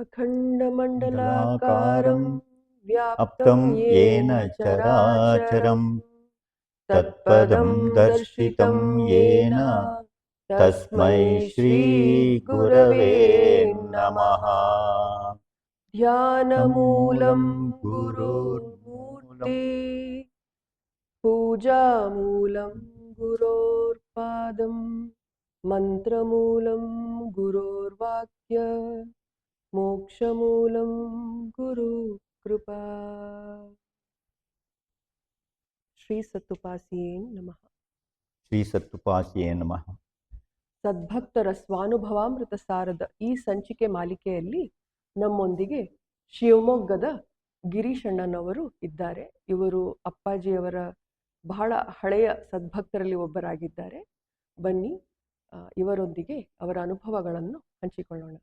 अखण्डमण्डलाकारं व्याप्तं अप्तं येन येन चराचरं चराचरं तत्पदं तत्पदं दर्शितं दर्शितं येन येन तस्मै तस्मै श्रीगुरवे श्रीगुरवे नमः। नमः। ध्यानमूलं तन्मूलं गुरुर्मूलं गुरोर्मूर्ति, पूजामूलं गुरोर्पादं, मन्त्रमूलं गुरोर्वाक्य, मोक्षमूलं गुरुकृपा। ಶ್ರೀ ಸತ್ತುಪಾಸಿಯೇ ನಮಃ. ಶ್ರೀ ಸತ್ತುಪಾಸಿಯೇ ನಮಃ. ಸದ್ಭಕ್ತರ ಸ್ವಾನುಭವಾಮೃತ ಸಾರದ ಈ ಸಂಚಿಕೆ ಮಾಲಿಕೆಯಲ್ಲಿ ನಮ್ಮೊಂದಿಗೆ ಶಿವಮೊಗ್ಗದ ಗಿರೀಶಣ್ಣನವರು ಇದ್ದಾರೆ. ಇವರು ಅಪ್ಪಾಜಿಯವರ ಬಹಳ ಹಳೆಯ ಸದ್ಭಕ್ತರಲ್ಲಿ ಒಬ್ಬರಾಗಿದ್ದಾರೆ. ಬನ್ನಿ ಇವರೊಂದಿಗೆ ಅವರ ಅನುಭವಗಳನ್ನು ಹಂಚಿಕೊಳ್ಳೋಣ.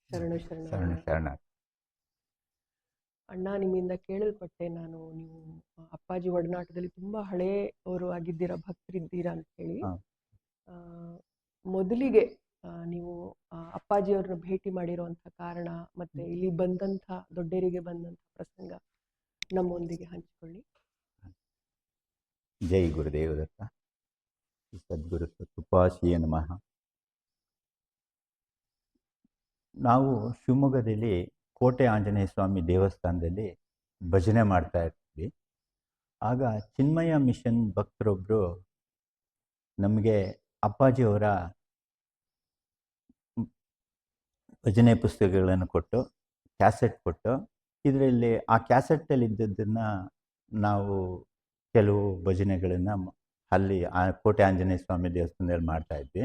ಶರಣು ಶರಣ. ಶರಣ ಶರಣ. ಅಣ್ಣ, ನಿಮ್ಮಿಂದ ಕೇಳಲ್ಪಟ್ಟೆ ನಾನು, ನೀವು ಅಪ್ಪಾಜಿ ಒಡನಾಟದಲ್ಲಿ ತುಂಬಾ ಹಳೆಯವರು ಆಗಿದ್ದೀರಾ, ಭಕ್ತರಿದ್ದೀರಾ ಅಂತ ಹೇಳಿ. ಮೊದಲಿಗೆ ನೀವು ಅಪ್ಪಾಜಿಯವ್ರನ್ನ ಭೇಟಿ ಮಾಡಿರುವಂಥ ಕಾರಣ ಮತ್ತೆ ಇಲ್ಲಿ ಬಂದಂಥ ದೊಡ್ಡರಿಗೆ ಬಂದಂಥ ಪ್ರಸಂಗ ನಮ್ಮೊಂದಿಗೆ ಹಂಚಿಕೊಳ್ಳಿ. ಜೈ ಗುರುದೇವದತ್ತ. ಸದ್ಗುರು ಸತ್ತುಪಾಸಿಯೇ ನಮಃ. ನಾವು ಶಿವಮೊಗ್ಗದಲ್ಲಿ ಕೋಟೆ ಆಂಜನೇಯ ಸ್ವಾಮಿ ದೇವಸ್ಥಾನದಲ್ಲಿ ಭಜನೆ ಮಾಡ್ತಾ ಇರ್ತೀವಿ. ಆಗ ಚಿನ್ಮಯ ಮಿಷನ್ ಭಕ್ತರೊಬ್ಬರು ನಮಗೆ ಅಪ್ಪಾಜಿಯವರ ಭಜನೆ ಪುಸ್ತಕಗಳನ್ನು ಕೊಟ್ಟು, ಕ್ಯಾಸೆಟ್ ಕೊಟ್ಟು, ಇದರಲ್ಲಿ ಆ ಕ್ಯಾಸೆಟ್ಟಲ್ಲಿ ಇದ್ದದ್ದನ್ನು ನಾವು ಕೆಲವು ಭಜನೆಗಳನ್ನು ಅಲ್ಲಿ ಆ ಕೋಟೆ ಆಂಜನೇಯ ಸ್ವಾಮಿ ದೇವಸ್ಥಾನದಲ್ಲಿ ಮಾಡ್ತಾಯಿದ್ವಿ.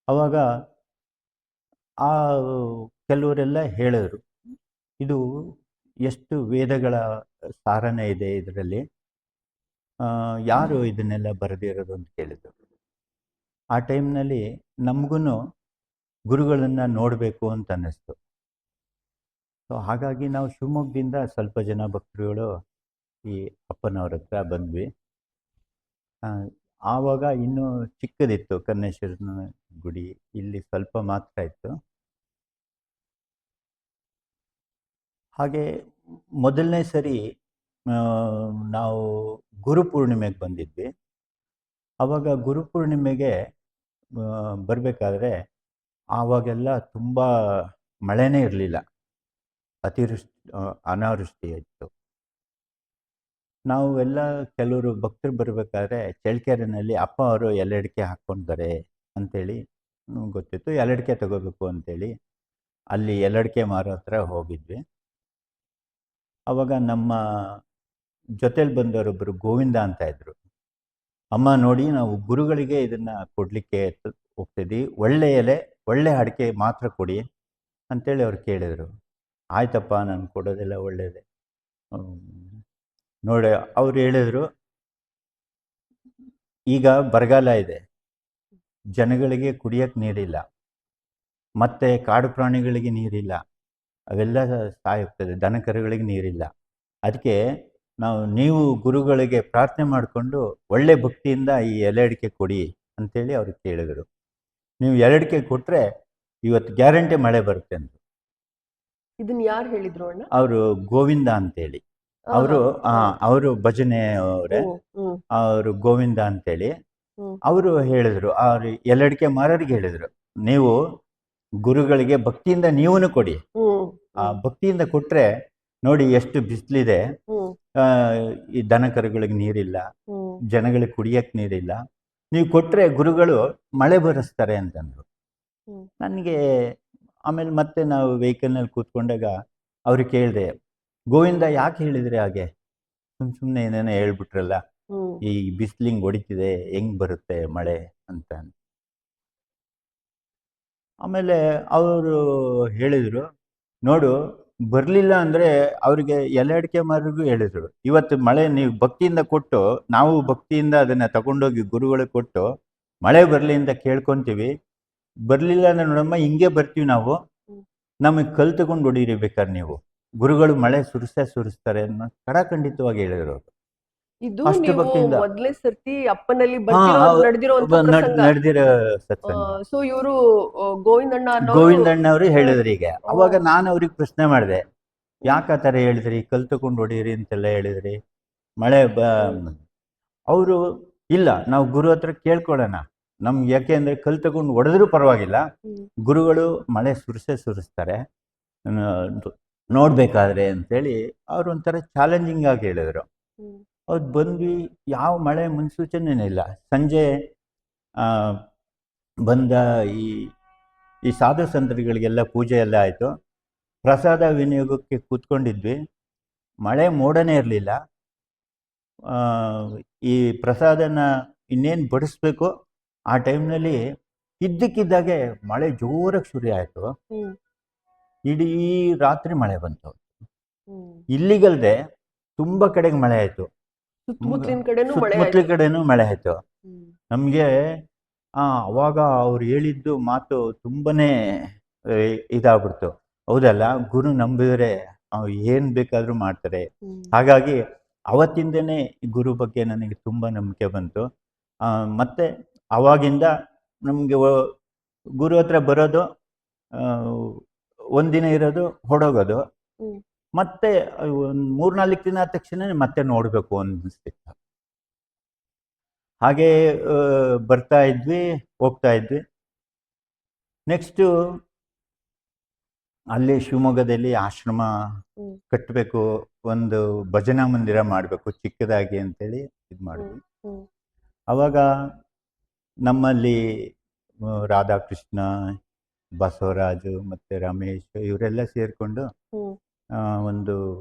ಆವಾಗ ಆ ಕೆಲವರೆಲ್ಲ ಹೇಳಿದ್ರು, ಇದು ಎಷ್ಟು ವೇದಗಳ ಸಾರನೇ ಇದೆ ಇದರಲ್ಲಿ, ಯಾರು ಇದನ್ನೆಲ್ಲ ಬರೆದಿರೋದು ಅಂತ ಕೇಳಿದ್ರು. ಆ ಟೈಮ್ನಲ್ಲಿ ನಮಗೂ ಗುರುಗಳನ್ನು ನೋಡಬೇಕು ಅಂತ ಅನ್ನಿಸ್ತು. ಸೊ ಹಾಗಾಗಿ ನಾವು ಶಿವಮೊಗ್ಗದಿಂದ ಸ್ವಲ್ಪ ಜನ ಭಕ್ತರುಗಳು ಈ ಅಪ್ಪನವ್ರ ಹತ್ರ ಬಂದ್ವಿ. ಆವಾಗ ಇನ್ನೂ ಚಿಕ್ಕದಿತ್ತು ಕನ್ನೇಶ್ವರನ ಗುಡಿ, ಇಲ್ಲಿ ಸ್ವಲ್ಪ ಮಾತ್ರ ಇತ್ತು. ಹಾಗೆ ಮೊದಲನೇ ಸರಿ ನಾವು ಗುರುಪೂರ್ಣಿಮೆಗೆ ಬಂದಿದ್ವಿ. ಆವಾಗ ಗುರುಪೂರ್ಣಿಮೆಗೆ ಬರಬೇಕಾದ್ರೆ ಆವಾಗೆಲ್ಲ ತುಂಬ ಮಳೆನೇ ಇರಲಿಲ್ಲ, ಅನಾವೃಷ್ಟಿ ಇತ್ತು. ನಾವು ಎಲ್ಲ ಕೆಲವರು ಭಕ್ತರು ಬರಬೇಕಾದ್ರೆ ಚಳ್ಳಕೆರೆನಲ್ಲಿ ಅಪ್ಪ ಅವರು ಎಲೆಡಿಕೆ ಹಾಕ್ಕೊಂತಾರೆ ಅಂಥೇಳಿ ಗೊತ್ತಿತ್ತು. ಎಲೆಡಿಕೆ ತಗೋಬೇಕು ಅಂಥೇಳಿ ಅಲ್ಲಿ ಎಲೆಡಿಕೆ ಮಾರೋ ಹತ್ರ ಹೋಗಿದ್ವಿ. ಆವಾಗ ನಮ್ಮ ಜೊತೇಲಿ ಬಂದವರೊಬ್ಬರು ಗೋವಿಂದ ಅಂತ ಇದ್ರು. ಅಮ್ಮ ನೋಡಿ, ನಾವು ಗುರುಗಳಿಗೆ ಇದನ್ನು ಕೊಡಲಿಕ್ಕೆ ಹೋಗ್ತಿದ್ವಿ, ಒಳ್ಳೆ ಎಲೆ ಒಳ್ಳೆ ಅಡಿಕೆ ಮಾತ್ರ ಕೊಡಿ ಅಂಥೇಳಿ ಅವ್ರು ಕೇಳಿದರು. ಆಯ್ತಪ್ಪ, ನಾನು ಕೊಡೋದೆಲ್ಲ ಒಳ್ಳೆಯದೇ ನೋಡಿ. ಅವ್ರು ಹೇಳಿದರು, ಈಗ ಬರಗಾಲ ಇದೆ, ಜನಗಳಿಗೆ ಕುಡಿಯೋಕ್ಕೆ ನೀರಿಲ್ಲ, ಮತ್ತು ಕಾಡು ಪ್ರಾಣಿಗಳಿಗೆ ನೀರಿಲ್ಲ, ಅವೆಲ್ಲ ಸಾಯೋಗ್ತದೆ, ದನ ಕರುಗಳಿಗೆ ನೀರಿಲ್ಲ. ಅದಕ್ಕೆ ನೀವು ಗುರುಗಳಿಗೆ ಪ್ರಾರ್ಥನೆ ಮಾಡಿಕೊಂಡು ಒಳ್ಳೆ ಭಕ್ತಿಯಿಂದ ಈ ಎಲೆ ಅಡಿಕೆ ಕೊಡಿ ಅಂಥೇಳಿ ಅವ್ರು ಕೇಳಿದರು. ನೀವು ಎಲೆ ಅಡಿಕೆ ಕೊಟ್ಟರೆ ಇವತ್ತು ಗ್ಯಾರಂಟಿ ಮಳೆ ಬರುತ್ತೆ ಅಂದರು. ಇದನ್ನು ಯಾರು ಹೇಳಿದ್ರು ಅಣ್ಣ? ಅವರು ಗೋವಿಂದ ಅಂತೇಳಿ, ಅವರು ಭಜನೆ ಅವರೇ, ಅವರು ಗೋವಿಂದ ಅಂತೇಳಿ ಅವರು ಹೇಳಿದರು. ಅವ್ರು ಎಲೆಡಿಕೆ ಮಾರೋರಿಗೆ ಹೇಳಿದರು, ನೀವು ಗುರುಗಳಿಗೆ ಭಕ್ತಿಯಿಂದ ನೀವೂ ಕೊಡಿ, ಆ ಭಕ್ತಿಯಿಂದ ಕೊಟ್ಟರೆ ನೋಡಿ ಎಷ್ಟು ಬಿಸಿಲಿದೆ, ಈ ದನ ಕರುಗಳಿಗೆ ನೀರಿಲ್ಲ, ಜನಗಳಿಗೆ ಕುಡಿಯಕ್ಕೆ ನೀರಿಲ್ಲ, ನೀವು ಕೊಟ್ಟರೆ ಗುರುಗಳು ಮಳೆ ಬರೆಸ್ತಾರೆ ಅಂತಂದರು. ನನಗೆ ಆಮೇಲೆ ಮತ್ತೆ ನಾವು ವೆಹಿಕಲ್ನಲ್ಲಿ ಕೂತ್ಕೊಂಡಾಗ ಅವ್ರಿಗೆ ಕೇಳಿದೆ, ಗೋವಿಂದ ಯಾಕೆ ಹೇಳಿದ್ರಿ ಹಾಗೆ, ಸುಮ್ಮನೆ ಏನೇನೋ ಹೇಳ್ಬಿಟ್ರಲ್ಲ, ಈ ಬಿಸಿಲಿಂಗ್ ಹೊಡಿತಿದೆ, ಹೆಂಗೆ ಬರುತ್ತೆ ಮಳೆ ಅಂತ. ಆಮೇಲೆ ಅವರು ಹೇಳಿದರು, ನೋಡು, ಬರಲಿಲ್ಲ ಅಂದರೆ ಅವರಿಗೆ ಎಲೆ ಅಡಿಕೆ ಮಾರಿಗೂ ಹೇಳಿದರು, ಇವತ್ತು ಮಳೆ ನೀವು ಭಕ್ತಿಯಿಂದ ಕೊಟ್ಟು, ನಾವು ಭಕ್ತಿಯಿಂದ ಅದನ್ನು ತಗೊಂಡೋಗಿ ಗುರುಗಳಿಗೆ ಕೊಟ್ಟು ಮಳೆ ಬರಲಿ ಅಂತ ಕೇಳ್ಕೊತೀವಿ, ಬರಲಿಲ್ಲ ಅಂದರೆ ನೋಡಮ್ಮ ಹಿಂಗೆ ಬರ್ತೀವಿ ನಾವು, ನಮಗೆ ಕಲ್ ತಗೊಂಡು ಹೊಡೀರಿ ಬೇಕಾದ್ರೆ ನೀವು, ಗುರುಗಳು ಮಳೆ ಸುರಿಸ್ತಾರೆ ಅನ್ನೋ ಖಡಾಖಂಡಿತವಾಗಿ ಹೇಳಿದರು ಅವರು. ಇದು ಅಷ್ಟು ನೀವು ಭಕ್ತಿಯಿಂದ ಮೊದಲನೇ ಸರ್ತಿ ಅಪ್ಪನಲ್ಲಿ ಹಾ ನಡೆದಿರುವಂತ ಪ್ರಸಂಗ. ನಡೆದಿರೋ ಸತ್ಸಂಗ. ಸೊ ಇವರು ಗೋವಿಂದಣ್ಣ ಅನ್ನೋರು ಗೋವಿಂದಣ್ಣವರು ಆ, ಹೇಳಿದ್ರು ಹೀಗೆ. ಓ, ಅವಾಗ ನಾನು ಅವ್ರಿಗೆ ಪ್ರಶ್ನೆ ಮಾಡಿದೆ, ಯಾಕೆ ಆ ಥರ ಹೇಳಿದ್ರಿ, ಕಲ್ ತಗೊಂಡು ಹೊಡೀರಿ ಅಂತೆಲ್ಲ ಹೇಳಿದ್ರಿ, ಮಳೆ ಅವರು ಇಲ್ಲ ನಾವು ಗುರು ಹತ್ರ ಕೇಳ್ಕೊಳ್ಳೋಣ, ನಮ್ಗೆ ಯಾಕೆ ಅಂದರೆ ಕಲ್ ತಗೊಂಡು ಹೊಡೆದ್ರೂ ಪರವಾಗಿಲ್ಲ, ಗುರುಗಳು ಮಳೆ ಸುರಿಸ್ತಾರೆ ನೋಡ್ಬೇಕಾದ್ರೆ ಅಂತೇಳಿ ಅವ್ರು ಒಂಥರ ಚಾಲೆಂಜಿಂಗ್ ಆಗಿ ಹೇಳಿದ್ರು. ಅವ್ರು ಬಂದ್ವಿ, ಯಾವ ಮಳೆ ಮುನ್ಸೂಚನೆನೇ ಇಲ್ಲ. ಸಂಜೆ ಬಂದ ಈ ಸಾಧು ಸಂತರಿಗಳಿಗೆಲ್ಲ ಪೂಜೆ ಎಲ್ಲ ಆಯಿತು, ಪ್ರಸಾದ ವಿನಿಯೋಗಕ್ಕೆ ಕೂತ್ಕೊಂಡಿದ್ವಿ, ಮಳೆ ಮೋಡನೇ ಇರಲಿಲ್ಲ. ಈ ಪ್ರಸಾದನ ಇನ್ನೇನು ಬಡಿಸ್ಬೇಕು ಆ ಟೈಮ್ನಲ್ಲಿ ಇದ್ದಕ್ಕಿದ್ದಾಗೆ ಮಳೆ ಜೋರಾಗಿ ಶುರು ಆಯಿತು. ಇಡೀ ರಾತ್ರಿ ಮಳೆ ಬಂತು. ಇಲ್ಲಿಗಲ್ದೆ ತುಂಬ ಕಡೆಗೆ ಮಳೆ ಆಯಿತು, ಸುತ್ತಮುತ್ತಲ ಕಡೆನೂ ಮಳೆ ಆಯಿತು. ನಮಗೆ ಅವಾಗ ಅವ್ರು ಹೇಳಿದ್ದು ಮಾತು ತುಂಬನೇ ಇದಾಗ್ಬಿಡ್ತು. ಹೌದಲ್ಲ, ಗುರು ನಂಬಿದರೆ ಏನು ಬೇಕಾದರೂ ಮಾಡ್ತಾರೆ. ಹಾಗಾಗಿ ಅವತ್ತಿಂದನೇ ಗುರು ಬಗ್ಗೆ ನನಗೆ ತುಂಬ ನಂಬಿಕೆ ಬಂತು. ಮತ್ತು ಆವಾಗಿಂದ ನಮಗೆ ಗುರು ಹತ್ರ ಬರೋದು, ಒಂದಿನ ಇರೋದು, ಹೊಡೋಗೋದು, ಮತ್ತೆ ಒಂದು 3-4 ದಿನ ಆದ ತಕ್ಷಣ ಮತ್ತೆ ನೋಡಬೇಕು ಅನ್ನಿಸ್ತಿತ್ತು. ಹಾಗೇ ಬರ್ತಾ ಇದ್ವಿ, ಹೋಗ್ತಾ ಇದ್ವಿ. ನೆಕ್ಸ್ಟು ಅಲ್ಲಿ ಶಿವಮೊಗ್ಗದಲ್ಲಿ ಆಶ್ರಮ ಕಟ್ಟಬೇಕು, ಒಂದು ಭಜನಾ ಮಂದಿರ ಮಾಡಬೇಕು ಚಿಕ್ಕದಾಗಿ ಅಂತೇಳಿ ಇದು ಮಾಡಿದ್ವಿ. ಅವಾಗ ನಮ್ಮಲ್ಲಿ ರಾಧಾಕೃಷ್ಣ, ಬಸವರಾಜು ಮತ್ತು ರಮೇಶ್ ಇವರೆಲ್ಲ ಸೇರಿಕೊಂಡು ಒಂದು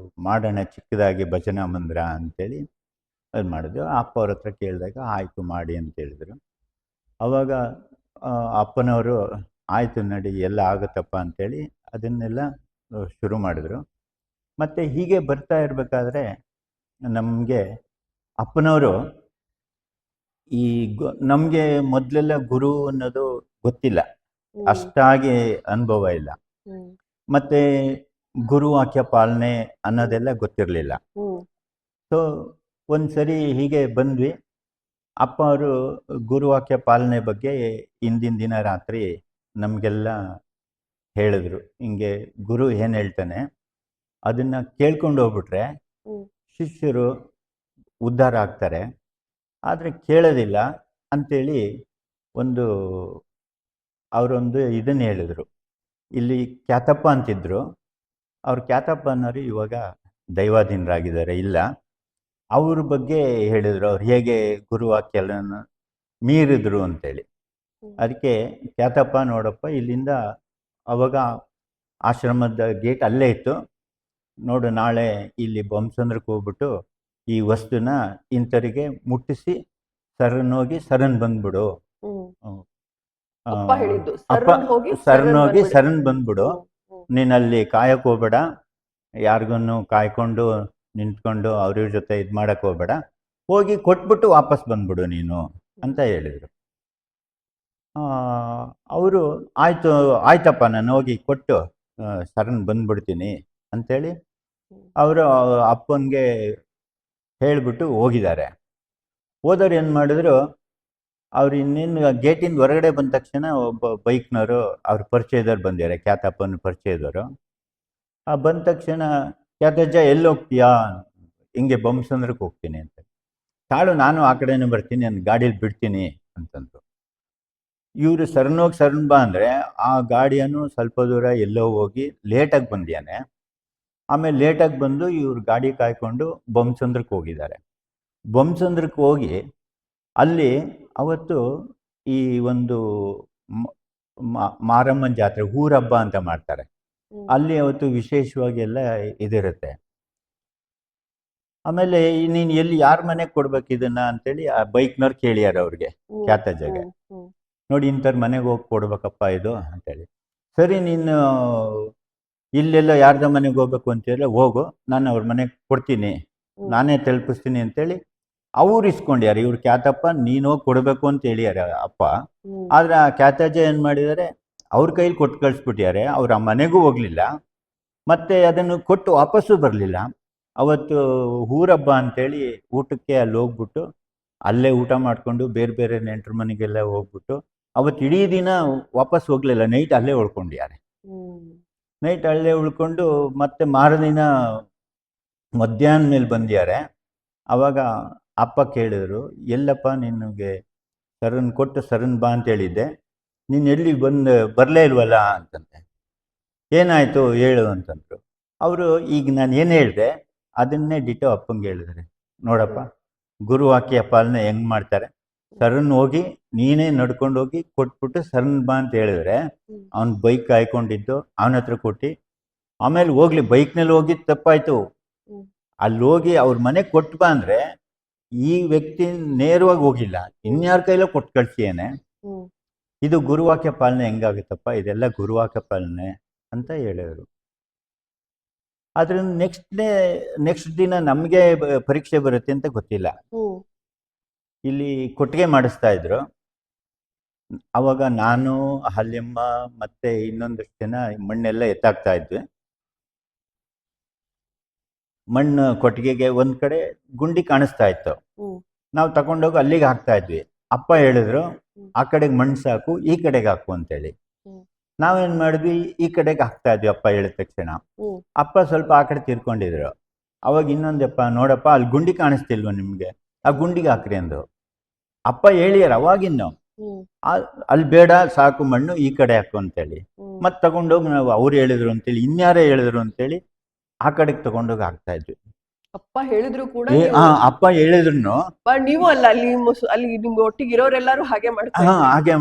ಮಾಡೋಣ ಚಿಕ್ಕದಾಗಿ ಭಜನಾ ಮಂದಿರ ಅಂತೇಳಿ ಅದು ಮಾಡಿದ್ವಿ. ಅಪ್ಪ ಅವ್ರ ಹತ್ರ ಕೇಳಿದಾಗ ಆಯಿತು ಮಾಡಿ ಅಂತ ಹೇಳಿದರು. ಅವಾಗ ಅಪ್ಪನವರು ಆಯಿತು ನಡಿ, ಎಲ್ಲ ಆಗುತ್ತಪ್ಪ ಅಂಥೇಳಿ ಅದನ್ನೆಲ್ಲ ಶುರು ಮಾಡಿದ್ರು. ಮತ್ತು ಹೀಗೆ ಬರ್ತಾ ಇರಬೇಕಾದ್ರೆ ನಮಗೆ ಅಪ್ಪನವರು ಈ ನಮಗೆ ಮೊದಲೆಲ್ಲ ಗುರು ಅನ್ನೋದು ಗೊತ್ತಿಲ್ಲ, ಅಷ್ಟಾಗಿ ಅನುಭವ ಇಲ್ಲ, ಮತ್ತು ಗುರುವಾಕ್ಯ ಪಾಲನೆ ಅನ್ನೋದೆಲ್ಲ ಗೊತ್ತಿರಲಿಲ್ಲ. ಸೊ ಒಂದು ಸರಿ ಹೀಗೆ ಬಂದ್ವಿ. ಅಪ್ಪ ಅವರು ಗುರುವಾಕ್ಯ ಪಾಲನೆ ಬಗ್ಗೆ ಹಿಂದಿನ ದಿನ ರಾತ್ರಿ ನಮಗೆಲ್ಲ ಹೇಳಿದ್ರು. ಹಿಂಗೆ ಗುರು ಏನು ಹೇಳ್ತಾನೆ ಅದನ್ನು ಕೇಳ್ಕೊಂಡು ಹೋಗ್ಬಿಟ್ರೆ ಶಿಷ್ಯರು ಉದ್ಧಾರ ಆಗ್ತಾರೆ, ಆದರೆ ಕೇಳೋದಿಲ್ಲ ಅಂಥೇಳಿ ಅವರೊಂದು ಇದನ್ನು ಹೇಳಿದರು. ಇಲ್ಲಿ ಖ್ಯಾತಪ್ಪ ಅಂತಿದ್ರು, ಅವ್ರು ಖ್ಯಾತಪ್ಪ ಅನ್ನೋರು ಇವಾಗ ದೈವಾಧೀನರಾಗಿದ್ದಾರೆ, ಇಲ್ಲ. ಅವ್ರ ಬಗ್ಗೆ ಹೇಳಿದರು, ಅವ್ರು ಹೇಗೆ ಗುರುವಾಕ್ಯಗಳನ್ನು ಮೀರಿದ್ರು ಅಂತೇಳಿ. ಅದಕ್ಕೆ ಖ್ಯಾತಪ್ಪ ನೋಡಪ್ಪ ಇಲ್ಲಿಂದ, ಅವಾಗ ಆಶ್ರಮದ ಗೇಟ್ ಅಲ್ಲೇ ಇತ್ತು, ನೋಡು ನಾಳೆ ಇಲ್ಲಿ ಬೊಮ್ಮಸಂದ್ರಕ್ಕೆ ಹೋಗ್ಬಿಟ್ಟು ಈ ವಸ್ತುನ ಇಂಥವರಿಗೆ ಮುಟ್ಟಿಸಿ ಸರನ್ನೋಗಿ ಸರನ್ ಬಂದ್ಬಿಡು, ಸರನ್ನೋಗಿ ಸರನ್ ಬಂದ್ಬಿಡು, ನೀನಲ್ಲಿ ಕಾಯಕ್ಕೆ ಹೋಗ್ಬೇಡ, ಯಾರಿಗೂ ಕಾಯ್ಕೊಂಡು ನಿಂತ್ಕೊಂಡು ಅವ್ರ ಜೊತೆ ಇದು ಮಾಡೋಕ್ಕೆ ಹೋಗ್ಬೇಡ, ಹೋಗಿ ಕೊಟ್ಬಿಟ್ಟು ವಾಪಸ್ ಬಂದ್ಬಿಡು ನೀನು ಅಂತ ಹೇಳಿದರು. ಅವರು ಆಯ್ತಪ್ಪ ನಾನು ಹೋಗಿ ಕೊಟ್ಟು ಸರನ್ ಬಂದ್ಬಿಡ್ತೀನಿ ಅಂಥೇಳಿ ಅವರು ಅಪ್ಪನಿಗೆ ಹೇಳಿಬಿಟ್ಟು ಹೋಗಿದ್ದಾರೆ. ಹೋದವ್ರು ಏನು ಮಾಡಿದ್ರು, ಅವ್ರು ಇನ್ನೇನು ಗೇಟಿಂದ ಹೊರಗಡೆ ಬಂದ ತಕ್ಷಣ ಒಬ್ಬ ಬೈಕ್ನವರು ಅವ್ರ ಪರಿಚಯದವ್ರು ಬಂದಿದ್ದಾರೆ, ಖ್ಯಾತಪ್ಪನ ಪರಿಚಯದವರು. ಬಂದ ತಕ್ಷಣ ಖ್ಯಾತಜ್ಜ ಎಲ್ಲಿ ಹೋಗ್ತೀಯಾ, ಹಿಂಗೆ ಬೊಮ್ಮಸಂದ್ರಕ್ಕೆ ಹೋಗ್ತೀನಿ ಅಂತ. ತಾಳು ನಾನು ಆ ಕಡೆನೇ ಬರ್ತೀನಿ, ನಾನು ಗಾಡೀಲಿ ಬಿಡ್ತೀನಿ ಅಂತಂದ್ರು. ಇವರು ಸರನ್ ಬಾ ಅಂದರೆ ಆ ಗಾಡಿಯನ್ನು ಸ್ವಲ್ಪ ದೂರ ಎಲ್ಲೋ ಹೋಗಿ ಲೇಟಾಗಿ ಬಂದಿಯಾನೆ. ಆಮೇಲೆ ಲೇಟಾಗಿ ಬಂದು ಇವ್ರು ಗಾಡಿ ಕಾಯ್ಕೊಂಡು ಬೊಮ್ಮಸಂದ್ರಕ್ಕೆ ಹೋಗಿದ್ದಾರೆ. ಬೊಮ್ಮಸಂದ್ರಕ್ಕೆ ಹೋಗಿ ಅಲ್ಲಿ ಅವತ್ತು ಈ ಒಂದು ಮಾರಮ್ಮನ ಜಾತ್ರೆ, ಊರಹಬ್ಬ ಅಂತ ಮಾಡ್ತಾರೆ, ಅಲ್ಲಿ ಅವತ್ತು ವಿಶೇಷವಾಗಿ ಎಲ್ಲ ಇದಿರುತ್ತೆ. ಆಮೇಲೆ ನೀನು ಎಲ್ಲಿ ಯಾರ ಮನೆಗೆ ಕೊಡ್ಬೇಕು ಇದನ್ನ ಅಂತೇಳಿ ಆ ಬೈಕ್ನವ್ರು ಕೇಳಿಯಾರ ಅವ್ರಿಗೆ, ಖ್ಯಾತಜ್ಜಗೆ. ನೋಡಿ ಇಂಥವ್ರ ಮನೆಗೆ ಹೋಗಿ ಕೊಡ್ಬೇಕಪ್ಪ ಇದು ಅಂತೇಳಿ. ಸರಿ ನೀನು ಇಲ್ಲೆಲ್ಲ ಯಾರ್ದ ಮನೆಗೆ ಹೋಗ್ಬೇಕು ಅಂತೇಳಿ ಹೋಗು, ನಾನು ಅವ್ರ ಮನೆಗೆ ಕೊಡ್ತೀನಿ, ನಾನೇ ತಲುಪಿಸ್ತೀನಿ ಅಂತೇಳಿ ಅವ್ರು ಇಸ್ಕೊಂಡ್ಯಾರ. ಇವ್ರು ಖ್ಯಾತಪ್ಪ ನೀನು ಹೋಗಿ ಕೊಡಬೇಕು ಅಂತ ಹೇಳಿಯಾರ ಅಪ್ಪ. ಆದರೆ ಆ ಖ್ಯಾತಜ್ಜ ಏನು ಮಾಡಿದ್ದಾರೆ, ಅವ್ರ ಕೈಲಿ ಕೊಟ್ಟು ಕಳಿಸ್ಬಿಟ್ಟಿದ್ದಾರೆ. ಅವ್ರು ಆ ಮನೆಗೂ ಹೋಗಲಿಲ್ಲ, ಮತ್ತು ಅದನ್ನು ಕೊಟ್ಟು ವಾಪಸ್ಸು ಬರಲಿಲ್ಲ. ಅವತ್ತು ಊರಬ್ಬ ಅಂತೇಳಿ ಊಟಕ್ಕೆ ಅಲ್ಲಿ ಹೋಗ್ಬಿಟ್ಟು ಅಲ್ಲೇ ಊಟ ಮಾಡಿಕೊಂಡು ಬೇರೆ ಬೇರೆ ನೆಂಟ್ರ ಮನೆಗೆಲ್ಲ ಹೋಗ್ಬಿಟ್ಟು ಅವತ್ತು ಇಡೀ ದಿನ ವಾಪಸ್ ಹೋಗಲಿಲ್ಲ, ನೈಟ್ ಅಲ್ಲೇ ಉಳ್ಕೊಂಡಿದ್ದಾರೆ. ನೈಟ್ ಅಲ್ಲೇ ಉಳ್ಕೊಂಡು ಮತ್ತೆ ಮಾರದಿನ ಮಧ್ಯಾಹ್ನ ಮೇಲೆ ಬಂದಿದ್ದಾರೆ. ಆವಾಗ ಅಪ್ಪ ಕೇಳಿದ್ರು, ಎಲ್ಲಪ್ಪ ನಿನಗೆ ಸರನ್ ಕೊಟ್ಟು ಸರನ್ ಬಾ ಅಂತ ಹೇಳಿದ್ದೆ, ನೀನು ಎಲ್ಲಿ ಬರಲೇ ಇಲ್ವಲ್ಲ ಅಂತಂತೆ. ಏನಾಯಿತು ಹೇಳು ಅಂತಂದರು. ಅವರು ಈಗ ನಾನು ಏನು ಹೇಳಿದೆ ಅದನ್ನೇ ಡಿಟೋ ಅಪ್ಪಂಗೆ ಹೇಳಿದ್ರೆ, ನೋಡಪ್ಪ ಗುರುವಾಕ್ಯ ಪಾಲನೆ ಹೆಂಗೆ ಮಾಡ್ತಾರೆ, ಸರನ್ ಹೋಗಿ ನೀನೇ ನಡ್ಕೊಂಡು ಹೋಗಿ ಕೊಟ್ಬಿಟ್ಟು ಸರನ್ ಬಾ ಅಂತ ಹೇಳಿದ್ರೆ ಅವ್ನು ಬೈಕ್ ಕಾಯ್ಕೊಂಡಿದ್ದು ಅವನ ಹತ್ರ ಕೊಟ್ಟು ಆಮೇಲೆ ಹೋಗ್ಲಿ ಬೈಕ್ನಲ್ಲಿ ಹೋಗಿದ್ದು ತಪ್ಪಾಯಿತು, ಅಲ್ಲಿ ಹೋಗಿ ಅವ್ರ ಮನೆಗೆ ಕೊಟ್ಟು ಬಾ ಅಂದರೆ ಈ ವ್ಯಕ್ತಿ ನೇರವಾಗಿ ಹೋಗಿಲ್ಲ, ಇನ್ಯಾರ ಕೈಲೋ ಕೊಟ್ಟು ಕಳಿಸಿಯೇನೆ. ಇದು ಗುರುವಾಕ್ಯ ಪಾಲನೆ ಹೆಂಗಾಗುತ್ತಪ್ಪ, ಇದೆಲ್ಲ ಗುರುವಾಕ್ಯ ಪಾಲನೆ ಅಂತ ಹೇಳಿದರು. ಆದ್ರೆ ನೆಕ್ಸ್ಟ್ ದಿನ ನಮಗೆ ಪರೀಕ್ಷೆ ಬರುತ್ತೆ ಅಂತ ಗೊತ್ತಿಲ್ಲ. ಇಲ್ಲಿ ಕೊಟ್ಟಿಗೆ ಮಾಡಿಸ್ತಾ ಇದ್ರು. ಅವಾಗ ನಾನು, ಹಲ್ಯಮ್ಮ ಮತ್ತೆ ಇನ್ನೊಂದಷ್ಟು ಜನ ಮಣ್ಣೆಲ್ಲ ಎತ್ತಾಕ್ತಾ ಇದ್ವಿ. ಮಣ್ಣು ಕೊಟ್ಟಿಗೆಗೆ ಒಂದ್ ಕಡೆ ಗುಂಡಿ ಕಾಣಿಸ್ತಾ ಇತ್ತು, ನಾವು ತಗೊಂಡೋಗಿ ಅಲ್ಲಿಗೆ ಹಾಕ್ತಾ ಇದ್ವಿ. ಅಪ್ಪ ಹೇಳಿದ್ರು ಆ ಕಡೆಗೆ ಮಣ್ಣು ಸಾಕು, ಈ ಕಡೆಗೆ ಹಾಕು ಅಂತೇಳಿ. ನಾವೇನ್ ಮಾಡಿದ್ವಿ, ಈ ಕಡೆಗೆ ಹಾಕ್ತಾ ಇದ್ವಿ ಅಪ್ಪ ಹೇಳಿದ ತಕ್ಷಣ. ಅಪ್ಪ ಸ್ವಲ್ಪ ಆ ಕಡೆ ತೀರ್ಕೊಂಡಿದ್ರು. ಅವಾಗ ಇನ್ನೊಂದಪ್ಪ, ನೋಡಪ್ಪ ಅಲ್ಲಿ ಗುಂಡಿ ಕಾಣಿಸ್ತಿಲ್ವ ನಿಮ್ಗೆ, ಆ ಗುಂಡಿಗೆ ಹಾಕ್ರಿ ಅಂದು. ಅಪ್ಪ ಹೇಳಿಯಾರ ಅವಾಗಿನ್ನು, ಅಲ್ಲಿ ಬೇಡ ಸಾಕು ಮಣ್ಣು ಈ ಕಡೆ ಹಾಕು ಅಂತೇಳಿ. ಮತ್ತೆ ತಗೊಂಡೋಗಿ ನಾವು ಅವ್ರು ಹೇಳಿದ್ರು ಅಂತೇಳಿ ಇನ್ಯಾರೇ ಹೇಳಿದ್ರು ಅಂತೇಳಿ ಆ ಕಡೆಗೆ ತಗೊಂಡೋಗಿ ಹಾಕ್ತಾ ಇದ್ವಿ. ಅಪ್ಪ ಹೇಳಿದ್ರು ಕೂಡ ಅಪ್ಪ ಹೇಳಿದ್ರು ನೀವು ಅಲ್ಲ ಅಲ್ಲಿ ನಿಮ್ಗೆ ಒಟ್ಟಿಗೆ ಇರೋರೆಲ್ಲರೂ ಹಾಗೆ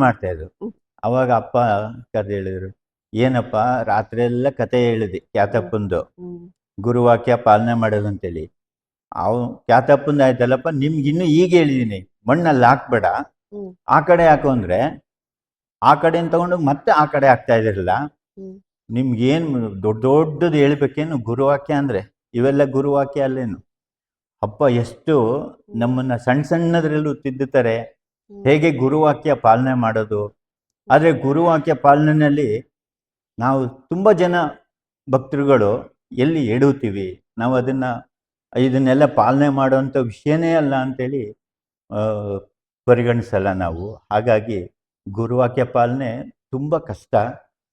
ಮಾಡ್ತಾ ಇದ್ರು. ಅವಾಗ ಅಪ್ಪ ಕರೆದು ಹೇಳಿದ್ರು, ಏನಪ್ಪ ರಾತ್ರಿ ಎಲ್ಲ ಕತೆ ಹೇಳಿದೆ ಕ್ಯಾತಪ್ಪಂದು ಗುರುವಾಕ್ಯ ಪಾಲನೆ ಮಾಡೋದು ಅಂತೇಳಿ. ಕ್ಯಾತಪ್ಪಂದು ಆಯ್ತಲ್ಲಪ್ಪ, ನಿಮ್ಗೆ ಇನ್ನು ಈಗ ಹೇಳಿದೀನಿ ಮಣ್ಣಲ್ಲಿ ಹಾಕ್ಬೇಡ, ಆ ಕಡೆ ಹಾಕು ಅಂದ್ರೆ ಆ ಕಡೆ ತಗೊಂಡು ಮತ್ತೆ ಆ ಕಡೆ ಹಾಕ್ತಾ ಇದಿರಲ್ಲ. ನಿಮ್ಗೇನು ದೊಡ್ಡದು ಹೇಳ್ಬೇಕೇನು ಗುರುವಾಕ್ಯ ಅಂದ್ರೆ, ಇವೆಲ್ಲ ಗುರುವಾಕ್ಯ ಅಲ್ಲೇನು. ಅಪ್ಪ ಎಷ್ಟು ನಮ್ಮನ್ನ ಸಣ್ಣದ್ರಲ್ಲೂ ತಿದ್ದುತ್ತಾರೆ, ಹೇಗೆ ಗುರುವಾಕ್ಯ ಪಾಲನೆ ಮಾಡೋದು. ಆದರೆ ಗುರುವಾಕ್ಯ ಪಾಲನೆಯಲ್ಲಿ ನಾವು ತುಂಬ ಜನ ಭಕ್ತರುಗಳು ಎಲ್ಲಿ ಎಡುತ್ತೀವಿ, ನಾವು ಇದನ್ನೆಲ್ಲ ಪಾಲನೆ ಮಾಡೋವಂಥ ವಿಷಯನೇ ಅಲ್ಲ ಅಂತೇಳಿ ಪರಿಗಣಿಸಲ್ಲ ನಾವು. ಹಾಗಾಗಿ ಗುರುವಾಕ್ಯ ಪಾಲನೆ ತುಂಬ ಕಷ್ಟ.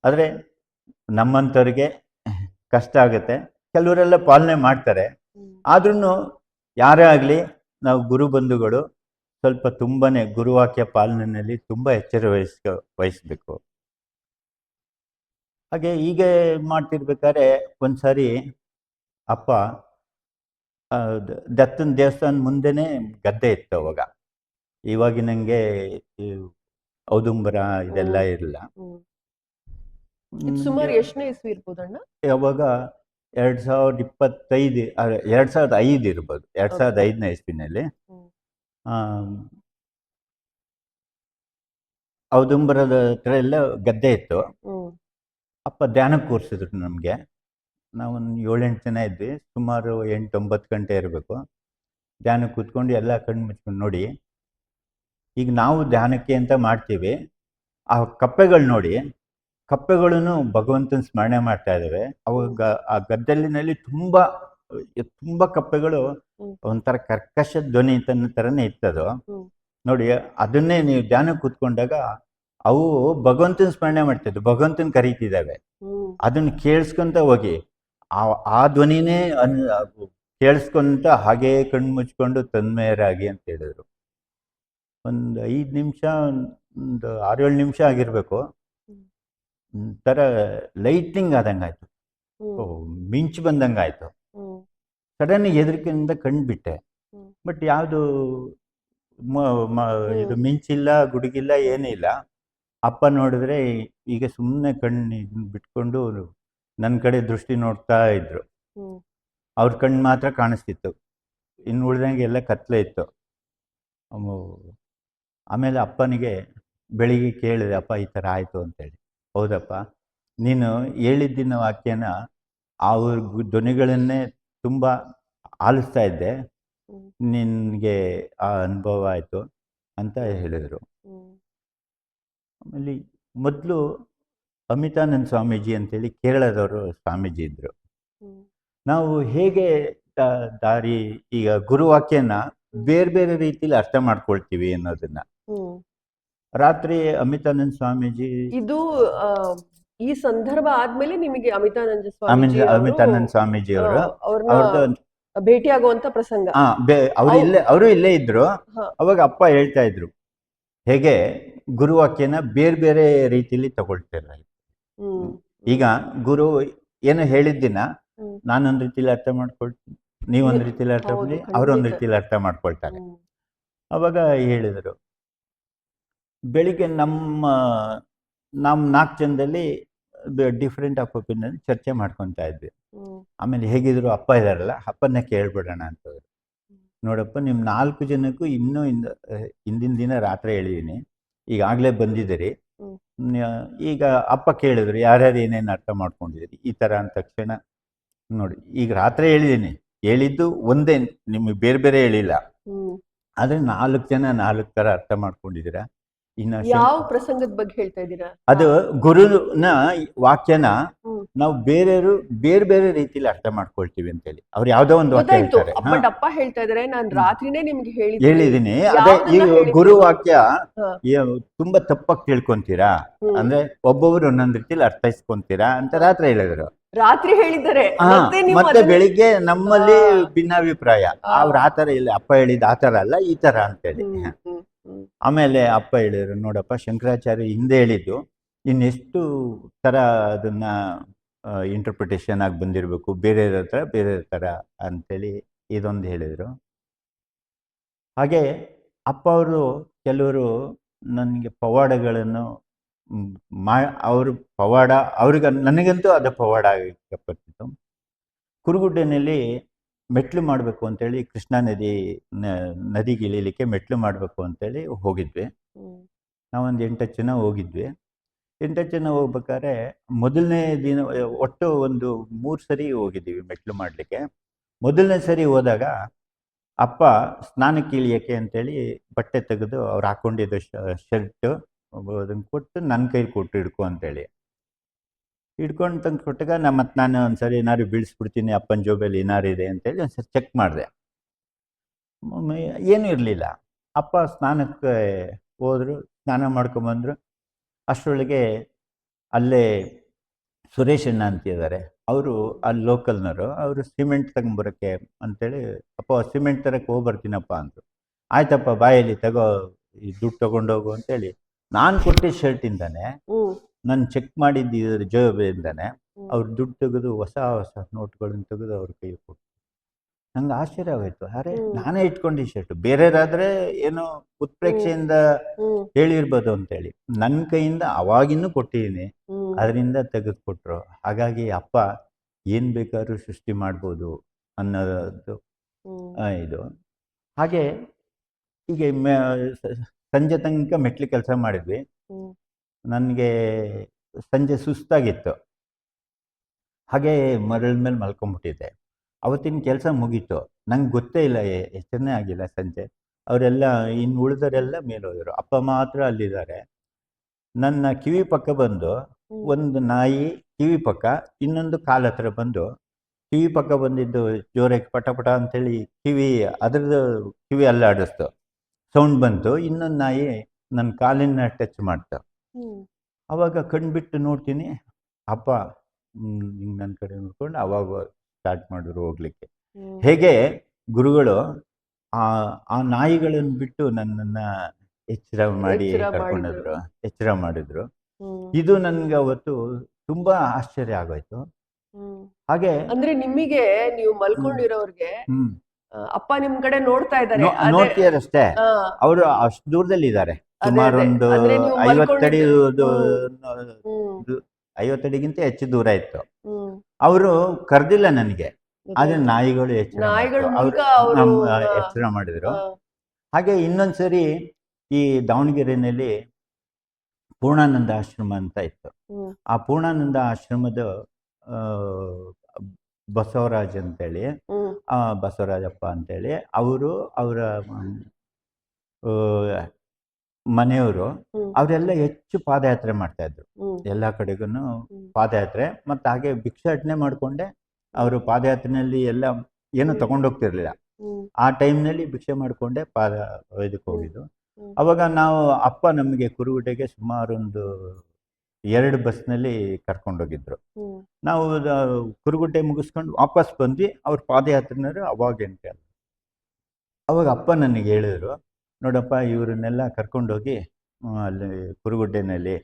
ಆದರೆ ನಮ್ಮಂಥವ್ರಿಗೆ ಕಷ್ಟ ಆಗುತ್ತೆ. ಕೆಲವರೆಲ್ಲ ಪಾಲನೆ ಮಾಡ್ತಾರೆ. ಆದ್ರೂ ಯಾರೇ ಆಗಲಿ ನಾವು ಗುರು ಬಂಧುಗಳು ಸ್ವಲ್ಪ ತುಂಬನೇ ಗುರುವಾಕ್ಯ ಪಾಲನೆಯಲ್ಲಿ ತುಂಬ ಎಚ್ಚರ ವಹಿಸ್ಬೇಕು. ಹಾಗೆ ಹೀಗೆ ಮಾಡ್ತಿರ್ಬೇಕಾದ್ರೆ ಒಂದ್ಸಾರಿ ಅಪ್ಪ ದತ್ತನ ದೇವಸ್ಥಾನ ಮುಂದೆನೆ ಗದ್ದೆ ಇತ್ತು ಅವಾಗ. ಇವಾಗಿನಂಗೆ ಔದುಂಬರ ಇದೆಲ್ಲ ಇರಲಿಲ್ಲ. ಸುಮಾರು ಎಷ್ಟನೇ ಇಸ್ವಿ ಇರ್ಬೋದಣ್ಣ? ಯಾವಾಗ 2025 2005 ಇರ್ಬೋದು, 2005ನೇ ಇಸ್ವಿನಲ್ಲಿ ಔದುಂಬರದ ಹತ್ರ ಎಲ್ಲ ಗದ್ದೆ ಇತ್ತು. ಅಪ್ಪ ಧ್ಯಾನಕ್ಕೆ ಕೂರಿಸಿದ್ರು ನಮಗೆ. ನಾವೊಂದು 7-8 ಜನ ಇದ್ವಿ, ಸುಮಾರು 8-9 ಗಂಟೆ ಇರಬೇಕು. ಧ್ಯಾನಕ್ಕೆ ಕೂತ್ಕೊಂಡು ಎಲ್ಲ ಕಣ್ಣು ಮುಚ್ಕೊಂಡು ನೋಡಿ, ಈಗ ನಾವು ಧ್ಯಾನಕ್ಕೆ ಅಂತ ಮಾಡ್ತೀವಿ, ಆ ಕಪ್ಪೆಗಳು ನೋಡಿ, ಕಪ್ಪೆಗಳನ್ನು ಭಗವಂತನ ಸ್ಮರಣೆ ಮಾಡ್ತಾ ಇದ್ದಾವೆ. ಅವಾಗ ಆ ಗದ್ದಲಿನಲ್ಲಿ ತುಂಬ ಕಪ್ಪೆಗಳು ಒಂಥರ ಕರ್ಕಶ ಧ್ವನಿ ಥರನೇ ಇತ್ತದು ನೋಡಿ. ಅದನ್ನೇ ನೀವು ಧ್ಯಾನಕ್ಕೆ ಕೂತ್ಕೊಂಡಾಗ ಅವು ಭಗವಂತನ ಸ್ಮರಣೆ ಮಾಡ್ತಿದ್ವು, ಭಗವಂತನ ಕರೀತಿದ್ದಾವೆ. ಅದನ್ನ ಕೇಳಿಸ್ಕೊಂತ ಹೋಗಿ ಆ ಧ್ವನಿನೇ ಕೇಳಿಸ್ಕೊಂತ ಹಾಗೇ ಕಣ್ಣು ಮುಚ್ಕೊಂಡು ತನ್ಮಯರಾಗಿ ಅಂತ ಹೇಳಿದ್ರು. ಒಂದು 5 ನಿಮಿಷ, ಒಂದು 6-7 ನಿಮಿಷ ಆಗಿರ್ಬೇಕು. ಒಂಥರ ಲೈಟ್ನಿಂಗ್ ಆದಂಗಾಯ್ತು, ಮಿಂಚು ಬಂದಂಗಾಯ್ತು. ಸಡನ್ ಹೆದರಿಕೆಯಿಂದ ಕಣ್ಬಿಟ್ಟೆ. ಬಟ್ ಯಾವುದು ಇದು ಮಿಂಚಿಲ್ಲ, ಗುಡುಗಿಲ್ಲ, ಏನೂ ಇಲ್ಲ. ಅಪ್ಪ ನೋಡಿದ್ರೆ ಈಗ ಸುಮ್ಮನೆ ಕಣ್ಣು ಬಿಟ್ಕೊಂಡು ನನ್ನ ಕಡೆ ದೃಷ್ಟಿ ನೋಡ್ತಾ ಇದ್ರು. ಅವ್ರ ಕಣ್ಣು ಮಾತ್ರ ಕಾಣಿಸ್ತಿತ್ತು, ಇನ್ನು ಉಳ್ದಂಗೆ ಎಲ್ಲ ಕತ್ಲೆ ಇತ್ತು. ಆಮೇಲೆ ಅಪ್ಪನಿಗೆ ಬೆಳಿಗ್ಗೆ ಕೇಳಿದೆ, ಅಪ್ಪ ಈ ಥರ ಆಯಿತು ಅಂತೇಳಿ. ಹೌದಪ್ಪ, ನೀನು ಹೇಳಿದ್ದಿನ ವಾಕ್ಯನ ಅವ್ರ ಧ್ವನಿಗಳನ್ನೇ ತುಂಬ ಆಲಿಸ್ತಾ ಇದ್ದೆ, ನಿನಗೆ ಆ ಅನುಭವ ಆಯಿತು ಅಂತ ಹೇಳಿದರು. ಆಮೇಲೆ ಮೊದಲು ಅಮಿತಾನಂದ ಸ್ವಾಮೀಜಿ ಅಂತೇಳಿ ಕೇರಳದವರು ಸ್ವಾಮೀಜಿ ಇದ್ದರು. ನಾವು ಹೇಗೆ ದಾರಿ, ಈಗ ಗುರುವಾಕ್ಯನ ಬೇರೆ ಬೇರೆ ರೀತಿಲಿ ಅರ್ಥ ಮಾಡ್ಕೊಳ್ತೀವಿ ಅನ್ನೋದನ್ನ. ಹ್ಮ್. ರಾತ್ರಿ ಅಮಿತಾನಂದ ಸ್ವಾಮೀಜಿ, ಇದು ಆ, ಈ ಸಂದರ್ಭ ಆದ್ಮೇಲೆ ನಿಮಗೆ ಅಮಿತಾನಂದ ಸ್ವಾಮೀಜಿ ಅಮಿತಾನಂದ ಸ್ವಾಮೀಜಿ ಅವರು ಅವ್ರನ್ನ ಅವ್ರದ್ದು ಭೇಟಿಯಾಗುವಂತ ಪ್ರಸಂಗ. ಅವರು ಇಲ್ಲೇ ಇದ್ರು. ಹ. ಅವಾಗ ಅಪ್ಪ ಹೇಳ್ತಾ ಇದ್ರು ಹೇಗೆ ಗುರುವಾಕ್ಯನ ಬೇರೆ ಬೇರೆ ರೀತಿಲಿ ತಗೊಳ್ತಾರೆ. ಹ್ಮ್. ಈಗ ಗುರು ಏನು ಹೇಳಿದ್ದಿನ ಹ್ಮ್. ನಾನೊಂದ್ ರೀತಿಲಿ ಅರ್ಥ ಮಾಡ್ಕೊಳ್ತೀನಿ, ನೀವೊಂದ್ ರೀತಿಲಿ ಅರ್ಥ ಹೌದು, ಮಾಡ್ಕೊಳ್ಳಿ, ಖಂಡಿತ. ಅವರೊಂದ್ ರೀತಿಲಿ ಅರ್ಥ ಮಾಡ್ಕೊಳ್ತಾರೆ. ಹ್ಮ್. ಅವಾಗ ಹೇಳಿದರು, ಬೆಳಿಗ್ಗೆ ನಮ್ಮ 4 ಜನದಲ್ಲಿ ಡಿಫ್ರೆಂಟ್ ಆಫ್ ಒಪಿನಿಯನ್ ಚರ್ಚೆ ಮಾಡ್ಕೊತಾ ಇದ್ವಿ. ಹ್ಮ್. ಆಮೇಲೆ ಹೇಗಿದ್ರು ಅಪ್ಪ ಇದಾರಲ್ಲ, ಅಪ್ಪನ್ನೇ ಕೇಳ್ಬಿಡೋಣ ಅಂತಂದ್ರು. ನೋಡಪ್ಪ, ನಿಮ್ಮ 4 ಜನಕ್ಕೂ ಇನ್ನೂ ಹಿಂದಿನ ದಿನ ರಾತ್ರಿ ಹೇಳಿದೀನಿ, ಈಗಾಗಲೇ ಬಂದಿದ್ದೀರಿ. ಈಗ ಅಪ್ಪ ಕೇಳಿದ್ರು ಯಾರ್ಯಾರು ಏನೇನು ಅರ್ಥ ಮಾಡ್ಕೊಂಡಿದ್ದೀರಿ ಈ ಥರ ಅಂದ ತಕ್ಷಣ, ನೋಡಿ ಈಗ ರಾತ್ರಿ ಹೇಳಿದ್ದೀನಿ, ಹೇಳಿದ್ದು ಒಂದೇ, ನಿಮಗೆ ಬೇರೆ ಬೇರೆ ಹೇಳಿಲ್ಲ. ಆದರೆ 4 ಜನ 4 ಥರ ಅರ್ಥ ಮಾಡ್ಕೊಂಡಿದ್ದೀರಾ. ಇನ್ನು ಯಾವ ಪ್ರಸಂಗದ ಬಗ್ಗೆ ಹೇಳ್ತಾ ಇದ್ದೀರಾ? ಅದು ಗುರುನ ವಾಕ್ಯನ ನಾವು ಬೇರೆಯವರು ಬೇರೆ ಬೇರೆ ರೀತಿಲಿ ಅರ್ಥ ಮಾಡ್ಕೊಳ್ತೀವಿ ಅಂತೇಳಿ ಅವ್ರು ಯಾವ್ದೋ ಒಂದು ವಾಕ್ಯ ಹೇಳ್ತಾರೆ. ಅಪ್ಪ ಹೇಳ್ತಾ ಇದಾರೆ, ನಾನು ರಾತ್ರಿನೇ ನಿಮ್ಗೆ ಹೇಳಿದೀನಿ. ಅದೇ ಈ ಗುರು ವಾಕ್ಯ ತುಂಬಾ ತಪ್ಪಾಗಿ ತಿಳ್ಕೊಂತೀರಾ, ಅಂದ್ರೆ ಒಬ್ಬೊಬ್ರು ಒಂದೊಂದ್ ರೀತಿಲಿ ಅರ್ಥೈಸ್ಕೊಂತೀರಾ ಅಂತ ರಾತ್ರಿ ಹೇಳಿದ್ರು. ರಾತ್ರಿ ಹೇಳಿದ್ದಾರೆ, ಮತ್ತೆ ಬೆಳಿಗ್ಗೆ ನಮ್ಮಲ್ಲಿ ಭಿನ್ನಾಭಿಪ್ರಾಯ. ಅವ್ರು ಆತರ ಇಲ್ಲ, ಅಪ್ಪ ಹೇಳಿದ ಆತರ ಅಲ್ಲ ಈ ತರ ಅಂತೇಳಿ. ಆಮೇಲೆ ಅಪ್ಪ ಹೇಳಿದ್ರು, ನೋಡಪ್ಪ ಶಂಕರಾಚಾರ್ಯ ಹಿಂದೆ ಹೇಳಿದ್ದು ಇನ್ನೆಷ್ಟು ಥರ ಅದನ್ನ ಇಂಟರ್ಪ್ರಿಟೇಷನ್ ಆಗಿ ಬಂದಿರಬೇಕು, ಬೇರೆ ಥರ ಬೇರೆ ಥರ ಅಂತೇಳಿ ಇದೊಂದು ಹೇಳಿದರು. ಹಾಗೆ ಅಪ್ಪ ಅವರು ಕೆಲವರು ನನಗೆ ಪವಾಡಗಳನ್ನು ಅವರು ಪವಾಡ ನನಗಂತೂ ಅದು ಪವಾಡ ಆಗಪ್ಪತ್ತಿತ್ತು. ಕುರುಗುಡ್ಡೆನಲ್ಲಿ ಮೆಟ್ಲು ಮಾಡಬೇಕು ಅಂತೇಳಿ, ಕೃಷ್ಣಾ ನದಿಗೆ ಇಳಿಲಿಕ್ಕೆ ಮೆಟ್ಲು ಮಾಡಬೇಕು ಅಂತೇಳಿ ಹೋಗಿದ್ವಿ. ನಾವೊಂದು 8 ಜನ ಹೋಗಿದ್ವಿ. 8 ಜನ ಹೋಗ್ಬೇಕಾದ್ರೆ ಮೊದಲನೇ ದಿನ ಒಟ್ಟು ಒಂದು 3 ಸರಿ ಹೋಗಿದ್ದೀವಿ ಮೆಟ್ಲು ಮಾಡಲಿಕ್ಕೆ. ಮೊದಲನೇ ಸರಿ ಹೋದಾಗ ಅಪ್ಪ ಸ್ನಾನಕ್ಕೆ ಇಳಿಯೋಕ್ಕೆ ಅಂತೇಳಿ ಬಟ್ಟೆ ತೆಗೆದು ಅವ್ರು ಹಾಕ್ಕೊಂಡಿದ್ದ ಶರ್ಟು ಅದನ್ನು ಕೊಟ್ಟು ನನ್ನ ಕೈಲಿ ಕೊಟ್ಟು ಹಿಡ್ಕೊ ಅಂತೇಳಿ ಹಿಡ್ಕೊಂಡು ತಂದು ಕೊಟ್ಟಾಗ ನಾನು ಒಂದ್ಸರಿ ಏನಾದ್ರು ಬೀಳಿಸ್ಬಿಡ್ತೀನಿ, ಅಪ್ಪನ ಜೋಬಲ್ಲಿ ಏನಾರು ಇದೆ ಅಂತೇಳಿ ಒಂದ್ಸರಿ ಚೆಕ್ ಮಾಡಿದೆ. ಏನೂ ಇರಲಿಲ್ಲ. ಅಪ್ಪ ಸ್ನಾನಕ್ಕೆ ಹೋದರು, ಸ್ನಾನ ಮಾಡ್ಕೊಂಬಂದರು. ಅಷ್ಟರೊಳಗೆ ಅಲ್ಲೇ ಸುರೇಶ್ ಅಣ್ಣ ಅಂತಿದ್ದಾರೆ, ಅವರು ಅಲ್ಲಿ ಲೋಕಲ್ನವರು. ಅವರು ಸಿಮೆಂಟ್ ತಗೊಂಬರೋಕ್ಕೆ ಅಂತೇಳಿ, ಅಪ್ಪ ಸಿಮೆಂಟ್ ತರಕ್ಕೆ ಹೋಗ್ಬರ್ತೀನಪ್ಪ ಅಂದರು. ಆಯ್ತಪ್ಪ ಬಾಯಲ್ಲಿ ತಗೋ, ಈ ದುಡ್ಡು ತೊಗೊಂಡೋಗು ಅಂತೇಳಿ ನಾನು ಕೊಟ್ಟಿದ್ದ ಶರ್ಟಿಂದಾನೆ, ನಾನು ಚೆಕ್ ಮಾಡಿದ್ದ ಜೋಬಿಂದಾನೆ ಅವ್ರು ದುಡ್ಡು ತೆಗೆದು ಹೊಸ ನೋಟ್ಗಳನ್ನು ತೆಗೆದು ಅವ್ರ ಕೈ ಕೊಟ್ಟು ನಂಗೆ ಆಶ್ಚರ್ಯ ಆಗೋಯ್ತು. ಅರೆ, ನಾನೇ ಇಟ್ಕೊಂಡಿದ್ದ ಶರ್ಟು, ಬೇರೆಯವರಾದ್ರೆ ಏನೋ ಉತ್ಪ್ರೇಕ್ಷೆಯಿಂದ ಹೇಳಿರ್ಬೋದು ಅಂತೇಳಿ ನನ್ನ ಕೈಯಿಂದ ಅವಾಗಿನ್ನೂ ಕೊಟ್ಟಿದ್ದೀನಿ, ಅದರಿಂದ ತೆಗೆದುಕೊಟ್ರು. ಹಾಗಾಗಿ ಅಪ್ಪ ಏನು ಬೇಕಾದ್ರೂ ಸೃಷ್ಟಿ ಮಾಡ್ಬೋದು ಅನ್ನೋದು ಇದು. ಹಾಗೆ ಹೀಗೆ ಸಂಜೆ ತನಕ ಮೆಟ್ಲು ಕೆಲಸ ಮಾಡಿದ್ವಿ. ನನಗೆ ಸಂಜೆ ಸುಸ್ತಾಗಿತ್ತು, ಹಾಗೆ ಮರಳ ಮೇಲೆ ಮಲ್ಕೊಂಡ್ಬಿಟ್ಟಿದ್ದೆ. ಅವತ್ತಿನ ಕೆಲಸ ಮುಗೀತು, ನಂಗೆ ಗೊತ್ತೇ ಇಲ್ಲ, ಎಚ್ಚರನೇ ಆಗಿಲ್ಲ ಸಂಜೆ. ಅವರೆಲ್ಲ ಇನ್ನು ಉಳಿದವರೆಲ್ಲ ಮೇಲೆ ಹೋದರು, ಅಪ್ಪ ಮಾತ್ರ ಅಲ್ಲಿದ್ದಾರೆ. ನನ್ನ ಕಿವಿ ಪಕ್ಕ ಬಂದು ಒಂದು ನಾಯಿ ಕಿವಿ ಪಕ್ಕ, ಇನ್ನೊಂದು ಕಾಲ ಹತ್ರ ಬಂದು ಕಿವಿ ಪಕ್ಕ ಬಂದಿದ್ದು ಜೋರಾಗಿ ಪಟ ಪಟ ಅಂತೇಳಿ ಅದ್ರದ್ದು ಕಿವಿ ಅಲ್ಲಾಡಿಸ್ತು, ಸೌಂಡ್ ಬಂತು. ಇನ್ನೊಂದು ನಾಯಿ ನನ್ನ ಕಾಲಿನ ಟಚ್ ಮಾಡ್ತು. ಅವಾಗ ಕಣ್ಬಿಟ್ಟು ನೋಡ್ತೀನಿ, ಅಪ್ಪ ನನ್ನ ಕಡೆ ನೋಡ್ಕೊಂಡು ಅವಾಗ ಸ್ಟಾರ್ಟ್ ಮಾಡಿದ್ರು ಹೋಗ್ಲಿಕ್ಕೆ. ಹೇಗೆ ಗುರುಗಳು ಆ ನಾಯಿಗಳನ್ನು ಬಿಟ್ಟು ನನ್ನನ್ನು ಎಚ್ಚರ ಮಾಡಿದ್ರು. ಇದು ನನಗೆ ಅವತ್ತು ತುಂಬಾ ಆಶ್ಚರ್ಯ ಆಗೋಯ್ತು. ಹಾಗೆ ಅಂದ್ರೆ ನಿಮಗೆ, ನೀವು ಮಲ್ಕೊಂಡಿರೋರ್ಗೆ ಅಪ್ಪ ನಿಮ್ ಕಡೆ ನೋಡ್ತಾ ಇದ್ದಾರೆ, ನೋಡ್ತೀರಷ್ಟೇ. ಅವರು ಅಷ್ಟು ದೂರದಲ್ಲಿ ಇದ್ದಾರೆ, ಸುಮಾರು ಒಂದು 50 ಅಡಿ, 50 ಅಡಿಗಿಂತ ಹೆಚ್ಚು ದೂರ ಇತ್ತು. ಅವರು ಕರ್ದಿಲ್ಲ ನನಗೆ, ಆದ್ರೆ ನಾಯಿಗಳು ಎಚ್ಚರ ಮಾಡಿದ್ರು. ಹಾಗೆ ಇನ್ನೊಂದ್ಸರಿ ಈ ದಾವಣಗೆರೆಯಲ್ಲಿ ಪೂರ್ಣಾನಂದ ಆಶ್ರಮ ಅಂತ ಇತ್ತು. ಆ ಪೂರ್ಣಾನಂದ ಆಶ್ರಮದ ಬಸವರಾಜ್ ಅಂತೇಳಿ, ಬಸವರಾಜಪ್ಪ ಅಂತೇಳಿ, ಅವರ ಮನೆಯವರು, ಅವರೆಲ್ಲ ಹೆಚ್ಚು ಪಾದಯಾತ್ರೆ ಮಾಡ್ತಾ ಇದ್ರು. ಎಲ್ಲ ಕಡೆಗೂ ಪಾದಯಾತ್ರೆ, ಮತ್ತು ಹಾಗೆ ಭಿಕ್ಷಾಟನೆ ಮಾಡಿಕೊಂಡೆ ಅವರು ಪಾದಯಾತ್ರೆಯಲ್ಲಿ ಎಲ್ಲ ಏನು ತಗೊಂಡೋಗ್ತಿರ್ಲಿಲ್ಲ. ಆ ಟೈಮ್ನಲ್ಲಿ ಭಿಕ್ಷೆ ಮಾಡಿಕೊಂಡೆ ಪಾದ ಇದಕ್ಕೆ ಹೋಗಿದ್ದು. ಅವಾಗ ನಾವು ಅಪ್ಪ ನಮಗೆ ಕುರುಗುಡ್ಡೆಗೆ ಸುಮಾರು ಒಂದು 2 ಬಸ್ನಲ್ಲಿ ಕರ್ಕೊಂಡೋಗಿದ್ರು. ನಾವು ಕುರುಗುಡ್ಡೆ ಮುಗಿಸ್ಕೊಂಡು ವಾಪಸ್ ಬಂದ್ವಿ. ಅವ್ರ ಪಾದಯಾತ್ರೆನವರು ಅವಾಗೇಂತೆ ಅಲ್ಲ. ಅವಾಗ ಅಪ್ಪ ನನಗೆ ಹೇಳಿದ್ರು, ನೋಡಪ್ಪ ಇವ್ರನ್ನೆಲ್ಲ ಕರ್ಕೊಂಡೋಗಿ ಅಲ್ಲಿ ಕುರುಗುಡ್ಡೆನಲ್ಲಿ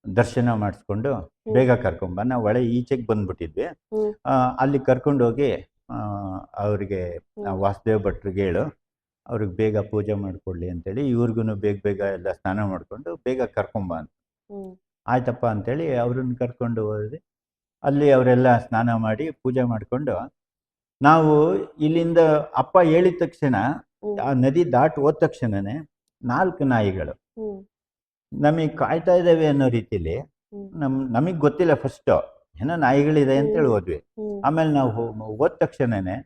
ದರ್ಶನ ಮಾಡಿಸ್ಕೊಂಡು ಬೇಗ ಕರ್ಕೊಂಬ. ನಾವು ಒಳ್ಳೆ ಈಚೆಗೆ ಬಂದ್ಬಿಟ್ಟಿದ್ವಿ. ಅಲ್ಲಿ ಕರ್ಕೊಂಡೋಗಿ ಅವರಿಗೆ ವಾಸುದೇವ ಭಟ್ರಿಗೆ ಹೇಳು, ಅವ್ರಿಗೆ ಬೇಗ ಪೂಜೆ ಮಾಡಿಕೊಡ್ಲಿ ಅಂತೇಳಿ, ಇವ್ರಿಗೂ ಬೇಗ ಬೇಗ ಎಲ್ಲ ಸ್ನಾನ ಮಾಡಿಕೊಂಡು ಬೇಗ ಕರ್ಕೊಂಬ ಅಂತ. ಆಯ್ತಪ್ಪ ಅಂತೇಳಿ ಅವ್ರನ್ನ ಕರ್ಕೊಂಡು ಹೋದ್ವಿ. ಅಲ್ಲಿ ಅವರೆಲ್ಲ ಸ್ನಾನ ಮಾಡಿ ಪೂಜೆ ಮಾಡಿಕೊಂಡು ನಾವು ಇಲ್ಲಿಂದ ಅಪ್ಪ ಹೇಳಿದ ತಕ್ಷಣ ಆ ನದಿ ದಾಟಿ ಹೋದ ತಕ್ಷಣನೇ 4 ನಾಯಿಗಳು ನಮಗೆ ಕಾಯ್ತಾ ಇದ್ದಾವೆ ಅನ್ನೋ ರೀತಿಲಿ ನಮಗೆ ಗೊತ್ತಿಲ್ಲ. ಫಸ್ಟ್ ಏನೋ ನಾಯಿಗಳಿದೆ ಅಂತೇಳಿ ಹೋದ್ವಿ. ಆಮೇಲೆ ನಾವು ಹೋದ ತಕ್ಷಣನೇ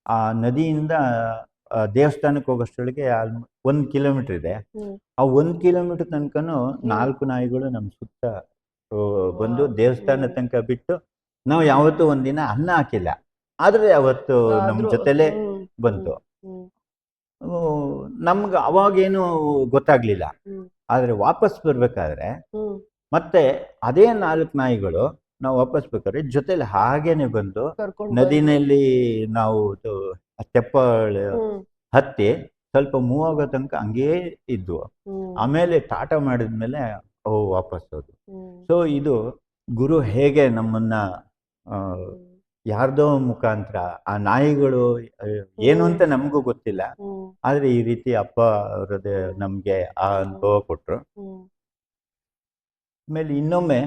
ಆ ನದಿಯಿಂದ ದೇವಸ್ಥಾನಕ್ಕೆ ಹೋಗೋಷ್ಟೊಳಗೆ 1 ಕಿಲೋಮೀಟರ್ ಇದೆ. ಆ 1 ಕಿಲೋಮೀಟರ್ ತನಕನೂ 4 ನಾಯಿಗಳು ನಮ್ಮ ಸುತ್ತ ಬಂದು ದೇವಸ್ಥಾನ ತನಕ ಬಿಟ್ಟು, ನಾವು ಯಾವತ್ತೂ ಒಂದಿನ ಅನ್ನ ಹಾಕಿಲ್ಲ, ಆದ್ರೆ ಅವತ್ತು ನಮ್ಮ ಜೊತೆಲೇ ಬಂತು. ನಮ್ಗೆ ಅವಾಗೇನು ಗೊತ್ತಾಗ್ಲಿಲ್ಲ. ಆದ್ರೆ ವಾಪಸ್ ಬರ್ಬೇಕಾದ್ರೆ ಮತ್ತೆ ಅದೇ 4 ನಾಯಿಗಳು ನಾವು ವಾಪಸ್ ಬೇಕಾದ್ರೆ ಜೊತೆಲಿ ಹಾಗೇನೆ ಬಂದು ನದಿನಲ್ಲಿ ನಾವು ತೆಪ್ಪ ಹತ್ತಿ ಸ್ವಲ್ಪ ಮೂವ್ ಆಗೋ ತನಕ ಹಂಗೇ ಇದ್ವು. ಆಮೇಲೆ ಟಾಟಾ ಮಾಡಿದ್ಮೇಲೆ ಅವು ವಾಪಸ್ ಹೋದ್ವು. ಸೊ ಇದು ಗುರು ಹೇಗೆ ನಮ್ಮನ್ನ ಯಾರ್ದೋ ಮುಖಾಂತರ, ಆ ನಾಯಿಗಳು ಏನು ಅಂತ ನಮಗೂ ಗೊತ್ತಿಲ್ಲ, ಆದ್ರೆ ಈ ರೀತಿ ಅಪ್ಪ ಅವರದೇ ನಮ್ಗೆ ಆ ಅನುಭವ ಕೊಟ್ರು. ಆಮೇಲೆ ಇನ್ನೊಮ್ಮೆ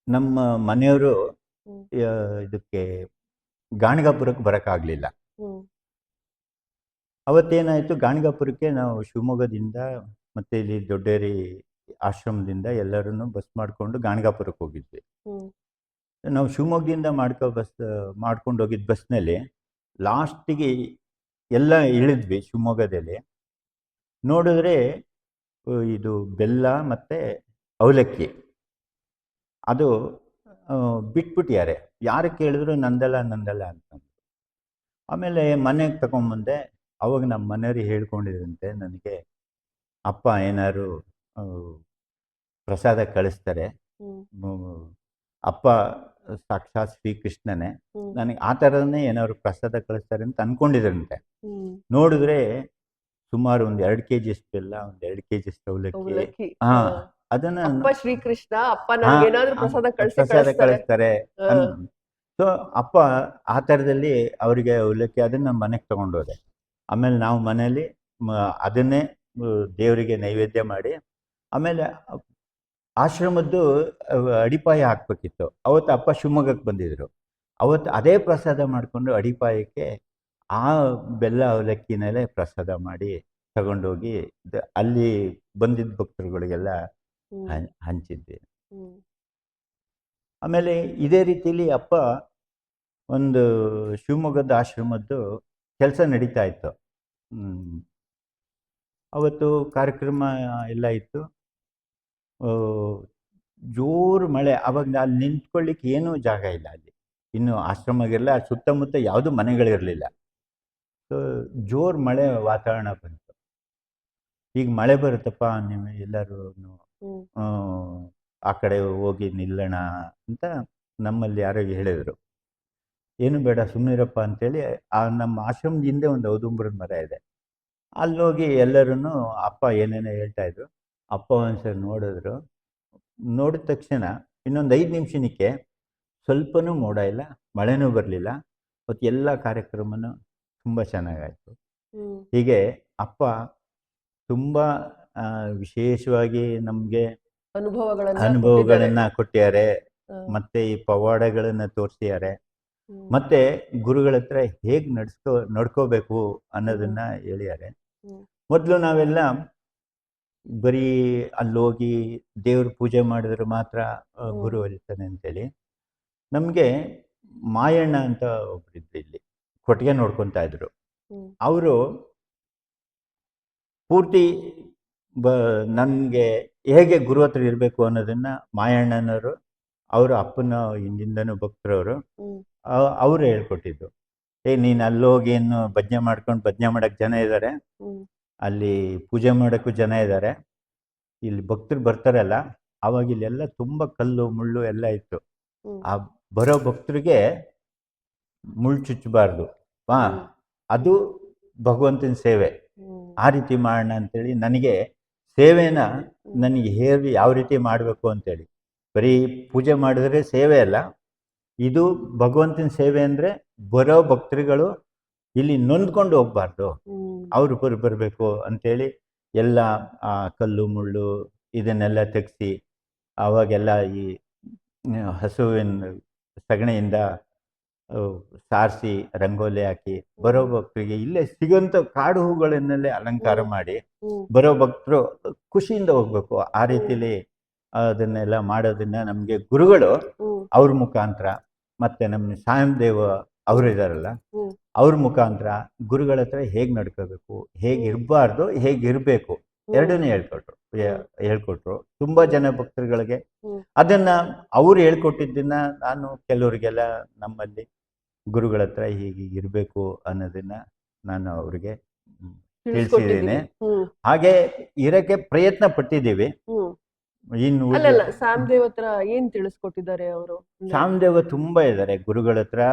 ನಮ್ಮ ಮನೆಯವರು ಇದಕ್ಕೆ ಗಾಣಗಾಪುರಕ್ಕೆ ಬರೋಕ್ಕಾಗಲಿಲ್ಲ. ಅವತ್ತೇನಾಯಿತು, ಗಾಣಗಾಪುರಕ್ಕೆ ನಾವು ಶಿವಮೊಗ್ಗದಿಂದ ಮತ್ತೆ ಇಲ್ಲಿ ದೊಡ್ಡೇರಿ ಆಶ್ರಮದಿಂದ ಎಲ್ಲರನ್ನು ಬಸ್ ಮಾಡಿಕೊಂಡು ಗಾಣಗಾಪುರಕ್ಕೆ ಹೋಗಿದ್ವಿ. ನಾವು ಶಿವಮೊಗ್ಗದಿಂದ ಮಾಡ್ಕೊಂಡು ಹೋಗಿದ್ದ ಬಸ್ನಲ್ಲಿ ಲಾಸ್ಟಿಗೆ ಎಲ್ಲ ಇಳಿದ್ವಿ. ಶಿವಮೊಗ್ಗದಲ್ಲಿ ನೋಡಿದ್ರೆ ಇದು ಬೆಲ್ಲ ಮತ್ತು ಅವಲಕ್ಕಿ ಅದು ಬಿಟ್ಬಿಟ್ಟಿದ್ದಾರೆ. ಯಾರು ಕೇಳಿದ್ರು ನಂದಲ್ಲ ನಂದಲ್ಲ ಅಂತಂದು. ಆಮೇಲೆ ಮನೆಗೆ ತಗೊಂಬಂದೆ. ಅವಾಗ ನಮ್ಮ ಮನೆಯವ್ರಿಗೆ ಹೇಳ್ಕೊಂಡಿದ್ರಂತೆ ನನಗೆ, ಅಪ್ಪ ಏನಾದ್ರು ಪ್ರಸಾದ ಕಳಿಸ್ತಾರೆ, ಅಪ್ಪ ಸಾಕ್ಷಾತ್ ಶ್ರೀಕೃಷ್ಣನೇ, ನನಗೆ ಆ ಥರನೇ ಏನಾದ್ರು ಪ್ರಸಾದ ಕಳಿಸ್ತಾರೆ ಅಂತ ಅನ್ಕೊಂಡಿದ್ರಂತೆ. ನೋಡಿದ್ರೆ ಸುಮಾರು ಒಂದು 2 kg ಬೆಲ್ಲ, ಒಂದು 2 kg ಅವಲಕ್ಕಿ. ಅದನ್ನ ಶ್ರೀಕೃಷ್ಣ ಪ್ರಸಾದ ಕಳಿಸ್ತಾರೆ. ಸೊ ಅಪ್ಪ ಆ ಥರದಲ್ಲಿ ಅವರಿಗೆ ಅವಲಕ್ಕಿ ಅದನ್ನ ಮನೆಗೆ ತಗೊಂಡೋದೆ. ಆಮೇಲೆ ನಾವು ಮನೇಲಿ ಅದನ್ನೇ ದೇವರಿಗೆ ನೈವೇದ್ಯ ಮಾಡಿ, ಆಮೇಲೆ ಆಶ್ರಮದ್ದು ಅಡಿಪಾಯ ಹಾಕ್ಬೇಕಿತ್ತು. ಅವತ್ತು ಅಪ್ಪ ಶಿವಮೊಗ್ಗಕ್ಕೆ ಬಂದಿದ್ರು. ಅವತ್ತು ಅದೇ ಪ್ರಸಾದ ಮಾಡಿಕೊಂಡು ಅಡಿಪಾಯಕ್ಕೆ ಆ ಬೆಲ್ಲ ಅವಲಕ್ಕಿನಲ್ಲೇ ಪ್ರಸಾದ ಮಾಡಿ ತಗೊಂಡೋಗಿ ಅಲ್ಲಿ ಬಂದಿದ್ದ ಭಕ್ತರುಗಳಿಗೆಲ್ಲ ಹಂಚಿದ್ವಿ. ಆಮೇಲೆ ಇದೇ ರೀತಿಯಲ್ಲಿ ಅಪ್ಪ ಒಂದು ಶಿವಮೊಗ್ಗದ ಆಶ್ರಮದ್ದು ಕೆಲಸ ನಡೀತಾ ಇತ್ತು. ಅವತ್ತು ಕಾರ್ಯಕ್ರಮ ಎಲ್ಲ ಇತ್ತು. ಜೋರು ಮಳೆ. ಅವಾಗ ಅಲ್ಲಿ ನಿಂತ್ಕೊಳ್ಳಿಕ್ಕೆ ಏನೂ ಜಾಗ ಇಲ್ಲ. ಅಲ್ಲಿ ಇನ್ನು ಆಶ್ರಮಗೆಲ್ಲ ಸುತ್ತಮುತ್ತ ಯಾವುದು ಮನೆಗಳಿರಲಿಲ್ಲ. ಸೊ ಜೋರು ಮಳೆ ವಾತಾವರಣ ಬಂತು. ಈಗ ಮಳೆ ಬರುತ್ತಪ್ಪ, ನೀವು ಎಲ್ಲರೂ ಆ ಕಡೆ ಹೋಗಿ ನಿಲ್ಲೋಣ ಅಂತ ನಮ್ಮಲ್ಲಿ ಯಾರೋ ಹೇಳಿದರು. ಏನು ಬೇಡ ಸುಮ್ಮನಿರಪ್ಪ ಅಂತೇಳಿ ನಮ್ಮ ಆಶ್ರಮದ ಹಿಂದೆ ಒಂದು ಔದುಂಬರದ ಮರ ಇದೆ, ಅಲ್ಲೋಗಿ ಎಲ್ಲರೂ ಅಪ್ಪ ಏನೇನೋ ಹೇಳ್ತಾ ಇದ್ರು. ಅಪ್ಪ ಒಂದ್ಸರಿ ನೋಡಿದ್ರು. ನೋಡಿದ ತಕ್ಷಣ ಇನ್ನೊಂದು 5 ನಿಮಿಷಕ್ಕೆ ಸ್ವಲ್ಪನೂ ಮೋಡ ಇಲ್ಲ, ಮಳೆನೂ ಬರಲಿಲ್ಲ. ಮತ್ತು ಎಲ್ಲ ಕಾರ್ಯಕ್ರಮನೂ ತುಂಬ ಚೆನ್ನಾಗಾಯಿತು. ಹೀಗೆ ಅಪ್ಪ ತುಂಬ ವಿಶೇಷವಾಗಿ ನಮಗೆ ಅನುಭವಗಳನ್ನು ಕೊಟ್ಟಿದ್ದಾರೆ. ಮತ್ತೆ ಈ ಪವಾಡಗಳನ್ನು ತೋರಿಸಿದ್ದಾರೆ. ಮತ್ತೆ ಗುರುಗಳ ಹತ್ರ ಹೇಗೆ ನಡ್ಕೋಬೇಕು ಅನ್ನೋದನ್ನ ಹೇಳಿದ್ದಾರೆ. ಮೊದಲು ನಾವೆಲ್ಲ ಬರೀ ಅಲ್ಲೋಗಿ ದೇವ್ರ ಪೂಜೆ ಮಾಡಿದ್ರೆ ಮಾತ್ರ ಗುರು ಒಲಿತಾನೆ ಅಂತೇಳಿ, ನಮಗೆ ಮಾಯಣ್ಣ ಅಂತ ಒಬ್ಬರಿದ್ರು, ಇಲ್ಲಿ ಕೊಟ್ಟಿಗೆ ನೋಡ್ಕೊತಾ ಇದ್ರು. ಅವರು ಪೂರ್ತಿ ನನಗೆ ಹೇಗೆ ಗುರು ಹತ್ರ ಇರಬೇಕು ಅನ್ನೋದನ್ನ ಮಾಯಣ್ಣನವರು, ಅವರು ಅಪ್ಪನ ಹಿಂದಿಂದನೂ ಭಕ್ತರವರು, ಅವ್ರು ಹೇಳ್ಕೊಟ್ಟಿದ್ದು. ನೀನು ಅಲ್ಲೋಗಿ ಏನು ಭಜನೆ ಮಾಡ್ಕೊಂಡು ಭಜನೆ ಮಾಡಕ್ಕೆ ಜನ ಇದ್ದಾರೆ, ಅಲ್ಲಿ ಪೂಜೆ ಮಾಡೋಕ್ಕೂ ಜನ ಇದ್ದಾರೆ, ಇಲ್ಲಿ ಭಕ್ತರು ಬರ್ತಾರಲ್ಲ, ಆವಾಗ ಇಲ್ಲೆಲ್ಲ ತುಂಬ ಕಲ್ಲು ಮುಳ್ಳು ಎಲ್ಲ ಇತ್ತು. ಆ ಬರೋ ಭಕ್ತರಿಗೆ ಮುಳ್ಳು ಚುಚ್ಚಬಾರ್ದು, ಅದು ಭಗವಂತನ ಸೇವೆ, ಆ ರೀತಿ ಮಾಡೋಣ ಅಂತೇಳಿ ನನಗೆ ಸೇವೆನ ನನಗೆ ಹೇಳಿ ಯಾವ ರೀತಿ ಮಾಡಬೇಕು ಅಂತೇಳಿ. ಬರೀ ಪೂಜೆ ಮಾಡಿದ್ರೆ ಸೇವೆ ಅಲ್ಲ, ಇದು ಭಗವಂತನ ಸೇವೆ ಅಂದರೆ ಬರೋ ಭಕ್ತರುಗಳು ಇಲ್ಲಿ ನೊಂದ್ಕೊಂಡು ಹೋಗ್ಬಾರ್ದು, ಅವರು ಬರಬೇಕು ಅಂತೇಳಿ ಎಲ್ಲ ಆ ಕಲ್ಲು ಮುಳ್ಳು ಇದನ್ನೆಲ್ಲ ತೆಗೆಸಿ, ಆವಾಗೆಲ್ಲ ಈ ಹಸುವಿನ ಸಗಣಿಯಿಂದ ಸಾರಿಸಿ ರಂಗೋಲಿ ಹಾಕಿ ಬರೋ ಭಕ್ತರಿಗೆ ಇಲ್ಲೇ ಸಿಗೋಂಥ ಕಾಡು ಹೂಗಳನ್ನೆಲ್ಲೇ ಅಲಂಕಾರ ಮಾಡಿ ಬರೋ ಭಕ್ತರು ಖುಷಿಯಿಂದ ಹೋಗ್ಬೇಕು. ಆ ರೀತಿಲಿ ಅದನ್ನೆಲ್ಲ ಮಾಡೋದನ್ನ ನಮಗೆ ಗುರುಗಳು ಅವ್ರ ಮುಖಾಂತರ, ಮತ್ತೆ ನಮ್ಮ ಸಾಯಂದೇವ ಅವರು ಇದಾರಲ್ಲ ಅವ್ರ ಮುಖಾಂತರ ಗುರುಗಳ ಹತ್ರ ಹೇಗೆ ನಡ್ಕೋಬೇಕು, ಹೇಗೆ ಇರಬಾರ್ದು, ಹೇಗೆ ಇರಬೇಕು, ಎರಡನ್ನೂ ಹೇಳ್ಕೊಟ್ರು ತುಂಬಾ ಜನ ಭಕ್ತರುಗಳಿಗೆ. ಅದನ್ನ ಅವ್ರು ಹೇಳ್ಕೊಟ್ಟಿದ್ದನ್ನ ನಾನು ಕೆಲವರಿಗೆಲ್ಲ ನಮ್ಮಲ್ಲಿ ಗುರುಗಳ ಹತ್ರ ಹೀಗೆ ಇರಬೇಕು ಅನ್ನೋದನ್ನ ನಾನು ಅವ್ರಿಗೆ ತಿಳಿಸಿದ್ದೀನಿ. ಹಾಗೆ ಇರಕ್ಕೆ ಪ್ರಯತ್ನ ಪಟ್ಟಿದ್ದೀವಿ. ಇನ್ನು ಸಾಮದೇವ್ ಹತ್ರ ಏನ್ ತಿಳಿಸ್ಕೊಟ್ಟಿದ್ದಾರೆ ಅವರು? ಸಾಮದೇವ ತುಂಬಾ ಇದ್ದಾರೆ ಗುರುಗಳ ಹತ್ರ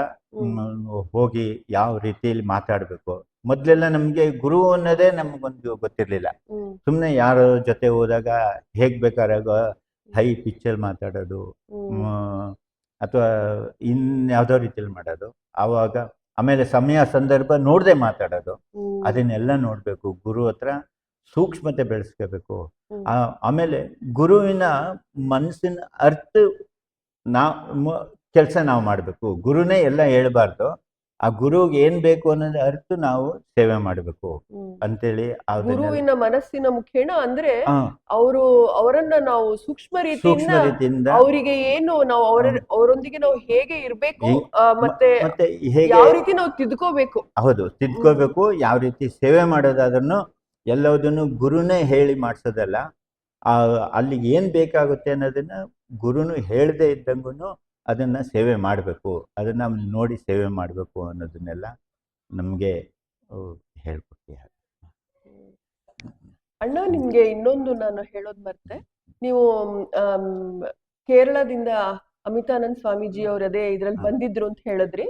ಹೋಗಿ ಯಾವ ರೀತಿಯಲ್ಲಿ ಮಾತಾಡ್ಬೇಕು. ಮೊದ್ಲೆಲ್ಲ ನಮ್ಗೆ ಗುರು ಅನ್ನೋದೇ ನಮ್ಗೊಂದು ಗೊತ್ತಿರ್ಲಿಲ್ಲ. ಸುಮ್ನೆ ಯಾರ ಜೊತೆ ಹೋದಾಗ ಹೇಗ್ ಬೇಕಾದಾಗ ಹೈ ಪಿಚ್ಚಲ್ಲಿ ಮಾತಾಡೋದು, ಅಥವಾ ಇನ್ಯಾವುದೋ ರೀತಿಯಲ್ಲಿ ಮಾಡೋದು. ಆವಾಗ ಆಮೇಲೆ ಸಮಯ ಸಂದರ್ಭ ನೋಡದೆ ಮಾತಾಡೋದು, ಅದನ್ನೆಲ್ಲ ನೋಡ್ಬೇಕು. ಗುರು ಹತ್ರ ಸೂಕ್ಷ್ಮತೆ ಬೆಳೆಸ್ಕೋಬೇಕು. ಆಮೇಲೆ ಗುರುವಿನ ಮನಸ್ಸಿನ ಅರ್ಥ ಕೆಲಸ ನಾವು ಮಾಡಬೇಕು. ಗುರುನೇ ಎಲ್ಲ ಹೇಳ್ಬಾರ್ದು, ಆ ಗುರುಗೆ ಏನ್ ಬೇಕು ಅನ್ನೋದು ಅರ್ಥ ನಾವು ಸೇವೆ ಮಾಡಬೇಕು ಅಂತೇಳಿ. ಗುರುವಿನ ಮನಸ್ಸಿನ ಮುಖೇನ ಅಂದ್ರೆ ಅವರನ್ನ ನಾವು ಸೂಕ್ಷ್ಮ ರೀತಿಯಿಂದ ಅವರಿಗೆ ಏನು ನಾವು ಅವರೊಂದಿಗೆ ನಾವು ಹೇಗೆ ಇರ್ಬೇಕು, ಮತ್ತೆ ಯಾವ ರೀತಿ ನಾವು ತಿದ್ಕೋಬೇಕು. ಹೌದು, ತಿದ್ಕೋಬೇಕು. ಯಾವ ರೀತಿ ಸೇವೆ ಮಾಡೋದಾದ್ರೂ ಎಲ್ಲದನ್ನು ಗುರುನೇ ಹೇಳಿ ಮಾಡಿಸೋದಲ್ಲ. ಅಲ್ಲಿಗೆ ಏನ್ ಬೇಕಾಗುತ್ತೆ ಅನ್ನೋದನ್ನ ಗುರುನು ಹೇಳದೆ ಇದ್ದಂಗೂ ಅದನ್ನ ಸೇವೆ ಮಾಡಬೇಕು, ಅದನ್ನ ನೋಡಿ ಸೇವೆ ಮಾಡಬೇಕು ಅನ್ನೋದನ್ನೆಲ್ಲ ನಮ್ಗೆ ಹೇಳ್ಕೊಟ್ಟಿದ್ದಾರೆ. ಅಣ್ಣ, ನಿಮ್ಗೆ ಇನ್ನೊಂದು ನಾನು ಹೇಳೋದ್ ಮರ್ತೆ, ನೀವು ಕೇರಳದಿಂದ ಅಮಿತಾನಂದ ಸ್ವಾಮೀಜಿ ಅವ್ರ ಅದೇ ಇದ್ರಲ್ಲಿ ಬಂದಿದ್ರು ಅಂತ ಹೇಳಿದ್ರಿ.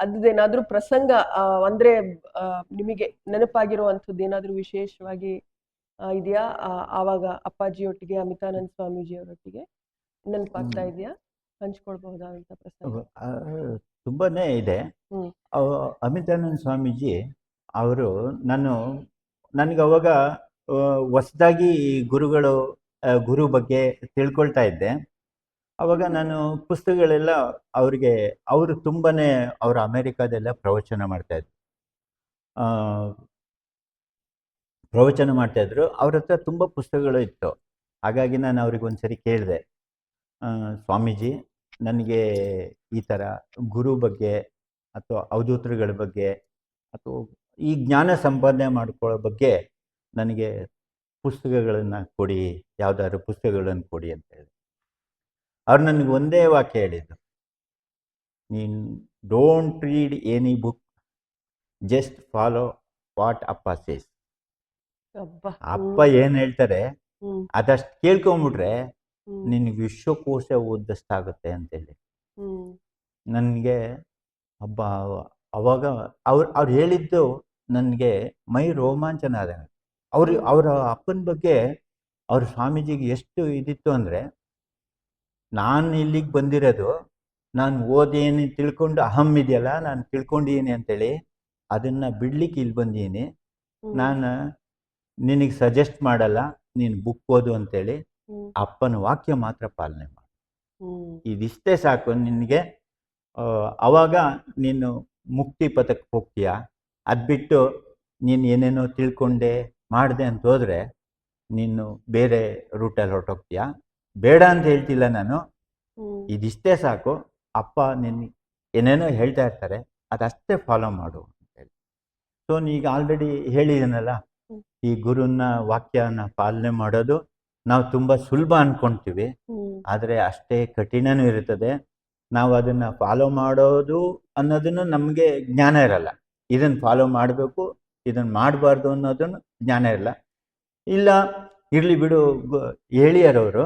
ಅದೇನಾದ್ರೂ ಪ್ರಸಂಗ ಅಂದ್ರೆ ನಿಮಗೆ ನೆನಪಾಗಿರುವಂತದ್ದು ಏನಾದ್ರೂ ವಿಶೇಷವಾಗಿ ಇದೆಯಾ? ಆವಾಗ ಅಪ್ಪಾಜಿಯೊಟ್ಟಿಗೆ ಅಮಿತಾನಂದ ಸ್ವಾಮೀಜಿ ಅವರೊಟ್ಟಿಗೆ ನೆನಪಾಗ್ತಾ ಇದೆಯಾ? ಹಂಚ್ಕೊಳ್ಬಹುದಾದಂತ ಪ್ರಸಂಗ ತುಂಬಾನೇ ಇದೆ. ಅಮಿತಾನಂದ ಸ್ವಾಮೀಜಿ ಅವರು ನನಗೆ ಅವಾಗ ಹೊಸದಾಗಿ ಗುರು ಬಗ್ಗೆ ತಿಳ್ಕೊಳ್ತಾ ಇದ್ದೆ. ಅವಾಗ ನಾನು ಪುಸ್ತಕಗಳೆಲ್ಲ ಅವರು ತುಂಬಾನೇ ಅವರು ಅಮೆರಿಕಾದೆಲ್ಲ ಪ್ರವಚನ ಮಾಡ್ತಾ ಇದ್ರು. ಅವ್ರ ಹತ್ರ ತುಂಬ ಪುಸ್ತಕಗಳು ಇತ್ತು. ಹಾಗಾಗಿ ನಾನು ಅವ್ರಿಗೆ ಒಂದ್ಸರಿ ಕೇಳಿದೆ, ಸ್ವಾಮೀಜಿ, ನನಗೆ ಈ ಥರ ಗುರು ಬಗ್ಗೆ ಅಥವಾ ಅವಧೂತರುಗಳ ಬಗ್ಗೆ ಅಥವಾ ಈ ಜ್ಞಾನ ಸಂಪಾದನೆ ಮಾಡ್ಕೊಳ್ಳೋ ಬಗ್ಗೆ ನನಗೆ ಪುಸ್ತಕಗಳನ್ನು ಕೊಡಿ, ಯಾವುದಾದ್ರು ಪುಸ್ತಕಗಳನ್ನು ಕೊಡಿ ಅಂತ ಹೇಳಿ. ಅವ್ರು ನನಗೆ ಒಂದೇ ವಾಕ್ಯ ಹೇಳಿದ್ದು, ನೀನು don't read any book, just follow what ಅಪ್ಪ ಸೇಸ್. ಅಪ್ಪ ಏನು ಹೇಳ್ತಾರೆ ಅದಷ್ಟು ಕೇಳ್ಕೊಂಬಿಟ್ರೆ ನಿನಗೆ ವಿಶ್ವಕೋಶ ಓದಷ್ಟಾಗುತ್ತೆ ಅಂತೇಳಿ. ನನಗೆ ಅವಾಗ ಅವ್ರು ಹೇಳಿದ್ದು ನನಗೆ ಮೈ ರೋಮಾಂಚನ ಆದ. ಅವರ ಅಪ್ಪನ ಬಗ್ಗೆ ಅವ್ರ ಸ್ವಾಮೀಜಿಗೆ ಎಷ್ಟು ಇದಿತ್ತು ಅಂದರೆ, ನಾನು ಇಲ್ಲಿಗೆ ಬಂದಿರೋದು ನಾನು ಓದೇನು ತಿಳ್ಕೊಂಡು ಅಹಂ ಇದೆಯಲ್ಲ, ನಾನು ತಿಳ್ಕೊಂಡಿದ್ದೀನಿ ಅಂತೇಳಿ ಅದನ್ನು ಬಿಡ್ಲಿಕ್ಕೆ ಇಲ್ಲಿ ಬಂದೀನಿ. ನಾನು ನಿನಗೆ ಸಜೆಸ್ಟ್ ಮಾಡಲ್ಲ, ನೀನು ಬುಕ್ ಓದು ಅಂತೇಳಿ ಅಪ್ಪನ ವಾಕ್ಯ ಮಾತ್ರ ಪಾಲನೆ ಮಾಡು, ಇದಿಷ್ಟೇ ಸಾಕು ನಿನಗೆ. ಅವಾಗ ನೀನು ಮುಕ್ತಿ ಪಥಕ್ಕೆ ಹೋಗ್ತೀಯ. ಅದು ಬಿಟ್ಟು ನೀನು ಏನೇನೋ ತಿಳ್ಕೊಂಡೆ ಮಾಡಿದೆ ಅಂತ ಹೋದರೆ ನೀನು ಬೇರೆ ರೂಟಲ್ಲಿ ಹೊರಟೋಗ್ತೀಯ. ಬೇಡ ಅಂತ ಹೇಳ್ತಿಲ್ಲ ನಾನು, ಇದಿಷ್ಟೇ ಸಾಕು. ಅಪ್ಪ ನಿನ್ನ ಏನೇನೋ ಹೇಳ್ತಾ ಇರ್ತಾರೆ, ಅದಷ್ಟೇ ಫಾಲೋ ಮಾಡು ಅಂತೇಳಿ. ಸೊ ನೀಗ ಆಲ್ರೆಡಿ ಹೇಳಿದ್ದೀನಲ್ಲ, ಈ ಗುರುನ ವಾಕ್ಯನ ಪಾಲನೆ ಮಾಡೋದು ನಾವು ತುಂಬ ಸುಲಭ ಅಂದ್ಕೊಳ್ತೀವಿ, ಆದರೆ ಅಷ್ಟೇ ಕಠಿಣನೂ ಇರ್ತದೆ. ನಾವು ಅದನ್ನ ಫಾಲೋ ಮಾಡೋದು ಅನ್ನೋದನ್ನು ನಮಗೆ ಜ್ಞಾನ ಇರಲ್ಲ. ಇದನ್ನು ಫಾಲೋ ಮಾಡಬೇಕು, ಇದನ್ನು ಮಾಡಬಾರ್ದು ಅನ್ನೋದನ್ನು ಜ್ಞಾನ ಇರಲ್ಲ. ಇಲ್ಲ ಇರಲಿ ಬಿಡು, ಹೇಳಿಯರವರು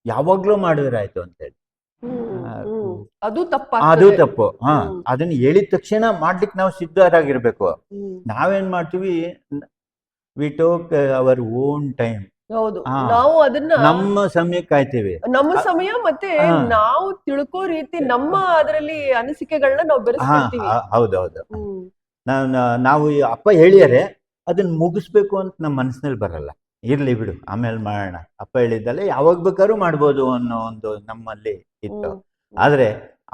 ಯಾವಾಗಲೂ ಮಾಡಿದ್ರಾಯ್ತು ಅಂತೇಳಿ. ಅದು ಅದು ತಪ್ಪು. ಅದನ್ನ ಹೇಳಿದ ತಕ್ಷಣ ಮಾಡ್ಲಿಕ್ಕೆ ನಾವು ಸಿದ್ಧರಾಗಿರ್ಬೇಕು. ನಾವೇನ್ ಮಾಡ್ತೀವಿ, we take our own time. ಹೌದು, ನಾವು ಅದನ್ನ ನಮ್ಮ ಸಮಯ ಕಾಯ್ತೀವಿ. ನಮ್ಮ ಸಮಯ ಮತ್ತೆ ನಾವು ತಿಳ್ಕೋ ರೀತಿ ನಮ್ಮ ಅದರಲ್ಲಿ ಅನಿಸಿಕೆಗಳನ್ನ ನಾವು ಬೆರೆಸ್ಕೊಳ್ತೀವಿ. ಹೌದೌದು. ನಾವು ಅಪ್ಪ ಹೇಳಿಯಾರೆ ಅದನ್ನ ಮುಗಿಸ್ಬೇಕು ಅಂತ ನಮ್ಮ ಮನಸ್ಸಿನಲ್ಲಿ ಬರಲ್ಲ. ಇರ್ಲಿ ಬಿಡು ಆಮೇಲೆ ಮಾಡೋಣ, ಅಪ್ಪ ಹೇಳಿದ್ದಲ್ಲ ಯಾವಾಗ ಬೇಕಾದ್ರೂ ಮಾಡ್ಬೋದು ಅನ್ನೋ ಒಂದು ನಮ್ಮಲ್ಲಿ ಇತ್ತು. ಆದ್ರೆ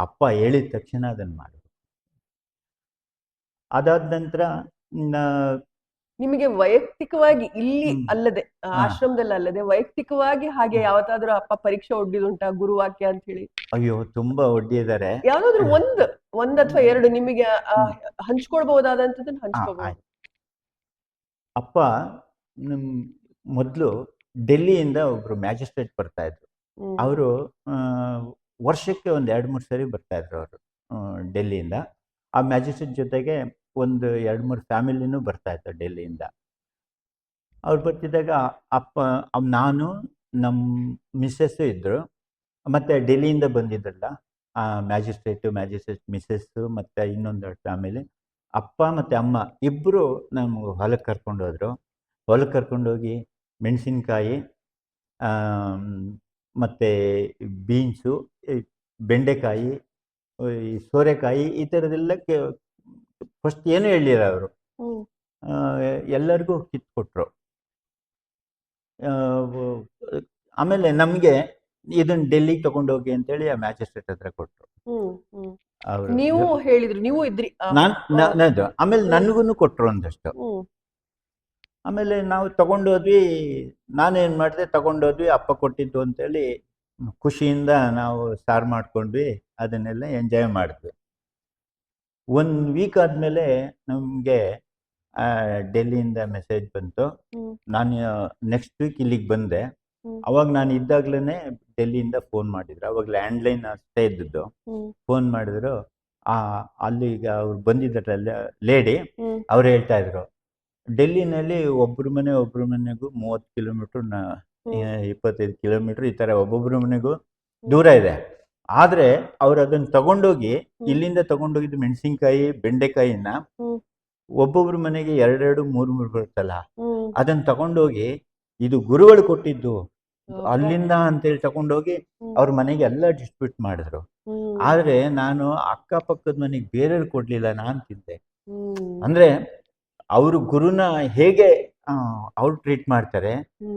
ಅಪ್ಪ ಹೇಳಿದ ತಕ್ಷಣ ಅದನ್ನ ಮಾಡಬೇಕು. ಅದಾದ ನಂತರ ನಿಮಗೆ ವೈಯಕ್ತಿಕವಾಗಿ ಇಲ್ಲಿ ಅಲ್ಲದೆ, ಆಶ್ರಮದಲ್ಲಿ ಅಲ್ಲದೆ ವೈಯಕ್ತಿಕವಾಗಿ ಹಾಗೆ ಯಾವತ್ತಾದ್ರೂ ಅಪ್ಪ ಪರೀಕ್ಷೆ ಒಡ್ಡಿದುಂಟಾ ಗುರುವಾಕ್ಯ ಅಂತ ಹೇಳಿ? ಅಯ್ಯೋ, ತುಂಬಾ ಒಡ್ಡಿದ್ದಾರೆ. ಯಾವ್ದಾದ್ರು ಒಂದ್ ಅಥವಾ ಎರಡು ನಿಮಗೆ ಹಂಚ್ಕೊಳ್ಬಹುದಾದಂತದನ್ನ ಹಂಚ್ಕೋಬಹುದು. ಅಪ್ಪ ಮೊದಲು ಡೆಲ್ಲಿಯಿಂದ ಒಬ್ರು ಮ್ಯಾಜಿಸ್ಟ್ರೇಟ್ ಬರ್ತಾ ಇದ್ರು. ಅವರು ವರ್ಷಕ್ಕೆ 2-3 ಸರಿ ಬರ್ತಾ ಇದ್ರು ಅವರು ಡೆಲ್ಲಿಯಿಂದ. ಆ ಮ್ಯಾಜಿಸ್ಟ್ರೇಟ್ ಜೊತೆಗೆ ಒಂದು 2-3 ಫ್ಯಾಮಿಲಿನೂ ಬರ್ತಾ ಇತ್ತು ಡೆಲ್ಲಿಯಿಂದ. ಅವ್ರು ಬರ್ತಿದ್ದಾಗ ಅಪ್ಪ, ನಾನು, ನಮ್ಮ ಮಿಸ್ಸಸ್ಸು ಇದ್ದರು, ಮತ್ತು ಡೆಲ್ಲಿಯಿಂದ ಬಂದಿದ್ರಲ್ಲ ಆ ಮ್ಯಾಜಿಸ್ಟ್ರೇಟ್ ಮಿಸ್ಸಸ್ಸು ಮತ್ತು ಇನ್ನೊಂದು ಫ್ಯಾಮಿಲಿ, ಅಪ್ಪ ಮತ್ತು ಅಮ್ಮ ಇಬ್ಬರು ನಮ್ಗೆ ಹೊಲಕ್ಕೆ ಕರ್ಕೊಂಡೋದ್ರು. ಹೊಲಕ್ಕೆ ಕರ್ಕೊಂಡೋಗಿ ಮೆಣಸಿನ್ಕಾಯಿ ಮತ್ತು ಬೀನ್ಸು, ಬೆಂಡೆಕಾಯಿ, ಈ ಸೋರೆಕಾಯಿ, ಈ ಥರದ್ದೆಲ್ಲ ಫಸ್ಟ್ ಏನು ಹೇಳಿಲ್ಲ ಅವರು, ಎಲ್ಲರಿಗೂ ಕಿತ್ಕೊಟ್ರು. ಆಮೇಲೆ ನಮಗೆ ಇದನ್ನ ಡೆಲ್ಲಿಗೆ ತಗೊಂಡೋಗಿ ಅಂತೇಳಿ ಆ ಮ್ಯಾಜಿಸ್ಟ್ರೇಟ್ ಹತ್ರ ಕೊಟ್ಟರು. ನೀವು ಹೇಳಿದ್ರು, ನೀವು ಇದ್ರಿ? ಆಮೇಲೆ ನನಗೂ ಕೊಟ್ಟರು ಒಂದಷ್ಟು. ಆಮೇಲೆ ನಾವು ತಗೊಂಡೋದ್ವಿ. ನಾನೇನು ಮಾಡಿದೆ, ತಗೊಂಡೋದ್ವಿ. ಅಪ್ಪ ಕೊಟ್ಟಿದ್ದು ಅಂತೇಳಿ ಖುಷಿಯಿಂದ ನಾವು ಸಾರು ಮಾಡ್ಕೊಂಡ್ವಿ, ಅದನ್ನೆಲ್ಲ ಎಂಜಾಯ್ ಮಾಡಿದ್ವಿ. 1 ವೀಕ್ ಆದಮೇಲೆ ನಮಗೆ ಡೆಲ್ಲಿಯಿಂದ ಮೆಸೇಜ್ ಬಂತು. ನಾನು ನೆಕ್ಸ್ಟ್ ವೀಕ್ ಇಲ್ಲಿಗೆ ಬಂದೆ. ಅವಾಗ ನಾನು ಇದ್ದಾಗ್ಲೇ ಡೆಲ್ಲಿಯಿಂದ ಫೋನ್ ಮಾಡಿದ್ರು. ಅವಾಗ ಲ್ಯಾಂಡ್ಲೈನ್ ಅಷ್ಟೇ ಇದ್ದದ್ದು. ಫೋನ್ ಮಾಡಿದ್ರು. ಅಲ್ಲಿಗೆ ಅವ್ರು ಬಂದಿದ್ರಲ್ಲ ಲೇಡಿ, ಅವ್ರು ಹೇಳ್ತಾ ಇದ್ರು, ಡೆಲ್ಲಿನಲ್ಲಿ ಒಬ್ಬರ ಮನೆಗೂ 30 ಕಿಲೋಮೀಟ್ರ್ 25 ಕಿಲೋಮೀಟ್ರ್ ಈ ಥರ ಒಬ್ಬೊಬ್ಬರ ಮನೆಗೂ ದೂರ ಇದೆ. ಆದರೆ ಅವ್ರು ಅದನ್ನು ತಗೊಂಡೋಗಿ, ಇಲ್ಲಿಂದ ತಗೊಂಡೋಗಿದ್ದು ಮೆಣಸಿನ್ಕಾಯಿ ಬೆಂಡೆಕಾಯಿನ ಒಬ್ಬೊಬ್ರ ಮನೆಗೆ 2-3 ಬರುತ್ತಲ್ಲ, ಅದನ್ನ ತಗೊಂಡೋಗಿ ಇದು ಗುರುಗಳು ಕೊಟ್ಟಿದ್ದು ಅಲ್ಲಿಂದ ಅಂತೇಳಿ ತಗೊಂಡೋಗಿ ಅವ್ರ ಮನೆಗೆ ಎಲ್ಲ ಡಿಸ್ಟ್ರಿಬ್ಯೂಟ್ ಮಾಡಿದ್ರು. ಆದರೆ ನಾನು ಅಕ್ಕಪಕ್ಕದ ಮನೆಗೆ ಬೇರೆಯವ್ರು ಕೊಡ್ಲಿಲ್ಲ, ನಾನು ತಿಂದೆ. ಅಂದ್ರೆ ಅವರು ಗುರುನ ಹೇಗೆ ಅವ್ರು ಟ್ರೀಟ್ ಮಾಡ್ತಾರೆ,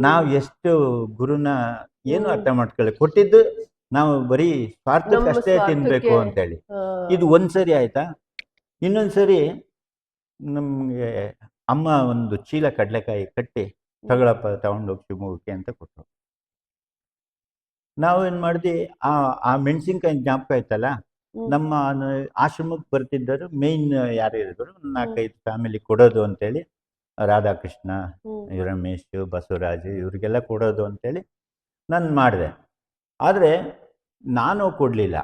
ನಾವು ಎಷ್ಟು ಗುರುನ ಏನು ಅರ್ಥ ಮಾಡ್ಕೊಳ್ಳಿ. ಕೊಟ್ಟಿದ್ದು ನಾವು ಬರೀ ಸ್ವಾರ್ಥಕ್ಕಷ್ಟೇ ತಿನ್ಬೇಕು ಅಂತೇಳಿ. ಇದು ಒಂದ್ಸರಿ ಆಯ್ತಾ. ಇನ್ನೊಂದ್ಸರಿ ನಮ್ಗೆ ಅಮ್ಮ ಒಂದು ಚೀಲ ಕಡಲೆಕಾಯಿ ಕಟ್ಟಿ, ತಗೊಳಪ್ಪ ತಗೊಂಡೋಗಿ ಶಿವಮೊಗ್ಗಕ್ಕೆ ಅಂತ ಕೊಟ್ಟರು. ನಾವೇನು ಮಾಡಿದ್ವಿ, ಆ ಮೆಣಸಿನ್ಕಾಯಿ ಜ್ಞಾಪಕ ಆಯ್ತಲ್ಲ, ನಮ್ಮ ಆಶ್ರಮಕ್ಕೆ ಬರ್ತಿದ್ದರು ಮೇಯ್ನ್ ಯಾರು ಇದ್ರು 4-5 ಫ್ಯಾಮಿಲಿ ಕೊಡೋದು ಅಂತೇಳಿ, ರಾಧಾಕೃಷ್ಣ, ರಮೇಶ್, ಬಸವರಾಜ್, ಇವ್ರಿಗೆಲ್ಲ ಕೊಡೋದು ಅಂತೇಳಿ ನಾನು ಮಾಡಿದೆ. ಆದರೆ ನಾನು ಕೊಡಲಿಲ್ಲ,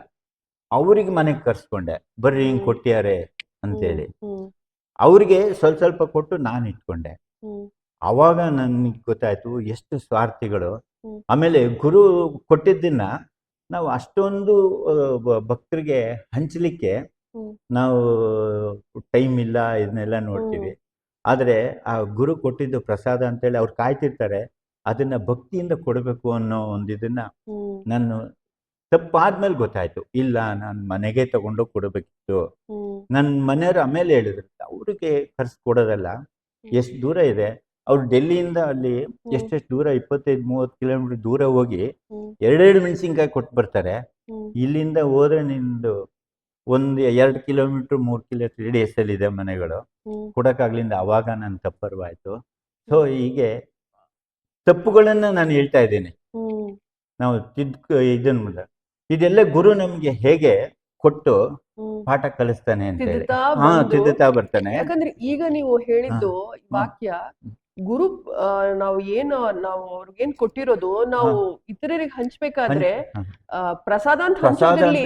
ಅವ್ರಿಗೆ ಮನೆಗೆ ಕರ್ಸ್ಕೊಂಡೆ, ಬರ್ರಿ ಹಿಂಗೆ ಕೊಟ್ಟಿದ್ದಾರೆ ಅಂತೇಳಿ. ಅವ್ರಿಗೆ ಸ್ವಲ್ಪ ಕೊಟ್ಟು ನಾನು ಇಟ್ಕೊಂಡೆ. ಆವಾಗ ನನಗೆ ಗೊತ್ತಾಯ್ತು ಎಷ್ಟು ಸ್ವಾರ್ಥಿಗಳು. ಆಮೇಲೆ ಗುರು ಕೊಟ್ಟಿದ್ದನ್ನ ನಾವು ಅಷ್ಟೊಂದು ಭಕ್ತರಿಗೆ ಹಂಚಲಿಕ್ಕೆ ನಾವು ಟೈಮ್ ಇಲ್ಲ, ಇದನ್ನೆಲ್ಲ ನೋಡ್ತೀವಿ. ಆದರೆ ಆ ಗುರು ಕೊಟ್ಟಿದ್ದು ಪ್ರಸಾದ ಅಂತೇಳಿ ಅವ್ರು ಕಾಯ್ತಿರ್ತಾರೆ, ಅದನ್ನ ಭಕ್ತಿಯಿಂದ ಕೊಡಬೇಕು ಅನ್ನೋ ಒಂದು ಇದನ್ನ ನಾನು ತಪ್ಪಾದ್ಮೇಲೆ ಗೊತ್ತಾಯ್ತು. ಇಲ್ಲ, ನಾನು ಮನೆಗೆ ತಗೊಂಡೋಗಿ ಕೊಡಬೇಕಿತ್ತು. ನನ್ನ ಮನೆಯವರು ಆಮೇಲೆ ಹೇಳಿದ್ರು, ಅವ್ರಿಗೆ ಕರ್ಸ್ಕೊಡೋದಲ್ಲ, ಎಷ್ಟು ದೂರ ಇದೆ. ಅವ್ರು ಡೆಲ್ಲಿಯಿಂದ ಅಲ್ಲಿ ಎಷ್ಟೆಷ್ಟು ದೂರ, 25-30 ಕಿಲೋಮೀಟರ್ ದೂರ ಹೋಗಿ 2 ಮೆಣಸಿನ್ಕಾಯಿ ಕೊಟ್ಟು ಬರ್ತಾರೆ. ಇಲ್ಲಿಂದ ಹೋದ್ರೆ ನಿಂದು 1-2 ಕಿಲೋಮೀಟರ್ 3 ಕಿಲೋಮೀಟರ್ ರೇಡಿಯಸ್ಸಲ್ಲಿ ಇದೆ ಮನೆಗಳು, ಕೊಡೋಕ್ಕಾಗ್ಲಿಂದ. ಅವಾಗ ನಾನು ತಪ್ಪರ್ವಾಯ್ತು. ಸೊ ಹೀಗೆ ತಪ್ಪುಗಳನ್ನ ನಾನು ಹೇಳ್ತಾ ಇದ್ದೇನೆ. ನಾವು ಇದನ್ನ ಇದೆಲ್ಲ ಗುರು ನಮ್ಗೆ ಹೇಗೆ ಕೊಟ್ಟು ಪಾಠ ಕಲಿಸ್ತಾನೆ ಅಂತ ಹೇಳಿ ತಿದ್ದುತ್ತಾ ಬರ್ತಾನೆ. ಯಾಕಂದ್ರೆ ಈಗ ನೀವು ಹೇಳಿದ್ದು ವಾಕ್ಯ ಗುರು ನಾವು ಏನು ನಾವು ಅವ್ರಿಗೇನ್ ಕೊಟ್ಟಿರೋದು ನಾವು ಇತರರಿಗೆ ಹಂಚ್ಬೇಕಾದ್ರೆ ಪ್ರಸಾದ ಅಂತ ಹಂಚೋದ್ರಲ್ಲಿ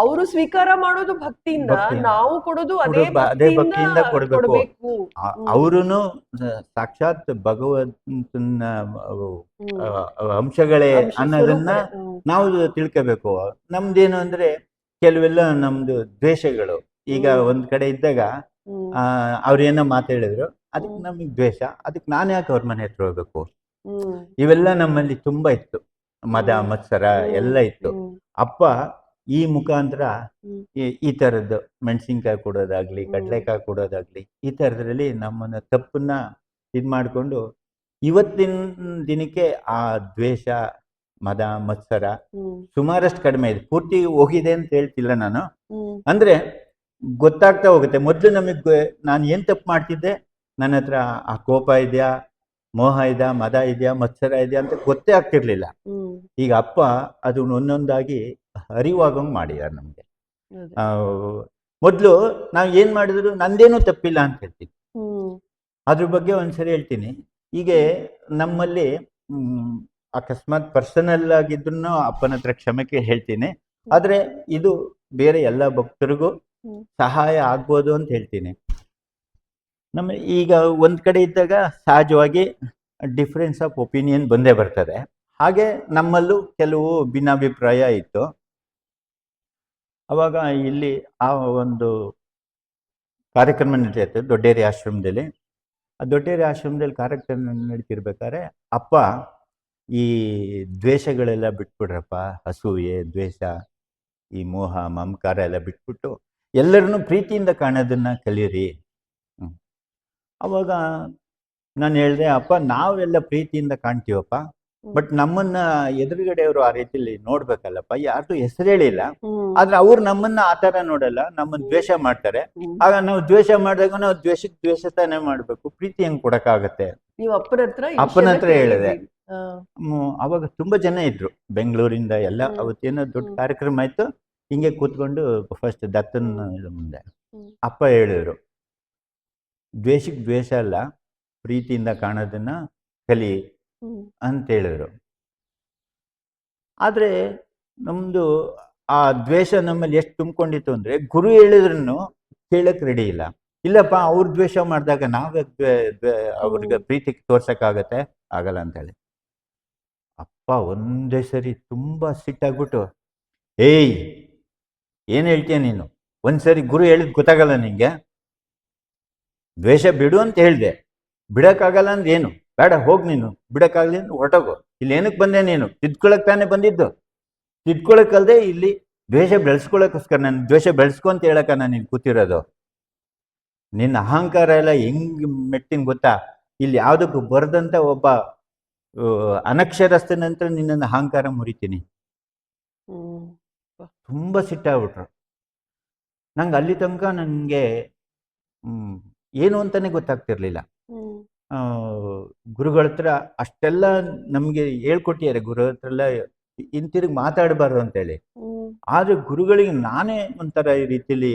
ಅವರು ಸ್ವೀಕಾರ ಮಾಡೋದು ಭಕ್ತಿಯಿಂದ, ನಾವು ಕೊಡೋದು ಅದೇ ಭಕ್ತಿಯಿಂದ ಕೊಡಬೇಕು. ಅವರುನು ಸಾಕ್ಷಾತ್ ಭಗವಂತನ ಅಂಶಗಳೇ ಅನ್ನೋದನ್ನ ನಾವು ತಿಳ್ಕೋಬೇಕು. ನಮ್ದೇನು ಅಂದ್ರೆ ಕೆಲವೆಲ್ಲ ನಮ್ದು ದ್ವೇಷಗಳು. ಈಗ ಒಂದ್ ಕಡೆ ಇದ್ದಾಗ ಅವ್ರೇನೋ ಮಾತಾಡಿದ್ರು, ಅದಕ್ಕೆ ನಮಗ್ ದ್ವೇಷ, ಅದಕ್ಕೆ ನಾನು ಯಾಕೆ ಅವ್ರ ಮನೆ ಹತ್ರ ಹೋಗ್ಬೇಕು? ಇವೆಲ್ಲ ನಮ್ಮಲ್ಲಿ ತುಂಬಾ ಇತ್ತು, ಮದ ಮತ್ಸರ ಎಲ್ಲ ಇತ್ತು. ಅಪ್ಪ ಈ ಮುಖಾಂತರ ಈ ತರದ್ದು ಮೆಣಸಿನ್ಕಾಯಿ ಕೊಡೋದಾಗ್ಲಿ, ಕಡ್ಲೆಕಾಯಿ ಕೊಡೋದಾಗ್ಲಿ, ಈ ತರದ್ರಲ್ಲಿ ನಮ್ಮನ್ನ ತಪ್ಪನ್ನ ಇದ್ ಮಾಡ್ಕೊಂಡು ಇವತ್ತಿನ ದಿನಕ್ಕೆ ಆ ದ್ವೇಷ, ಮದ ಮತ್ಸರ ಸುಮಾರಷ್ಟು ಕಡಿಮೆ ಇದೆ. ಪೂರ್ತಿ ಹೋಗಿದೆ ಅಂತ ಹೇಳ್ತಿಲ್ಲ ನಾನು, ಅಂದ್ರೆ ಗೊತ್ತಾಗ್ತಾ ಹೋಗುತ್ತೆ. ಮೊದ್ಲು ನಮಗ್ ನಾನು ಏನ್ ತಪ್ಪು ಮಾಡ್ತಿದ್ದೆ, ನನ್ನ ಹತ್ರ ಆ ಕೋಪ ಇದೆಯಾ, ಮೋಹ ಇದೆಯಾ, ಮದ ಇದೆಯಾ, ಮತ್ಸರ ಇದೆಯಾ ಅಂತ ಗೊತ್ತೇ ಆಗ್ತಿರ್ಲಿಲ್ಲ. ಈಗ ಅಪ್ಪ ಅದನ್ನ ಒಂದೊಂದಾಗಿ ಅರಿವಾಗಂಗ್ ಮಾಡಿದಾರೆ ನಮ್ಗೆ. ಮೊದ್ಲು ನಾವ್ ಏನ್ ಮಾಡಿದ್ರು ನಂದೇನೂ ತಪ್ಪಿಲ್ಲ ಅಂತ ಹೇಳ್ತೀನಿ. ಅದ್ರ ಬಗ್ಗೆ ಒಂದ್ಸರಿ ಹೇಳ್ತೀನಿ. ಹೀಗೆ ನಮ್ಮಲ್ಲಿ ಅಕಸ್ಮಾತ್ ಪರ್ಸನಲ್ ಆಗಿದ್ರು ಅಪ್ಪನ ಹತ್ರ ಕ್ಷಮೆಗೆ ಹೇಳ್ತೀನಿ, ಆದ್ರೆ ಇದು ಬೇರೆ ಎಲ್ಲ ಭಕ್ತರಿಗೂ ಸಹಾಯ ಆಗ್ಬೋದು ಅಂತ ಹೇಳ್ತೀನಿ. ನಮ್ಮ ಈಗ ಒಂದ್ ಕಡೆ ಇದ್ದಾಗ ಸಹಜವಾಗಿ ಡಿಫ್ರೆನ್ಸ್ ಆಫ್ ಒಪಿನಿಯನ್ ಬಂದೇ ಬರ್ತದೆ. ಹಾಗೆ ನಮ್ಮಲ್ಲೂ ಕೆಲವು ಭಿನ್ನಾಭಿಪ್ರಾಯ ಇತ್ತು. ಅವಾಗ ಇಲ್ಲಿ ಆ ಒಂದು ಕಾರ್ಯಕ್ರಮ ನಡೀತಿತ್ತು ದೊಡ್ಡೇರಿ ಆಶ್ರಮದಲ್ಲಿ. ಆ ದೊಡ್ಡೇರಿ ಆಶ್ರಮದಲ್ಲಿ ಕಾರ್ಯಕ್ರಮ ನಡೀತಿರ್ಬೇಕಾದ್ರೆ ಅಪ್ಪ ಈ ದ್ವೇಷಗಳೆಲ್ಲ ಬಿಟ್ಬಿಡ್ರಪ್ಪ, ಅಸೂಯೆ, ದ್ವೇಷ, ಈ ಮೋಹ ಮಮಕಾರ ಎಲ್ಲ ಬಿಟ್ಬಿಟ್ಟು ಎಲ್ಲರನ್ನೂ ಪ್ರೀತಿಯಿಂದ ಕಾಣೋದನ್ನ ಕಲೀರಿ. ಅವಾಗ ನಾನು ಹೇಳಿದೆ, ಅಪ್ಪ ನಾವೆಲ್ಲ ಪ್ರೀತಿಯಿಂದ ಕಾಣ್ತೀವಪ್ಪ, ಬಟ್ ನಮ್ಮನ್ನ ಎದುರುಗಡೆಯವರು ಆ ರೀತಿಯಲ್ಲಿ ನೋಡ್ಬೇಕಲ್ಲಪ್ಪ. ಯಾರ್ದು ಹೆಸರು ಹೇಳಿಲ್ಲ, ಆದ್ರೆ ಅವ್ರು ನಮ್ಮನ್ನ ಆ ತರ ನೋಡಲ್ಲ, ನಮ್ಮನ್ನ ದ್ವೇಷ ಮಾಡ್ತಾರೆ. ಆಗ ನಾವು ದ್ವೇಷ ಮಾಡಿದಾಗ ನಾವು ದ್ವೇಷಕ್ಕೆ ದ್ವೇಷತಾನೆ ಮಾಡ್ಬೇಕು, ಪ್ರೀತಿ ಹೆಂಗ್ ಕೊಡಕ್ಕಾಗತ್ತೆ? ನೀವು ಅಪ್ಪನ ಹತ್ರ ಹೇಳಿದೆ. ಅವಾಗ ತುಂಬಾ ಜನ ಇದ್ರು ಬೆಂಗಳೂರಿಂದ ಎಲ್ಲ. ಅವತ್ತೇನೋ ದೊಡ್ಡ ಕಾರ್ಯಕ್ರಮ ಆಯ್ತು. ಹಿಂಗೆ ಕೂತ್ಕೊಂಡು ಫಸ್ಟ್ ದತ್ತನ್ ಮುಂದೆ ಅಪ್ಪ ಹೇಳಿದ್ರು, ದ್ವೇಷಕ್ಕೆ ದ್ವೇಷ ಅಲ್ಲ, ಪ್ರೀತಿಯಿಂದ ಕಾಣೋದನ್ನ ಕಲಿ ಅಂತ ಹೇಳಿದ್ರು. ಆದ್ರೆ ನಮ್ದು ಆ ದ್ವೇಷ ನಮ್ಮಲ್ಲಿ ಎಷ್ಟು ತುಂಬಿಕೊಂಡಿತ್ತು ಅಂದ್ರೆ, ಗುರು ಹೇಳಿದ್ರು ಕೇಳಕ್ ರೆಡಿ ಇಲ್ಲ. ಇಲ್ಲಪ್ಪ ಅವ್ರ ದ್ವೇಷ ಮಾಡಿದಾಗ ನಾವೇ ಅವ್ರಿಗೆ ಪ್ರೀತಿ ತೋರ್ಸಕ್ಕಾಗತ್ತೆ? ಆಗಲ್ಲ ಅಂತ ಹೇಳಿ ಅಪ್ಪ ಒಂದೇ ಸರಿ ತುಂಬಾ ಸಿಟ್ಟಾಗ್ಬಿಟ್ಟು, ಏಯ್ ಏನ್ ಹೇಳ್ತೀಯ ನೀನು? ಒಂದ್ಸರಿ ಗುರು ಹೇಳಿದ್ ಗೊತ್ತಾಗಲ್ಲ ನಿಂಗೆ? ದ್ವೇಷ ಬಿಡು ಅಂತ ಹೇಳ್ದೆ, ಬಿಡಕ್ಕಾಗಲ್ಲ ಅಂದ್ರೆ ಏನು? ಬೇಡ ಹೋಗ್, ನೀನು ಬಿಡಕ್ಕಾಗ್ಲಿ ಅಂದ್ರೆ ಹೊರಟೋಗು. ಇಲ್ಲಿ ಏನಕ್ಕೆ ಬಂದೆ ನೀನು? ತಿದ್ಕೊಳಕ್ ತಾನೇ ಬಂದಿದ್ದು. ತಿದ್ಕೊಳಕ್ಕಲ್ದೆ ಇಲ್ಲಿ ದ್ವೇಷ ಬೆಳೆಸ್ಕೊಳಕ್ಕೋಸ್ಕರ, ನಾನು ದ್ವೇಷ ಬೆಳೆಸ್ಕೊ ಅಂತ ಹೇಳಕ್ಕ ನಾನು ಇಲ್ಲಿ ಕೂತಿರೋದು. ನಿನ್ನ ಅಹಂಕಾರ ಎಲ್ಲ ಹೆಂಗ್ ಮೆಟ್ಟಿನ ಗೊತ್ತಾ? ಇಲ್ಲಿ ಯಾವ್ದಕ್ಕೂ ಬರದಂತ ಒಬ್ಬ ಅನಕ್ಷರಸ್ಥ ನಂತರ ನಿನ್ನ ಅಹಂಕಾರ ಮುರಿತೀನಿ. ತುಂಬಾ ಸಿಟ್ಟಾಗ್ಬಿಟ್ರು. ನಂಗೆ ಅಲ್ಲಿ ತನಕ ನನಗೆ ಏನು ಅಂತಾನೆ ಗೊತ್ತಾಗ್ತಿರ್ಲಿಲ್ಲ. ಗುರುಗಳ ಹತ್ರ ಅಷ್ಟೆಲ್ಲ ನಮ್ಗೆ ಹೇಳ್ಕೊಟ್ಟಿದ್ದಾರೆ, ಗುರು ಹತ್ರ ಎಲ್ಲ ಹಿಂತಿರುಗಿ ಮಾತಾಡಬಾರ್ದು ಅಂತೇಳಿ. ಆದ್ರೆ ಗುರುಗಳಿಗೆ ನಾನೇ ಒಂಥರ ಈ ರೀತಿಲಿ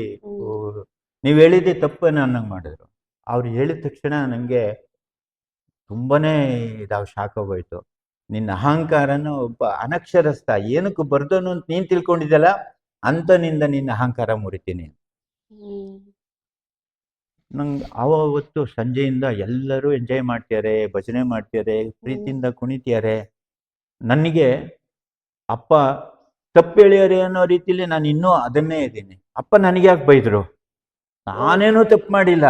ನೀವ್ ಹೇಳಿದ್ದೆ ತಪ್ಪು ಅನ್ನಂಗೆ ಮಾಡಿದ್ರು. ಅವ್ರು ಹೇಳಿದ ತಕ್ಷಣ ನನಗೆ ತುಂಬಾನೇ ಶಾಕ್ ಆಗೋಯ್ತು. ನಿನ್ನ ಅಹಂಕಾರನ ಒಬ್ಬ ಅನಕ್ಷರಸ್ಥ ಏನಕ್ಕೂ ಬರ್ದೋನು ಅಂತ ನೀನ್ ತಿಳ್ಕೊಂಡಿದ್ದಲ್ಲ, ಅಂತ ನಿನ್ನ ಅಹಂಕಾರ ಮುರಿತೀನಿ. ನಂಗೆ ಅವತ್ತು ಸಂಜೆಯಿಂದ ಎಲ್ಲರೂ ಎಂಜಾಯ್ ಮಾಡ್ತಿದ್ದಾರೆ, ಭಜನೆ ಮಾಡ್ತಿದ್ದಾರೆ, ಪ್ರೀತಿಯಿಂದ ಕುಣಿತಿದ್ದಾರೆ. ನನಗೆ ಅಪ್ಪ ತಪ್ಪು ಹೇಳ್ಯಾರೆ ಅನ್ನೋ ರೀತಿಲಿ ನಾನು ಇನ್ನೂ ಅದನ್ನೇ ಇದ್ದೀನಿ. ಅಪ್ಪ ನನಗೆ ಯಾಕೆ ಬೈದ್ರು? ನಾನೇನೂ ತಪ್ಪು ಮಾಡಿಲ್ಲ.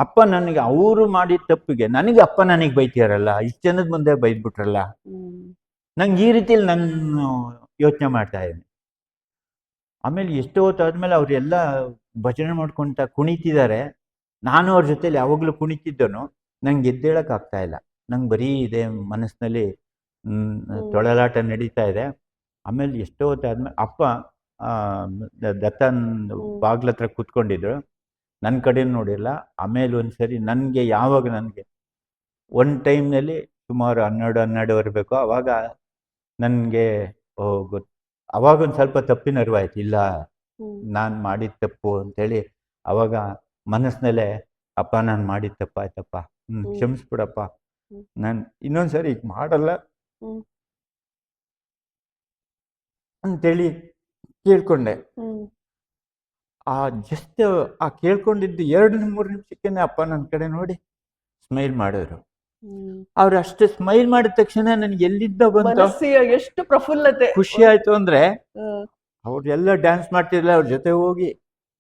ಅಪ್ಪ ನನಗೆ ಅವರು ಮಾಡಿದ ತಪ್ಪಿಗೆ ನನಗೆ ಅಪ್ಪ ನನಗೆ ಬೈತಿಯಾರಲ್ಲ, ಇಷ್ಟು ಜನದ ಮುಂದೆ ಬೈದ್ಬಿಟ್ರಲ್ಲ. ನಂಗೆ ಈ ರೀತಿಲಿ ನಾನು ಯೋಚನೆ ಮಾಡ್ತಾ ಇದ್ದೀನಿ. ಆಮೇಲೆ ಎಷ್ಟೋ ಹೊತ್ತಾದ್ಮೇಲೆ ಅವರೆಲ್ಲ ಭಜನೆ ಮಾಡ್ಕೊಂತ ಕುಣಿತಿದ್ದಾರೆ. ನಾನು ಅವ್ರ ಜೊತೆಲಿ ಯಾವಾಗಲೂ ಕುಣಿತಿದ್ದನು. ನಂಗೆ ಎದ್ದೇಳಕ್ ಆಗ್ತಾ ಇಲ್ಲ. ನಂಗೆ ಬರೀ ಇದೆ ಮನಸ್ಸಿನಲ್ಲಿ ತೊಳಲಾಟ ನಡೀತಾ ಇದೆ. ಆಮೇಲೆ ಎಷ್ಟೋ ಹೊತ್ತಾದ್ಮೇಲೆ ಅಪ್ಪ ದತ್ತನ್ ಬಾಗ್ಲ ಹತ್ರ ಕೂತ್ಕೊಂಡಿದ್ರು. ನನ್ನ ಕಡೆ ನೋಡಿಲ್ಲ. ಆಮೇಲೆ ಒಂದ್ಸರಿ ನನಗೆ ನನಗೆ ಒಂದು ಟೈಮ್ನಲ್ಲಿ ಸುಮಾರು 12 ಬರಬೇಕು. ಅವಾಗ ನನಗೆ ಅವಾಗೊಂದು ಸ್ವಲ್ಪ ತಪ್ಪಿನ ಅರಿವಾಯ್ತು. ಇಲ್ಲ, ನಾನು ಮಾಡಿದ ತಪ್ಪು ಅಂತೇಳಿ. ಅವಾಗ ಮನಸ್ಸಿನಲ್ಲೇ ಅಪ್ಪ ನಾನು ಮಾಡಿದ ತಪ್ಪಾಯ್ತಪ್ಪ, ಕ್ಷಮಿಸ್ಬಿಡಪ್ಪ, ಹ್ಮ್. ನಾನು ಇನ್ನೊಂದ್ಸರಿ ಈಗ ಮಾಡಲ್ಲ ಹ್ಮ್. ಅಂತೇಳಿ ಕೇಳ್ಕೊಂಡೆ. ಹ್ಮ್. ಆ ಜಸ್ಟ್ ಆ ಕೇಳ್ಕೊಂಡಿದ್ದು 2-3 ನಿಮಿಷಕ್ಕೇನೆ ಅಪ್ಪ ನನ್ನ ಕಡೆ ನೋಡಿ ಸ್ಮೈಲ್ ಮಾಡಿದ್ರು. ಹ್ಮ್. ಅವ್ರು ಅಷ್ಟು ಸ್ಮೈಲ್ ಮಾಡಿದ ತಕ್ಷಣ ನನಗೆ ಎಲ್ಲಿದ್ದ ಬಂತು ಮನಸ್ಸಿಗೆ ಎಷ್ಟು ಪ್ರಫುಲ್ಲತೆ. ಖುಷಿ ಆಯ್ತು ಅಂದ್ರೆ, ಹ್ಮ್. ಅವ್ರೆಲ್ಲ ಡ್ಯಾನ್ಸ್ ಮಾಡ್ತಿರ್ಲಿಲ್ಲ, ಅವ್ರ ಜೊತೆ ಹೋಗಿ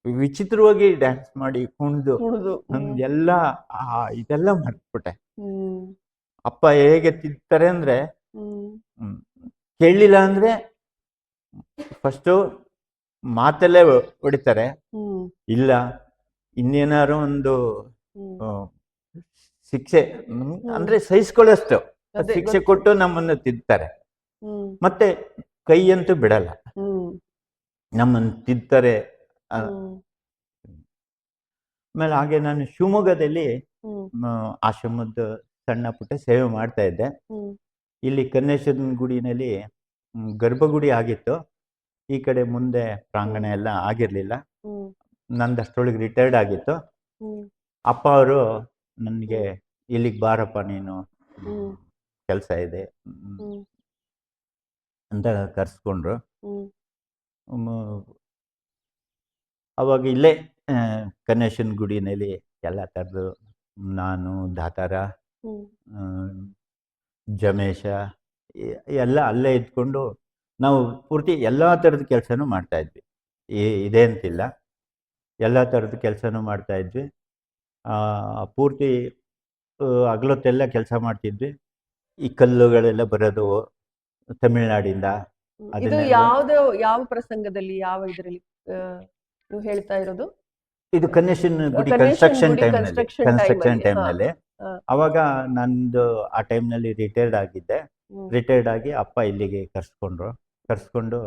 ವಿಚಿತ್ರವಾಗಿ ಡ್ಯಾನ್ಸ್ ಮಾಡಿ ಕುಣಿದು ಕುಣಿದು. ನಮ್ದೆಲ್ಲ ಇದೆಲ್ಲ ಮರ್ತ್ಬಿಟ್ಟೆ. ಹ್ಮ್. ಅಪ್ಪ ಹೇಗೆ ತಿಂತಾರೆ ಅಂದ್ರೆ, ಹ್ಮ್. ಕೇಳಲಿಲ್ಲ ಅಂದ್ರೆ ಫಸ್ಟು ಮಾತಲ್ಲೇ ಹೊಡಿತಾರೆ, ಹ್ಮ್. ಇಲ್ಲ ಇನ್ನೇನಾರು ಒಂದು ಹ್ಮ್. ಶಿಕ್ಷೆ ಅಂದ್ರೆ ಸಹಿಸ್ಕೊಳ್ಳೋಷ್ಟು ಅದೇ ಶಿಕ್ಷೆ ಗೊತ್ತು. ಕೊಟ್ಟು ನಮ್ಮನ್ನು ತಿದ್ತಾರೆ. ಹ್ಮ್. ಮತ್ತೆ ಕೈಯಂತೂ ಬಿಡಲ್ಲ, ಹ್ಮ್. ನಮ್ಮನ್ನು ತಿದ್ತಾರೆ. ಹ್ಮ್. ಆಮೇಲೆ ಹಾಗೆ ನಾನು ಶಿವಮೊಗ್ಗದಲ್ಲಿ ಹ್ಮ್. ಆಶ್ರಮದ ಸಣ್ಣ ಪುಟ್ಟ ಸೇವೆ ಮಾಡ್ತಾ ಇದ್ದೆ. ಹ್ಮ್. ಇಲ್ಲಿ ಕನ್ನೇಶ್ವರನ ಗುಡಿನಲ್ಲಿ ಗರ್ಭಗುಡಿ ಆಗಿತ್ತು. ಈ ಕಡೆ ಮುಂದೆ ಪ್ರಾಂಗಣ ಎಲ್ಲ ಆಗಿರಲಿಲ್ಲ. ಹ್ಮ್. ನಂದಷ್ಟರೊಳಗೆ ರಿಟೈರ್ಡ್ ಆಗಿತ್ತು. ಹ್ಮ್. ಅಪ್ಪ ಅವರು ನನಗೆ ಇಲ್ಲಿಗೆ ಬಾರಪ್ಪ ನೀನು, ಹ್ಮ್. ಕೆಲಸ ಇದೆ ಹ್ಮ್. ಅಂತ ಕರೆಸ್ಕೊಂಡ್ರು. ಹ್ಮ್. ಅವಾಗ ಇಲ್ಲೇ ಕನ್ನೇಶ್ವರನ ಗುಡಿನಲ್ಲಿ ಎಲ್ಲ ಥರದ್ದು ನಾನು, ದಾತಾರ, ಹ್ಮ್. ಜಮೇಶ ಎಲ್ಲ ಅಲ್ಲೇ ಇದ್ಕೊಂಡು ನಾವು ಪೂರ್ತಿ ಎಲ್ಲ ಥರದ ಕೆಲಸನೂ ಮಾಡ್ತಾಯಿದ್ವಿ. ಇದೆ ಅಂತಿಲ್ಲ, ಎಲ್ಲ ಥರದ ಕೆಲಸನೂ ಮಾಡ್ತಾಯಿದ್ವಿ. ಪೂರ್ತಿ ಹಗಲೊತ್ತೆಲ್ಲ ಕೆಲಸ ಮಾಡ್ತಿದ್ವಿ. ಈ ಕಲ್ಲುಗಳೆಲ್ಲ ಬರೋದು ತಮಿಳ್ನಾಡಿಂದ. ಇದು ಅದನ್ನೆಲ್ಲ ಯಾವ ಪ್ರಸಂಗದಲ್ಲಿ, ಯಾವ ಇದರಲ್ಲಿ ನೀವು ಹೇಳ್ತಾ ಇರೋದು? ಇದು ಕನ್ನೇಶ್ವರನ ಗುಡಿ ಕನ್ನೇಶ್ವರನ ಗುಡಿ ಕನ್ಸ್ಟ್ರಕ್ಷನ್ ಕನ್ಸ್ಟ್ರಕ್ಷನ್ ಟೈಮ್ನಲ್ಲಿ. ಅವಾಗ ನಂದು ಆ ಟೈಮ್ನಲ್ಲಿ ರಿಟೈರ್ಡ್ ಆಗಿದ್ದೆ. ರಿಟೈರ್ಡ್ ಆಗಿ ಅಪ್ಪ ಇಲ್ಲಿಗೆ ಕರ್ಸ್ಕೊಂಡು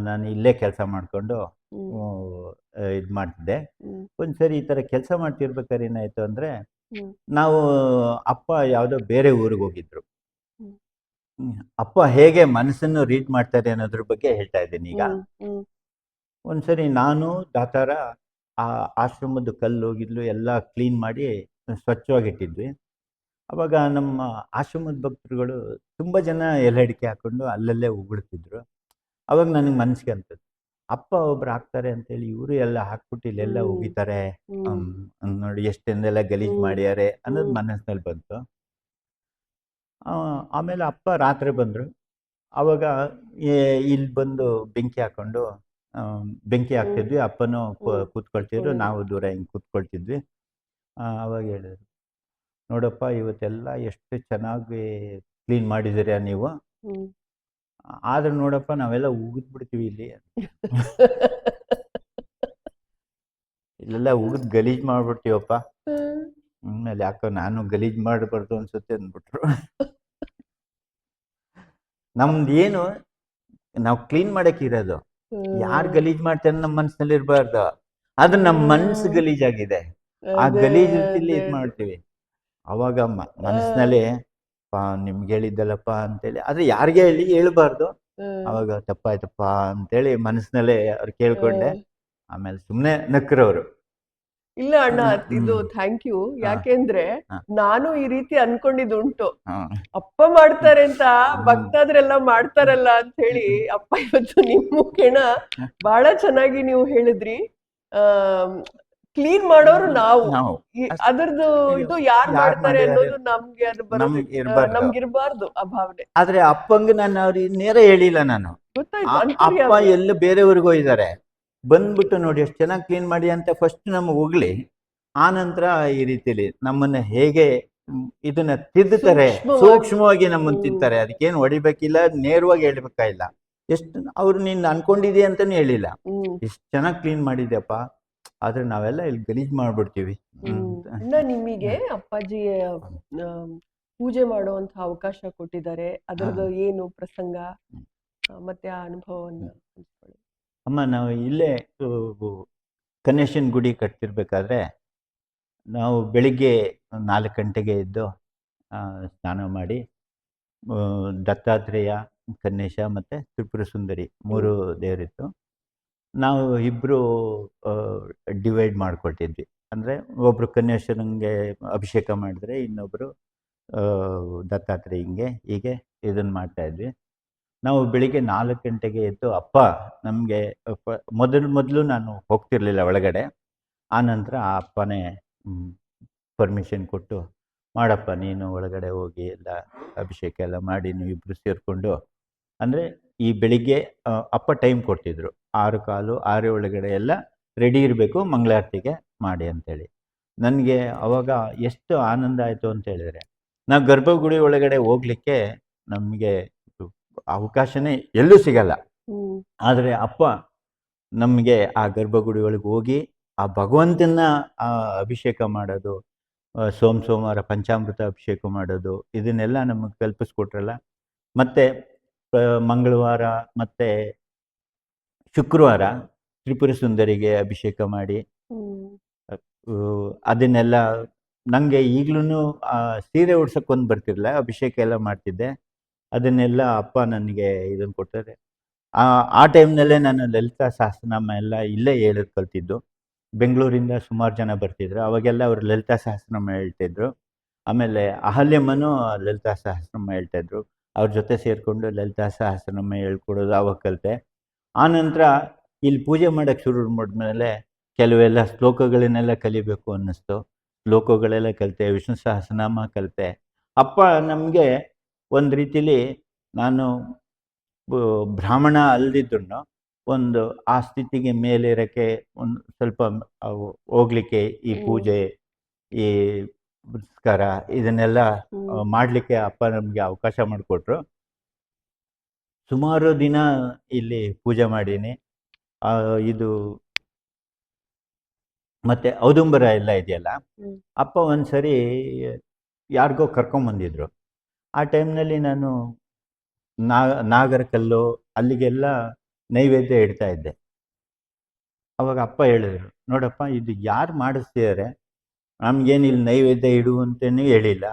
ನಾನು ಇಲ್ಲೇ ಕೆಲಸ ಮಾಡಿಕೊಂಡು ಇದು ಮಾಡ್ತಿದ್ದೆ. ಒಂದ್ಸರಿ ಈ ಥರ ಕೆಲಸ ಮಾಡ್ತಿರ್ಬೇಕಾದ್ರೆ ಏನಾಯಿತು ಅಂದರೆ, ನಾವು ಅಪ್ಪ ಯಾವುದೋ ಬೇರೆ ಊರಿಗೆ ಹೋಗಿದ್ರು. ಅಪ್ಪ ಹೇಗೆ ಮನಸ್ಸನ್ನು ರೀಡ್ ಮಾಡ್ತಾರೆ ಅನ್ನೋದ್ರ ಬಗ್ಗೆ ಹೇಳ್ತಾ ಇದ್ದೀನಿ ಈಗ. ಒಂದ್ಸರಿ ನಾನು, ದಾತಾರ ಆ ಆಶ್ರಮದ ಕಲ್ಲು ಹೋಗಿದ್ಲು ಎಲ್ಲ ಕ್ಲೀನ್ ಮಾಡಿ ಸ್ವಚ್ಛವಾಗಿಟ್ಟಿದ್ವಿ. ಅವಾಗ ನಮ್ಮ ಆಶ್ರಮದ ಭಕ್ತರುಗಳು ತುಂಬ ಜನ ಎಲೆ ಹಾಕ್ಕೊಂಡು ಅಲ್ಲಲ್ಲೇ ಉಗುಳ್ತಿದ್ರು. ಅವಾಗ ನನಗೆ ಮನಸ್ಸಿಗೆ ಅಂತದ್ದು, ಅಪ್ಪ ಒಬ್ರು ಹಾಕ್ತಾರೆ ಅಂತೇಳಿ ಇವರು ಎಲ್ಲ ಹಾಕ್ಬಿಟ್ಟು ಇಲ್ಲೆಲ್ಲ ಉಗಿತಾರೆ, ನೋಡಿ ಎಷ್ಟೆಂದೆಲ್ಲ ಗಲೀಜು ಮಾಡ್ಯಾರೆ ಅನ್ನೋದು ಮನಸ್ಸಿನಲ್ಲಿ ಬಂತು. ಆಮೇಲೆ ಅಪ್ಪ ರಾತ್ರಿ ಬಂದರು. ಆವಾಗ ಇಲ್ಲಿ ಬಂದು ಬೆಂಕಿ ಹಾಕ್ತಿದ್ವಿ. ಅಪ್ಪನೂ ಕೂತ್ಕೊಳ್ತಿದ್ರು, ನಾವು ದೂರ ಹಿಂಗೆ ಕೂತ್ಕೊಳ್ತಿದ್ವಿ. ಅವಾಗ ಹೇಳಿದ್ರು, ನೋಡಪ್ಪ ಇವತ್ತೆಲ್ಲ ಎಷ್ಟು ಚೆನ್ನಾಗಿ ಕ್ಲೀನ್ ಮಾಡಿದ್ದೀರಾ ನೀವು, ಆದ್ರೆ ನೋಡಪ್ಪ ನಾವೆಲ್ಲ ಉಗಿದ್ಬಿಡ್ತೀವಿ ಇಲ್ಲೆಲ್ಲ ಉಗಿದ್ ಗಲೀಜ್ ಮಾಡ್ಬಿಡ್ತೀವಪ್ಪ. ಆಮೇಲೆ ಯಾಕೋ ನಾನು ಗಲೀಜ್ ಮಾಡಬಾರ್ದು ಅನ್ಸುತ್ತೆ ಅಂದ್ಬಿಟ್ರು. ನಮ್ದು ಏನು, ನಾವು ಕ್ಲೀನ್ ಮಾಡಕ್ ಇರೋದು, ಯಾರು ಗಲೀಜ್ ಮಾಡ್ತಾರೆ ನಮ್ಮ ಮನಸ್ಸಿನಲ್ಲಿ ಇರಬಾರ್ದು. ಅದು ನಮ್ಮ ಮನಸ್ಸು ಗಲೀಜಾಗಿದೆ, ಆ ಗಲೀಜ್ ರೀತಿಲಿ ಇದು ಮಾಡ್ತೀವಿ. ಅವಾಗ ಮನಸ್ಸಿನಲ್ಲಿ ನಿಮ್ಗೆ ಹೇಳಿದ್ದಲ್ಲಪ್ಪ ಅಂತೇಳಿ, ಆದ್ರೆ ಯಾರಿಗೆ ಹೇಳ್ಬಾರ್ದು. ಅವಾಗ ತಪ್ಪಾಯ್ತಪ್ಪ ಅಂತೇಳಿ ಮನಸ್ಸಿನಲ್ಲೇ ಅವ್ರು ಕೇಳ್ಕೊಂಡೆ. ಆಮೇಲೆ ಸುಮ್ಮನೆ ನಕ್ರವರು. ಇಲ್ಲ ಅಣ್ಣ, ಇದು ಥ್ಯಾಂಕ್ ಯು. ಯಾಕೆಂದ್ರೆ ನಾನು ಈ ರೀತಿ ಅನ್ಕೊಂಡಿದ್ದುಂಟು, ಅಪ್ಪ ಮಾಡ್ತಾರೆ ಅಂತ ಭಕ್ತಾದ್ರೆಲ್ಲ ಮಾಡ್ತಾರಲ್ಲ ಅಂತ ಹೇಳಿ. ಅಪ್ಪ ಇವತ್ತು ನಿಮ್ ಮುಖೇನ ಬಹಳ ಚೆನ್ನಾಗಿ ನೀವು ಹೇಳಿದ್ರಿ. ಕ್ಲೀನ್ ಮಾಡೋರು ನಾವು, ಅದರದ್ದು ಇದು ಯಾರು ಮಾಡ್ತಾರೆ ಅನ್ನೋದು ನಮ್ಗೆ ಅದು ನಮ್ಗಿರ್ಬಾರ್ದು ಆ ಭಾವನೆ. ಆದ್ರೆ ಅಪ್ಪಂಗೆ ನಾನು ಅವ್ರಿಗೆ ನೇರ ಹೇಳಿಲ್ಲ. ನಾನು ಅಪ್ಪ ಎಲ್ಲ ಬೇರೆಯವ್ರಿಗೆ ಹೋಗಿದ್ದಾರೆ, ಬಂದ್ಬಿಟ್ಟು ನೋಡಿ ಎಷ್ಟು ಚೆನ್ನಾಗಿ ಕ್ಲೀನ್ ಮಾಡಿ ಅಂತ ಫಸ್ಟ್ ನಮಗೆ ಹೋಗ್ಲಿ, ಆ ನಂತರ ಈ ರೀತಿಲಿ ನಮ್ಮನ್ನ ಹೇಗೆ ಇದನ್ನ ತಿದ್ದುತ್ತಾರೆ, ಸೂಕ್ಷ್ಮವಾಗಿ ನಮ್ಮನ್ನು ತಿಂತಾರೆ. ಅದಕ್ಕೇನು ಹೊಡಿಬೇಕಿಲ್ಲ, ನೇರವಾಗಿ ಹೇಳ್ಬೇಕಾಗಿಲ್ಲ. ಎಷ್ಟು ಅವ್ರು ನೀನ್ ಅನ್ಕೊಂಡಿದ್ಯಾ ಅಂತಾನು ಹೇಳಿಲ್ಲ, ಎಷ್ಟು ಚೆನ್ನಾಗಿ ಕ್ಲೀನ್ ಮಾಡಿದ್ಯಪ್ಪ, ಆದ್ರೆ ನಾವೆಲ್ಲ ಇಲ್ಲಿ ಗಲೀಜ್ ಮಾಡ್ಬಿಡ್ತೀವಿ. ನಿಮಗೆ ಅಪ್ಪಾಜಿ ಪೂಜೆ ಮಾಡುವಂತ ಅವಕಾಶ ಕೊಟ್ಟಿದ್ದಾರೆ, ಅದರದ್ದು ಏನು ಪ್ರಸಂಗ ಮತ್ತೆ ಆ ಅನುಭವವನ್ನು ಹಂಚ್ಕೊಳ್ಳಿ. ಅಮ್ಮ, ನಾವು ಇಲ್ಲೇ ಕನ್ನೇಶ್ವರನ ಗುಡಿ ಕಟ್ತಿರ್ಬೇಕಾದ್ರೆ ನಾವು ಬೆಳಿಗ್ಗೆ 4 ಗಂಟೆಗೆ ಎದ್ದು ಸ್ನಾನ ಮಾಡಿ ದತ್ತಾತ್ರೇಯ, ಕನ್ನೇಶ ಮತ್ತು ತ್ರಿಪುರ ಸುಂದರಿ 3 ದೇವರಿತ್ತು. ನಾವು ಇಬ್ಬರು ಡಿವೈಡ್ ಮಾಡ್ಕೊಳ್ತಿದ್ವಿ. ಅಂದರೆ ಒಬ್ಬರು ಕನ್ಯಾಶ್ವರಂಗೆ ಅಭಿಷೇಕ ಮಾಡಿದ್ರೆ ಇನ್ನೊಬ್ಬರು ದತ್ತಾತ್ರೇಯಂಗೆ ಹೀಗೆ ಇದನ್ನು ಮಾಡ್ತಾಯಿದ್ವಿ. ನಾವು ಬೆಳಿಗ್ಗೆ 4 ಗಂಟೆಗೆ ಎದ್ದು ಅಪ್ಪ ನಮಗೆ ಮೊದಲು ನಾನು ಹೋಗ್ತಿರ್ಲಿಲ್ಲ ಒಳಗಡೆ. ಆನಂತರ ಆ ಅಪ್ಪನೇ ಪರ್ಮಿಷನ್ ಕೊಟ್ಟು, ಮಾಡಪ್ಪ ನೀನು ಒಳಗಡೆ ಹೋಗಿ ಎಲ್ಲ ಅಭಿಷೇಕ ಎಲ್ಲ ಮಾಡಿ ನೀವಿಬ್ಬರು ಸೇರಿಕೊಂಡು, ಅಂದರೆ ಈ ಬೆಳಿಗ್ಗೆ ಅಪ್ಪ ಟೈಮ್ ಕೊಡ್ತಿದ್ರು 6:15 6 ಒಳಗಡೆ ಎಲ್ಲ ರೆಡಿ ಇರಬೇಕು ಮಂಗಳಾರತಿಗೆ ಮಾಡಿ ಅಂತೇಳಿ. ನನಗೆ ಅವಾಗ ಎಷ್ಟು ಆನಂದ ಆಯಿತು ಅಂತ ಹೇಳಿದರೆ, ನಾವು ಗರ್ಭಗುಡಿ ಒಳಗಡೆ ಹೋಗಲಿಕ್ಕೆ ನಮಗೆ ಅವಕಾಶನೇ ಎಲ್ಲೂ ಸಿಗಲ್ಲ. ಆದರೆ ಅಪ್ಪ ನಮಗೆ ಆ ಗರ್ಭಗುಡಿ ಒಳಗೆ ಹೋಗಿ ಆ ಭಗವಂತನ ಅಭಿಷೇಕ ಮಾಡೋದು, ಸೋಮವಾರ ಪಂಚಾಮೃತ ಅಭಿಷೇಕ ಮಾಡೋದು, ಇದನ್ನೆಲ್ಲ ನಮಗೆ ಕಲ್ಪಿಸ್ಕೊಟ್ರಲ್ಲ. ಮತ್ತು ಮಂಗಳವಾರ ಮತ್ತು ಶುಕ್ರವಾರ ತ್ರಿಪುರ ಸುಂದರಿಗೆ ಅಭಿಷೇಕ ಮಾಡಿ ಅದನ್ನೆಲ್ಲ ನನಗೆ ಈಗಲೂ ಸೀರೆ ಉಡ್ಸೋಕ್ಕೊಂದು ಬರ್ತಿರಲಿಲ್ಲ, ಅಭಿಷೇಕ ಎಲ್ಲ ಮಾಡ್ತಿದ್ದೆ. ಅದನ್ನೆಲ್ಲ ಅಪ್ಪ ನನಗೆ ಇದನ್ನು ಕೊಡ್ತಾರೆ. ಆ ಟೈಮ್ನಲ್ಲೇ ನಾನು ಲಲಿತಾ ಸಹಸ್ರನಾಮ ಎಲ್ಲ ಇಲ್ಲೇ ಹೇಳೋದು ಕಲ್ತಿದ್ದು. ಬೆಂಗಳೂರಿಂದ ಸುಮಾರು ಜನ ಬರ್ತಿದ್ರು, ಅವಾಗೆಲ್ಲ ಅವರು ಲಲಿತಾ ಸಹಸ್ರನಾಮ ಹೇಳ್ತಾಯಿದ್ರು. ಆಮೇಲೆ ಅಹಲ್ಯಮ್ಮನೂ ಲಲಿತಾ ಸಹಸ್ರನಾಮ ಹೇಳ್ತಾಯಿದ್ರು. ಅವ್ರ ಜೊತೆ ಸೇರಿಕೊಂಡು ಲಲಿತಾ ಸಹಸ್ರನಾಮ ಹೇಳ್ಕೊಡೋದು ಅವಾಗ ಕಲಿತೆ. ಆನಂತರ ಇಲ್ಲಿ ಪೂಜೆ ಮಾಡೋಕ್ಕೆ ಶುರು ಮಾಡಿದ್ಮೇಲೆ ಕೆಲವೆಲ್ಲ ಶ್ಲೋಕಗಳನ್ನೆಲ್ಲ ಕಲಿಬೇಕು ಅನ್ನಿಸ್ತು. ಶ್ಲೋಕಗಳೆಲ್ಲ ಕಲಿತೆ, ವಿಷ್ಣು ಸಹಸ್ರನಾಮ ಕಲಿತೆ. ಅಪ್ಪ ನಮಗೆ ಒಂದು ರೀತಿಲಿ, ನಾನು ಬ್ರಾಹ್ಮಣ ಅಲ್ಲದಿದ್ರು ಒಂದು ಆ ಸ್ಥಿತಿಗೆ ಮೇಲೇರೋಕ್ಕೆ ಒಂದು ಸ್ವಲ್ಪ ಹೋಗ್ಲಿಕ್ಕೆ ಈ ಪೂಜೆ, ಈ ಪುರಸ್ಕಾರ ಇದನ್ನೆಲ್ಲ ಮಾಡಲಿಕ್ಕೆ ಅಪ್ಪ ನಮಗೆ ಅವಕಾಶ ಮಾಡಿಕೊಟ್ರು. ಸುಮಾರು ದಿನ ಇಲ್ಲಿ ಪೂಜೆ ಮಾಡೀನಿ. ಇದು ಮತ್ತು ಔದುಂಬರ ಎಲ್ಲ ಇದೆಯಲ್ಲ, ಅಪ್ಪ ಒಂದು ಸರಿ ಯಾರಿಗೋ ಕರ್ಕೊಂಬಂದಿದ್ರು. ಆ ಟೈಮ್ನಲ್ಲಿ ನಾನು ನಾಗರಕಲ್ಲು ಅಲ್ಲಿಗೆಲ್ಲ ನೈವೇದ್ಯ ಇಡ್ತಾ ಇದ್ದೆ. ಅವಾಗ ಅಪ್ಪ ಹೇಳಿದ್ರು, ನೋಡಪ್ಪ ಇದು ಯಾರು ಮಾಡಿಸ್ತಿದ್ದಾರೆ, ನಮಗೇನು ಇಲ್ಲಿ ನೈವೇದ್ಯ ಇಡು ಅಂತಲೂ ಹೇಳಿಲ್ಲ,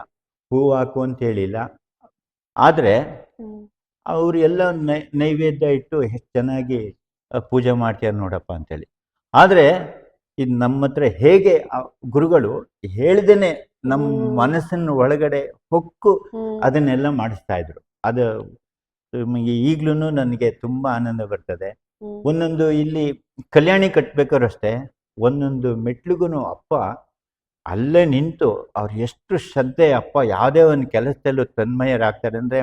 ಹೂವು ಹಾಕು ಅಂತ ಹೇಳಿಲ್ಲ. ಆದರೆ ಅವರು ಎಲ್ಲ ನೈವೇದ್ಯ ಇಟ್ಟು ಎಷ್ಟು ಚೆನ್ನಾಗಿ ಪೂಜೆ ಮಾಡ್ತಾರೆ ನೋಡಪ್ಪ ಅಂತೇಳಿ. ಆದರೆ ಇದು ನಮ್ಮ ಹತ್ರ ಹೇಗೆ ಗುರುಗಳು ಹೇಳ್ದೇನೆ ನಮ್ಮ ಮನಸ್ಸನ್ನು ಒಳಗಡೆ ಹೊಕ್ಕು ಅದನ್ನೆಲ್ಲ ಮಾಡಿಸ್ತಾ ಇದ್ರು. ಅದು ಈಗಲೂ ನನಗೆ ತುಂಬ ಆನಂದ ಬರ್ತದೆ. ಒಂದೊಂದು ಇಲ್ಲಿ ಕಲ್ಯಾಣಿ ಕಟ್ಟಬೇಕಾದ್ರೂ ಅಷ್ಟೇ, ಒಂದೊಂದು ಮೆಟ್ಲಿಗೂ ಅಪ್ಪ ಅಲ್ಲೇ ನಿಂತು ಅವ್ರು ಎಷ್ಟು ಶ್ರದ್ಧೆ, ಅಪ್ಪ ಯಾವುದೇ ಒಂದು ಕೆಲಸದಲ್ಲೂ ತನ್ಮಯರಾಗ್ತಾರೆ. ಅಂದರೆ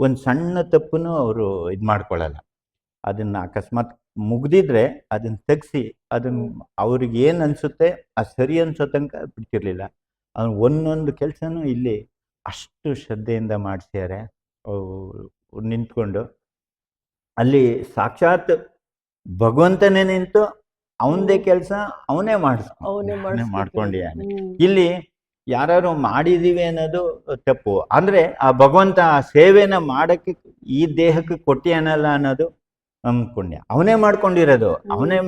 ಒಂದು ಸಣ್ಣ ತಪ್ಪನ್ನು ಅವರು ಇದು ಮಾಡ್ಕೊಳ್ಳಲ್ಲ. ಅದನ್ನು ಅಕಸ್ಮಾತ್ ಮುಗ್ದಿದ್ರೆ ಅದನ್ನು ತೆಗೆಸಿ ಅದನ್ನು ಅವ್ರಿಗೆ ಏನು ಅನಿಸುತ್ತೆ ಅದು ಸರಿ ಅನ್ಸೋ ತನಕ ಬಿಡ್ತಿರ್ಲಿಲ್ಲ. ಅವ್ನು ಒಂದೊಂದು ಕೆಲಸನೂ ಇಲ್ಲಿ ಅಷ್ಟು ಶ್ರದ್ಧೆಯಿಂದ ಮಾಡಿಸ್ಯಾರೆ. ನಿಂತ್ಕೊಂಡು ಅಲ್ಲಿ ಸಾಕ್ಷಾತ್ ಭಗವಂತನೇ ನಿಂತು ಅವನದೇ ಕೆಲಸ ಅವನೇ ಮಾಡ್ಕೊಂಡಿದ್ದಾನೆ. ಇಲ್ಲಿ ಯಾರು ಮಾಡಿದೀವಿ ಅನ್ನೋದು ತಪ್ಪು. ಅಂದರೆ ಆ ಭಗವಂತ ಆ ಸೇವೆನ ಮಾಡೋಕ್ಕೆ ಈ ದೇಹಕ್ಕೆ ಕೊಟ್ಟಿಯಾನಲ್ಲ ಅನ್ನೋದು ನಮ್ಮ ಪುಣ್ಯ. ಅವನೇ ಮಾಡ್ಕೊಂಡಿರೋದು, ಅವನೇ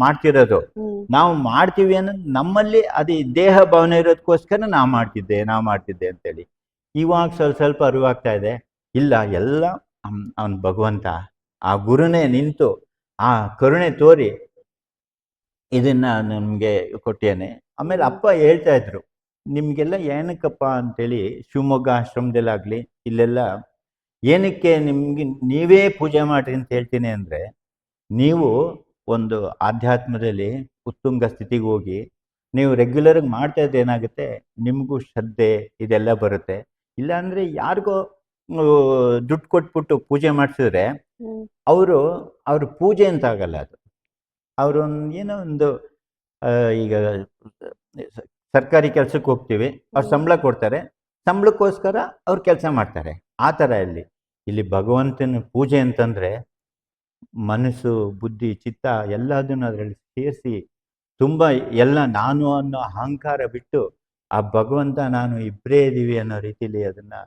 ಮಾಡ್ತಿರೋದು. ನಾವು ಮಾಡ್ತೀವಿ ಅನ್ನೋದು ನಮ್ಮಲ್ಲಿ ಅದು ದೇಹ ಭಾವನೆ ಇರೋದಕ್ಕೋಸ್ಕರ ನಾವು ಮಾಡ್ತಿದ್ದೆ ಅಂತೇಳಿ ಇವಾಗ ಸ್ವಲ್ಪ ಅರಿವಾಗ್ತಾ ಇದೆ. ಇಲ್ಲ, ಎಲ್ಲ ಅವನ ಭಗವಂತ ಆ ಗುರುನೇ ನಿಂತು ಆ ಕರುಣೆ ತೋರಿ ಇದನ್ನ ನಮಗೆ ಕೊಟ್ಟಿಯಾನೆ. ಆಮೇಲೆ ಅಪ್ಪ ಹೇಳ್ತಾ ಇದ್ರು, ನಿಮಗೆಲ್ಲ ಏನಕ್ಕಪ್ಪ ಅಂತೇಳಿ ಶಿವಮೊಗ್ಗ ಆಶ್ರಮದಲ್ಲಾಗಲಿ ಇಲ್ಲೆಲ್ಲ ಏನಕ್ಕೆ ನಿಮಗೆ ನೀವೇ ಪೂಜೆ ಮಾಡಿರಿ ಅಂತ ಹೇಳ್ತೀನಿ ಅಂದರೆ, ನೀವು ಒಂದು ಆಧ್ಯಾತ್ಮದಲ್ಲಿ ಉತ್ತುಂಗ ಸ್ಥಿತಿಗೆ ಹೋಗಿ ನೀವು ರೆಗ್ಯುಲರಾಗಿ ಮಾಡ್ತಾ ಇದ್ದು ಏನಾಗುತ್ತೆ, ನಿಮಗೂ ಶ್ರದ್ಧೆ ಇದೆಲ್ಲ ಬರುತ್ತೆ. ಇಲ್ಲಾಂದರೆ ಯಾರಿಗೋ ದುಡ್ಡು ಕೊಟ್ಬಿಟ್ಟು ಪೂಜೆ ಮಾಡಿಸಿದ್ರೆ ಅವ್ರ ಪೂಜೆ ಅಂತ ಆಗಲ್ಲ. ಅದು ಅವರು ಏನೋ ಒಂದು ಈಗ ಸರ್ಕಾರಿ ಕೆಲಸಕ್ಕೆ ಹೋಗ್ತೀವಿ, ಅವ್ರು ಸಂಬಳ ಕೊಡ್ತಾರೆ, ಸಂಬಳಕ್ಕೋಸ್ಕರ ಅವ್ರು ಕೆಲಸ ಮಾಡ್ತಾರೆ. ಆ ಥರ ಇಲ್ಲಿ ಭಗವಂತನ ಪೂಜೆ ಅಂತಂದರೆ ಮನಸ್ಸು, ಬುದ್ಧಿ, ಚಿತ್ತ ಎಲ್ಲದನ್ನು ಅದರಲ್ಲಿ ಸೇರಿಸಿ ತುಂಬ ಎಲ್ಲ ನಾನು ಅನ್ನೋ ಅಹಂಕಾರ ಬಿಟ್ಟು ಆ ಭಗವಂತ ನಾನು ಇಬ್ಬರೇ ಇದ್ದೀವಿ ಅನ್ನೋ ರೀತಿಯಲ್ಲಿ ಅದನ್ನು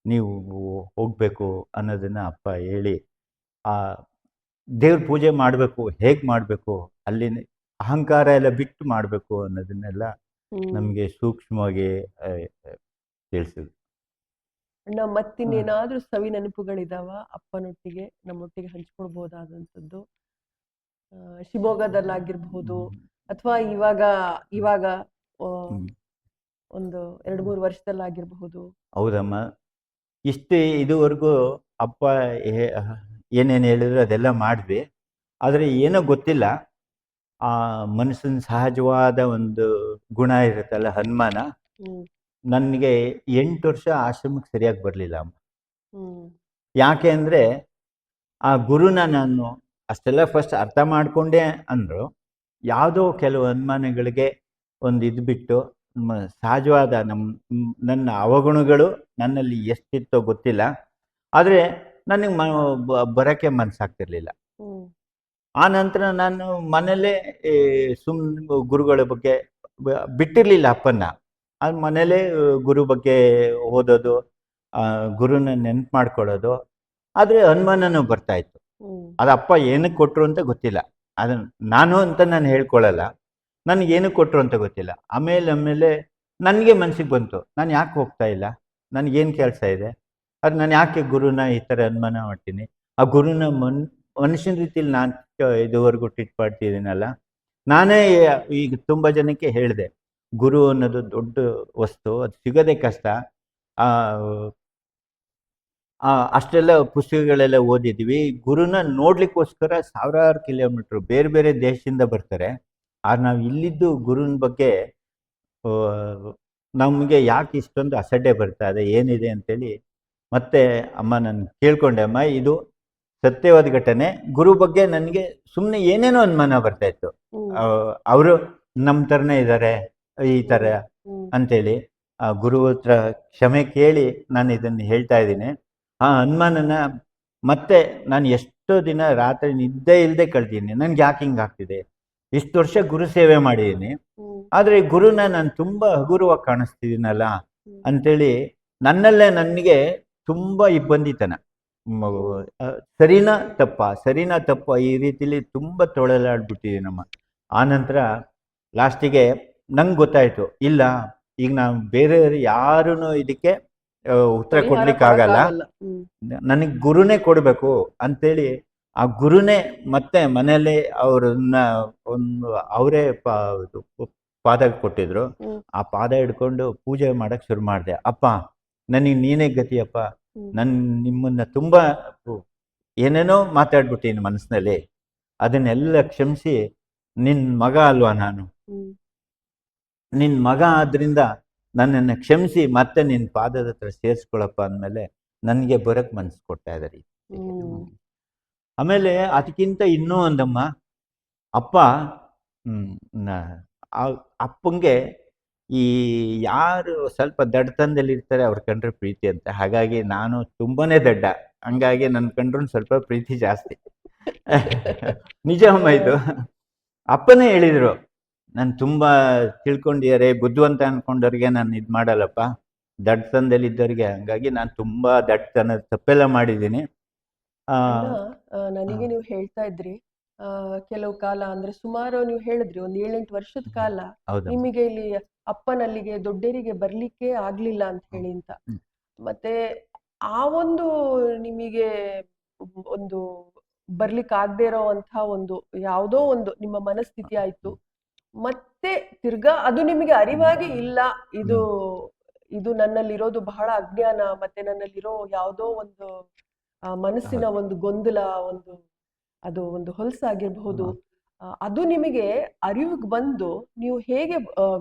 ನೀವು ಹೋಗಬೇಕು ಅನ್ನೋದನ್ನು ಅಪ್ಪ ಹೇಳಿ, ಆ ದೇವ್ರ ಪೂಜೆ ಮಾಡಬೇಕು, ಹೇಗೆ ಮಾಡಬೇಕು, ಅಲ್ಲಿ ಅಹಂಕಾರ ಎಲ್ಲ ಬಿಟ್ಟು ಮಾಡಬೇಕು ಅನ್ನೋದನ್ನೆಲ್ಲ ನಮಗೆ ಸೂಕ್ಷ್ಮವಾಗಿ ತಿಳಿಸಿದ್ರು. ಮತ್ತಿನ್ನೇನಾದ್ರೂ ಸವಿ ನೆನಪುಗಳಿದಾವ ಅಪ್ಪನೊಟ್ಟಿಗೆ ನಮ್ಮೊಟ್ಟಿಗೆ ಹಂಚ್ಕೊಳ್ಬಹುದಾದಂಥದ್ದು? ಶಿವಮೊಗ್ಗದಲ್ಲಾಗಿರ್ಬಹುದು ಅಥವಾ ಇವಾಗ ಇವಾಗ ಆ, ಹ್ಮ್. ಒಂದು 2-3 ವರ್ಷದಲ್ಲಾಗಿರಬಹುದು? ಹೌದಮ್ಮ, ಇಷ್ಟೇ ಇದುವರೆಗೂ ಅಪ್ಪ ಏನೇನು ಹೇಳಿದ್ರು ಅದೆಲ್ಲ ಮಾಡಿದ್ವಿ. ಆದರೆ ಏನೋ ಗೊತ್ತಿಲ್ಲ, ಆ ಮನುಷ್ಯನ ಸಹಜವಾದ ಒಂದು ಗುಣ ಇರುತ್ತಲ್ಲ, ಅನುಮಾನ. ಹ್ಮ್ ನನಗೆ 8 ವರ್ಷ ಆಶ್ರಮಕ್ಕೆ ಸರಿಯಾಗಿ ಬರಲಿಲ್ಲ ಅಮ್ಮ. ಹ್ಮ್ ಯಾಕೆ ಅಂದರೆ ಆ ಗುರುನ ನಾನು ಅಷ್ಟೆಲ್ಲ ಫಸ್ಟ್ ಅರ್ಥ ಮಾಡಿಕೊಂಡೆ ಅಂದರು. ಯಾವುದೋ ಕೆಲವು ಅನುಮಾನಗಳಿಗೆ ಒಂದು ಇದು ಬಿಟ್ಟು ಸಹಜವಾದ ನನ್ನ ಅವಗುಣಗಳು ನನ್ನಲ್ಲಿ ಎಷ್ಟಿತ್ತೋ ಗೊತ್ತಿಲ್ಲ, ಆದರೆ ನನಗೆ ಬರೋಕ್ಕೆ ಮನಸ್ಸಾಗ್ತಿರ್ಲಿಲ್ಲ. ಹ್ಮ್ ಆ ನಂತರ ನಾನು ಮನೇಲೇ ಗುರುಗಳ ಬಗ್ಗೆ ಬಿಟ್ಟಿರಲಿಲ್ಲ ಅಪ್ಪನ್ನ. ಅದು ಮನೇಲೇ ಗುರು ಬಗ್ಗೆ ಓದೋದು, ಗುರುನ ನೆನ್ಪು ಮಾಡ್ಕೊಳ್ಳೋದು. ಆದರೆ ಅನುಮಾನನೂ ಬರ್ತಾಯಿತ್ತು. ಹ್ಮ್ ಅದು ಅಪ್ಪ ಏನಕ್ಕೆ ಕೊಟ್ಟರು ಅಂತ ಗೊತ್ತಿಲ್ಲ. ಅದನ್ನು ನಾನು ಅಂತ ನಾನು ಹೇಳ್ಕೊಳ್ಳಲ್ಲ, ನನಗೇನಕ್ಕೆ ಕೊಟ್ಟರು ಅಂತ ಗೊತ್ತಿಲ್ಲ. ಆಮೇಲೆ ನನಗೆ ಮನಸ್ಸಿಗೆ ಬಂತು, ನಾನು ಯಾಕೆ ಹೋಗ್ತಾ ಇಲ್ಲ, ನನಗೇನು ಕೆಲಸ ಇದೆ, ಅದು ನಾನು ಯಾಕೆ ಗುರುನ ಈ ಥರ ಅನುಮಾನ ಮಾಡ್ತೀನಿ. ಆ ಗುರುನ ಮನುಷ್ಯನ ರೀತಿಲಿ ನಾನು ಇದುವರೆಗೂ ಟ್ರೀಟ್ ಮಾಡ್ತಿದ್ದೀನಲ್ಲ. ನಾನೇ ಈಗ ತುಂಬ ಜನಕ್ಕೆ ಹೇಳಿದೆ, ಗುರು ಅನ್ನೋದು ದೊಡ್ಡ ವಸ್ತು, ಅದು ಸಿಗೋದೇ ಕಷ್ಟ. ಅಷ್ಟೆಲ್ಲ ಪುಸ್ತಕಗಳೆಲ್ಲ ಓದಿದ್ವಿ. ಗುರುನ ನೋಡ್ಲಿಕ್ಕೋಸ್ಕರ ಸಾವಿರಾರು ಕಿಲೋಮೀಟ್ರು ಬೇರೆ ಬೇರೆ ದೇಶದಿಂದ ಬರ್ತಾರೆ. ಆದ್ರೆ ನಾವು ಇಲ್ಲಿದ್ದು ಗುರುನ ಬಗ್ಗೆ ನಮಗೆ ಯಾಕೆ ಇಷ್ಟೊಂದು ಅಸಡ್ಡೆ ಬರ್ತಾ ಇದೆ, ಏನಿದೆ ಅಂತೇಳಿ ಮತ್ತೆ ಅಮ್ಮ ನಾನು ಕೇಳ್ಕೊಂಡೆ, ಅಮ್ಮ ಇದು ಸತ್ಯವಾದ ಘಟನೆ. ಗುರು ಬಗ್ಗೆ ನನಗೆ ಸುಮ್ಮನೆ ಏನೇನೋ ಅನುಮಾನ ಬರ್ತಾಯಿತ್ತು. ಅವರು ನಮ್ಮ ಥರನೇ ಇದ್ದಾರೆ ಈ ಥರ ಅಂತೇಳಿ. ಗುರು ಹತ್ರ ಕ್ಷಮೆ ಕೇಳಿ ನಾನು ಇದನ್ನು ಹೇಳ್ತಾ ಇದ್ದೀನಿ. ಆ ಅನುಮಾನನ ಮತ್ತೆ ನಾನು ಎಷ್ಟೋ ದಿನ ರಾತ್ರಿ ನಿದ್ದೆ ಇಲ್ಲದೆ ಕಳ್ತೀನಿ. ನನಗೆ ಯಾಕೆ ಹಿಂಗಾಗ್ತಿದೆ, ಇಷ್ಟು ವರ್ಷ ಗುರು ಸೇವೆ ಮಾಡಿದ್ದೀನಿ, ಆದರೆ ಗುರುನ ನಾನು ತುಂಬ ಹಗುರವಾಗಿ ಕಾಣಿಸ್ತಿದ್ದೀನಲ್ಲ ಅಂಥೇಳಿ ನನ್ನಲ್ಲೇ ನನಗೆ ತುಂಬ ಇಬ್ಬಂದಿತನ. ಸರಿನಾ ತಪ್ಪ ಈ ರೀತಿಲಿ ತುಂಬ ತೊಳಲಾಡ್ಬಿಟ್ಟಿದ್ದೀನಮ್ಮ. ಆನಂತರ ಲಾಸ್ಟಿಗೆ ನಂಗೆ ಗೊತ್ತಾಯಿತು, ಇಲ್ಲ ಈಗ ನಾವು ಬೇರೆಯವರು ಯಾರೂ ಇದಕ್ಕೆ ಉತ್ತರ ಕೊಡ್ಲಿಕ್ಕಾಗಲ್ಲ, ನನಗೆ ಗುರುನೇ ಕೊಡಬೇಕು ಅಂತೇಳಿ ಆ ಗುರುನೇ ಮತ್ತೆ ಮನೆಯಲ್ಲಿ ಅವ್ರನ್ನ ಅವರೇ ಪಾದ ಕೊಟ್ಟಿದ್ರು. ಆ ಪಾದ ಹಿಡ್ಕೊಂಡು ಪೂಜೆ ಮಾಡಕ್ಕೆ ಶುರು ಮಾಡಿದೆ. ಅಪ್ಪ ನನಗೆ ನೀನೇ ಗತಿಯಪ್ಪ, ನಿಮ್ಮನ್ನ ತುಂಬ ಏನೇನೋ ಮಾತಾಡ್ಬಿಟ್ಟಿನಿ ಮನಸ್ಸಿನಲ್ಲಿ, ಅದನ್ನೆಲ್ಲ ಕ್ಷಮಿಸಿ, ನಿನ್ನ ಮಗ ಅಲ್ವಾ ನಾನು, ನಿನ್ನ ಮಗ ಆದ್ರಿಂದ ನನ್ನನ್ನು ಕ್ಷಮಿಸಿ ಮತ್ತೆ ನಿನ್ನ ಪಾದದ ಹತ್ರ ಸೇರಿಸ್ಕೊಳಪ್ಪ ಅಂದಮೇಲೆ ನನಗೆ ಬರೋಕ್ಕೆ ಮನಸ್ಸು ಕೊಡ್ತಾ ಇದ್ದಾರೆ. ಆಮೇಲೆ ಅದಕ್ಕಿಂತ ಇನ್ನೂ ಒಂದಮ್ಮ, ಅಪ್ಪ ಅಪ್ಪಂಗೆ ಈ ಯಾರು ಸ್ವಲ್ಪ ದಡ್ಡತನದಲ್ಲಿ ಇರ್ತಾರೆ ಅವ್ರ ಕಂಡ್ರೆ ಪ್ರೀತಿ ಅಂತ. ಹಾಗಾಗಿ ನಾನು ತುಂಬಾನೇ ದಡ್ಡ, ಹಂಗಾಗಿ ನನ್ನ ಕಂಡ್ರೂ ಸ್ವಲ್ಪ ಪ್ರೀತಿ ಜಾಸ್ತಿ. ನಿಜ ಅಮ್ಮ ಇದು. ಅಪ್ಪನೇ ಹೇಳಿದರು, ನಾನು ತುಂಬ ತಿಳ್ಕೊಂಡಿದ್ದಾರೆ, ಬುದ್ಧಿವಂತ ಅನ್ಕೊಂಡವ್ರಿಗೆ ನಾನು ಇದು ಮಾಡಲ್ಲಪ್ಪ, ದಡ್ಡತನದಲ್ಲಿದ್ದವ್ರಿಗೆ. ಹಂಗಾಗಿ ನಾನು ತುಂಬ ದಡ್ಡತನ ತಪ್ಪೆಲ್ಲ ಮಾಡಿದ್ದೀನಿ. ನನಗೆ ನೀವು ಹೇಳ್ತಾ ಇದ್ರಿ ಕೆಲವು ಕಾಲ, ಅಂದ್ರೆ ಸುಮಾರು ನೀವು ಹೇಳಿದ್ರಿ ಒಂದು 7-8 ವರ್ಷದ ಕಾಲ ನಿಮಗೆ ಇಲ್ಲಿ ಅಪ್ಪನಲ್ಲಿಗೆ ದೊಡ್ಡರಿಗೆ ಬರ್ಲಿಕ್ಕೆ ಆಗ್ಲಿಲ್ಲ ಅಂತ ಹೇಳಿ ಅಂತ. ಮತ್ತೆ ಆ ಒಂದು ನಿಮಗೆ ಒಂದು ಬರ್ಲಿಕ್ಕೆ ಆಗದೆ ಇರೋವಂತಹ ಒಂದು ಯಾವುದೋ ಒಂದು ನಿಮ್ಮ ಮನಸ್ಥಿತಿ ಆಯ್ತು. ಮತ್ತೆ ತಿರ್ಗಾ ಅದು ನಿಮಗೆ ಅರಿವಾಗಿ ಇಲ್ಲ, ಇದು ಇದು ನನ್ನಲ್ಲಿರೋದು ಬಹಳ ಅಜ್ಞಾನ, ಮತ್ತೆ ನನ್ನಲ್ಲಿರೋ ಯಾವುದೋ ಒಂದು ಮನಸ್ಸಿನ ಒಂದು ಗೊಂದಲ, ಅದು ಒಂದು ಹೊಲಸಾಗಿರಬಹುದು. ಅದು ನಿಮಗೆ ಅರಿವಿಗೆ ಬಂದು ನೀವು ಹೇಗೆ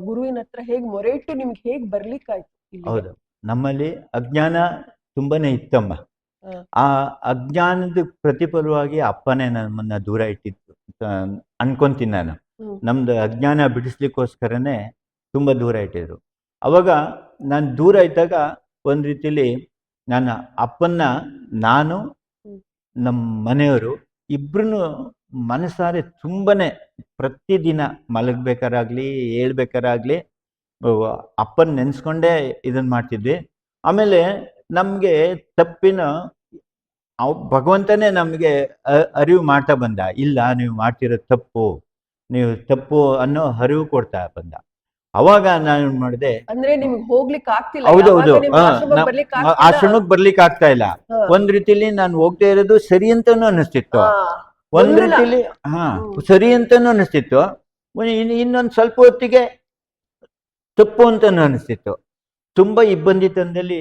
ಗುರುವಿನ ಹತ್ರ ಹೇಗೆ ಮೊರೆ ಇಟ್ಟು ನಿಮ್ಗೆ ಹೇಗೆ ಬರ್ಲಿಕ್ಕಾಯ್ತು? ಹೌದು, ನಮ್ಮಲ್ಲಿ ಅಜ್ಞಾನ ತುಂಬಾನೇ ಇತ್ತಮ್ಮ. ಆ ಅಜ್ಞಾನದ ಪ್ರತಿಫಲವಾಗಿ ಅಪ್ಪನೇ ನಮ್ಮನ್ನ ದೂರ ಇಟ್ಟಿತ್ತು ಅನ್ಕೊಂತೀನಿ ನಾನು. ನಮ್ದು ಅಜ್ಞಾನ ಬಿಡಿಸ್ಲಿಕ್ಕೋಸ್ಕರನೇ ತುಂಬಾ ದೂರ ಇಟ್ಟಿದ್ರು. ಅವಾಗ ನಾನು ದೂರ ಇದ್ದಾಗ ಒಂದ್ ರೀತಿಲಿ ನನ್ನ ಅಪ್ಪನ್ನ ನಾನು ನಮ್ಮ ಮನೆಯವರು ಇಬ್ರು ಮನಸಾರೆ ತುಂಬಾನೇ ಪ್ರತಿದಿನ ಮಲಗ್ಬೇಕಾರಾಗ್ಲಿ ಹೇಳ್ಬೇಕಾರಾಗ್ಲಿ ಅಪ್ಪನ ನೆನ್ಸ್ಕೊಂಡೇ ಇದನ್ನ ಮಾಡ್ತಿದ್ವಿ. ಆಮೇಲೆ ನಮ್ಗೆ ತಪ್ಪಿನ ಭಗವಂತನೇ ನಮ್ಗೆ ಅರಿವು ಮಾಡ್ತಾ ಬಂದ, ಇಲ್ಲ ನೀವು ಮಾಡ್ತಿರೋದು ತಪ್ಪು, ನೀವು ತಪ್ಪು ಅನ್ನೋ ಅರಿವು ಕೊಡ್ತಾ ಬಂದ. ಅವಾಗ ನಾನು ಮಾಡಿದೆ, ಅಂದ್ರೆ ನಿಮ್ಗೆ ಹೋಗ್ಲಿಕ್ಕೆ ಆಗ್ತಿಲ್ಲ. ಹೌದೌದು, ಆಶ್ರಮಕ್ಕೆ ಬರ್ಲಿಕ್ಕೆ ಆಗ್ತಾ ಇಲ್ಲ. ಒಂದ್ ರೀತಿಲಿ ನಾನು ಹೋಗ್ತಾ ಇರೋದು ಸರಿ ಅಂತಾನು ಅನಿಸ್ತಿತ್ತು, ಒಂದ್ ರೀತಿಲಿ ಸರಿ ಅಂತಾನು ಅನಿಸ್ತಿತ್ತು. ಇನ್ನೊಂದು ಸ್ವಲ್ಪ ಹೊತ್ತಿಗೆ ತಪ್ಪು ಅಂತ ಅನಿಸ್ತಿತ್ತು. ತುಂಬ ಇಬ್ಬಂದಿ ತಂದಲ್ಲಿ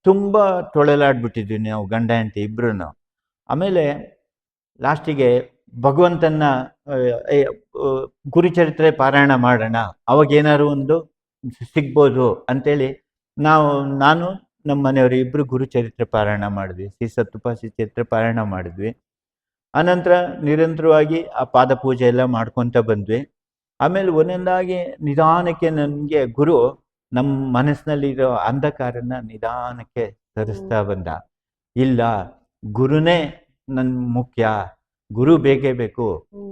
ತುಂಬ ತೊಳಲಾಡ್ಬಿಟ್ಟಿದ್ವಿ ನಾವು ಗಂಡ ಹೆಂಡತಿ ಇಬ್ರು. ಆಮೇಲೆ ಲಾಸ್ಟಿಗೆ ಭಗವಂತನ ಗುರುಚರಿತ್ರೆ ಪಾರಾಯಣ ಮಾಡೋಣ, ಅವಾಗೇನಾದ್ರು ಒಂದು ಸಿಗ್ಬೋದು ಅಂತೇಳಿ ನಾನು ನಮ್ಮ ಮನೆಯವರು ಇಬ್ಬರು ಗುರುಚರಿತ್ರೆ ಪಾರಾಯಣ ಮಾಡಿದ್ವಿ. ಶ್ರೀ ಸತ್ಯಪಾಸಿ ಚರಿತ್ರೆ ಪಾರಾಯಣ ಮಾಡಿದ್ವಿ. ಆನಂತರ ನಿರಂತರವಾಗಿ ಆ ಪಾದ ಪೂಜೆ ಎಲ್ಲ ಮಾಡ್ಕೊತ ಬಂದ್ವಿ. ಆಮೇಲೆ ಒಂದೊಂದಾಗಿ ನಿಧಾನಕ್ಕೆ ನನಗೆ ಗುರು ನಮ್ಮ ಮನಸ್ಸಿನಲ್ಲಿರೋ ಅಂಧಕಾರನ ನಿಧಾನಕ್ಕೆ ಸರಿಸ್ತಾ ಬಂದ. ಇಲ್ಲ, ಗುರುನೇ ನನ್ನ ಮುಖ್ಯ, ಗುರು ಬೇಕೇ ಬೇಕು,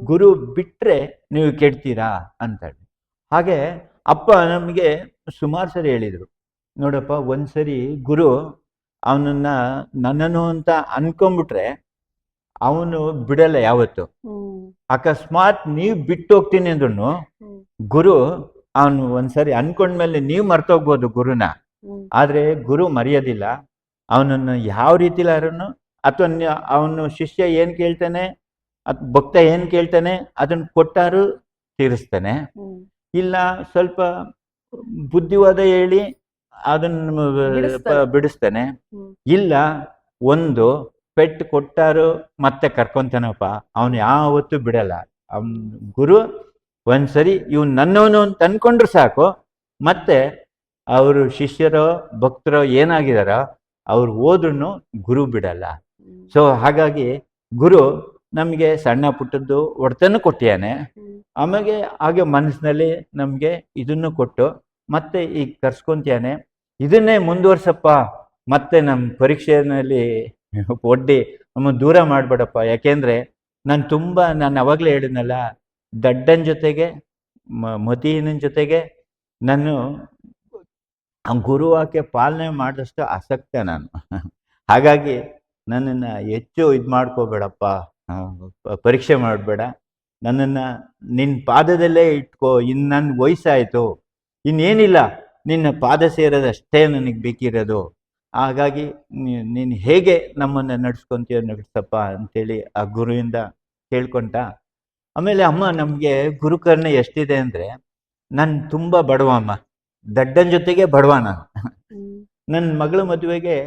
ಗುರು ಬಿಟ್ಟರೆ ನೀವು ಕೆಡ್ತೀರಾ ಅಂತೇಳಿ. ಹಾಗೆ ಅಪ್ಪ ನಮಗೆ ಸುಮಾರು ಸರಿ ಹೇಳಿದರು, ನೋಡಪ್ಪ ಒಂದ್ಸರಿ ಗುರು ನನ್ನನ್ನು ಅಂತ ಅನ್ಕೊಂಡ್ಬಿಟ್ರೆ ಅವನು ಬಿಡಲ್ಲ ಯಾವತ್ತು. ಅಕಸ್ಮಾತ್ ನೀವು ಬಿಟ್ಟು ಹೋಗ್ತೀನಿ ಅಂದ್ರೂ ಗುರು ಅವನು ಒಂದ್ಸರಿ ಅನ್ಕೊಂಡ್ಮೇಲೆ ನೀವು ಮರ್ತೋಗ್ಬೋದು ಗುರುನ, ಆದ್ರೆ ಗುರು ಮರೆಯೋದಿಲ್ಲ. ಅವನನ್ನು ಯಾವ ರೀತಿಲಾರನು ಅಥವಾ ಅವನು ಶಿಷ್ಯ ಏನ್ ಕೇಳ್ತಾನೆ, ಭಕ್ತ ಏನ್ ಕೇಳ್ತಾನೆ ಅದನ್ನ ಕೊಟ್ಟಾರು ತೀರಿಸ್ತಾನೆ. ಇಲ್ಲ ಸ್ವಲ್ಪ ಬುದ್ಧಿವಾದ ಹೇಳಿ ಅದನ್ನು ಬಿಡಿಸ್ತಾನೆ. ಇಲ್ಲ ಒಂದು ಪೆಟ್ಟು ಕೊಟ್ಟಾರು ಮತ್ತೆ ಕರ್ಕೊಂತಾನಪ್ಪ, ಅವನು ಯಾವತ್ತೂ ಬಿಡಲ್ಲ. ಅವನ್ ಗುರು ಒಂದ್ಸರಿ ಇವ್ ನನ್ನವನು ಅಂತ ಅನ್ಕೊಂಡ್ರು ಸಾಕು, ಮತ್ತೆ ಅವರು ಶಿಷ್ಯರೋ ಭಕ್ತರೋ ಏನಾಗಿದಾರೋ ಅವ್ರು ಹೋದ್ರೂ ಗುರು ಬಿಡಲ್ಲ. ಸೊ ಹಾಗಾಗಿ ಗುರು ನಮಗೆ ಸಣ್ಣ ಪುಟ್ಟದ್ದು ಹೊಡೆತನೂ ಕೊಟ್ಟಿಯಾನೆ, ಆಮೇಲೆ ಹಾಗೆ ಮನಸ್ಸಿನಲ್ಲಿ ನಮಗೆ ಇದನ್ನು ಕೊಟ್ಟು ಮತ್ತೆ ಈಗ ಕರ್ಸ್ಕೊಂತಾನೆ. ಇದನ್ನೇ ಮುಂದುವರ್ಸಪ್ಪ, ಮತ್ತೆ ನಮ್ಮ ಪರೀಕ್ಷೆಯಲ್ಲಿ ಒಡ್ಡಿ ನಮ್ಮ ದೂರ ಮಾಡಬೇಡಪ್ಪ. ಯಾಕೆಂದ್ರೆ ನಾನು ಅವಾಗಲೇ ಹೇಳಿದ್ನಲ್ಲ, ದಡ್ಡನ ಜೊತೆಗೆ ಮತಿಹೀನನ ಜೊತೆಗೆ ನಾನು ಗುರುವಾಕ್ಯ ಪಾಲನೆ ಮಾಡಿದಷ್ಟು ಆಸಕ್ತ ನಾನು. ಹಾಗಾಗಿ ನನ್ನನ್ನು ಹೆಚ್ಚು ಇದು ಮಾಡ್ಕೋಬೇಡಪ್ಪ, ಪರೀಕ್ಷೆ ಮಾಡಬೇಡ, ನನ್ನನ್ನು ನಿನ್ನ ಪಾದದಲ್ಲೇ ಇಟ್ಕೋ. ಇನ್ನು ನನ್ನ ವಯಸ್ಸಾಯಿತು, ಇನ್ನೇನಿಲ್ಲ, ನಿನ್ನ ಪಾದ ಸೇರೋದಷ್ಟೇ ನನಗೆ ಬೇಕಿರೋದು. ಹಾಗಾಗಿ ನೀನು ಹೇಗೆ ನಮ್ಮನ್ನು ನಡೆಸ್ಕೊಂತೀಯ ನಡೆಸಪ್ಪ ಅಂತೇಳಿ ಆ ಗುರುವಿಂದ ಕೇಳ್ಕೊಂತ. ಆಮೇಲೆ ಅಮ್ಮ ನಮಗೆ ಗುರುಕರ್ಣೆ ಎಷ್ಟಿದೆ ಅಂದರೆ, ನಾನು ತುಂಬ ಬಡವ ಅಮ್ಮ, ದಡ್ಡನ ಜೊತೆಗೆ ಬಡವ ನಾನು. ನನ್ನ ಮಗಳ ಮದುವೆಗೆ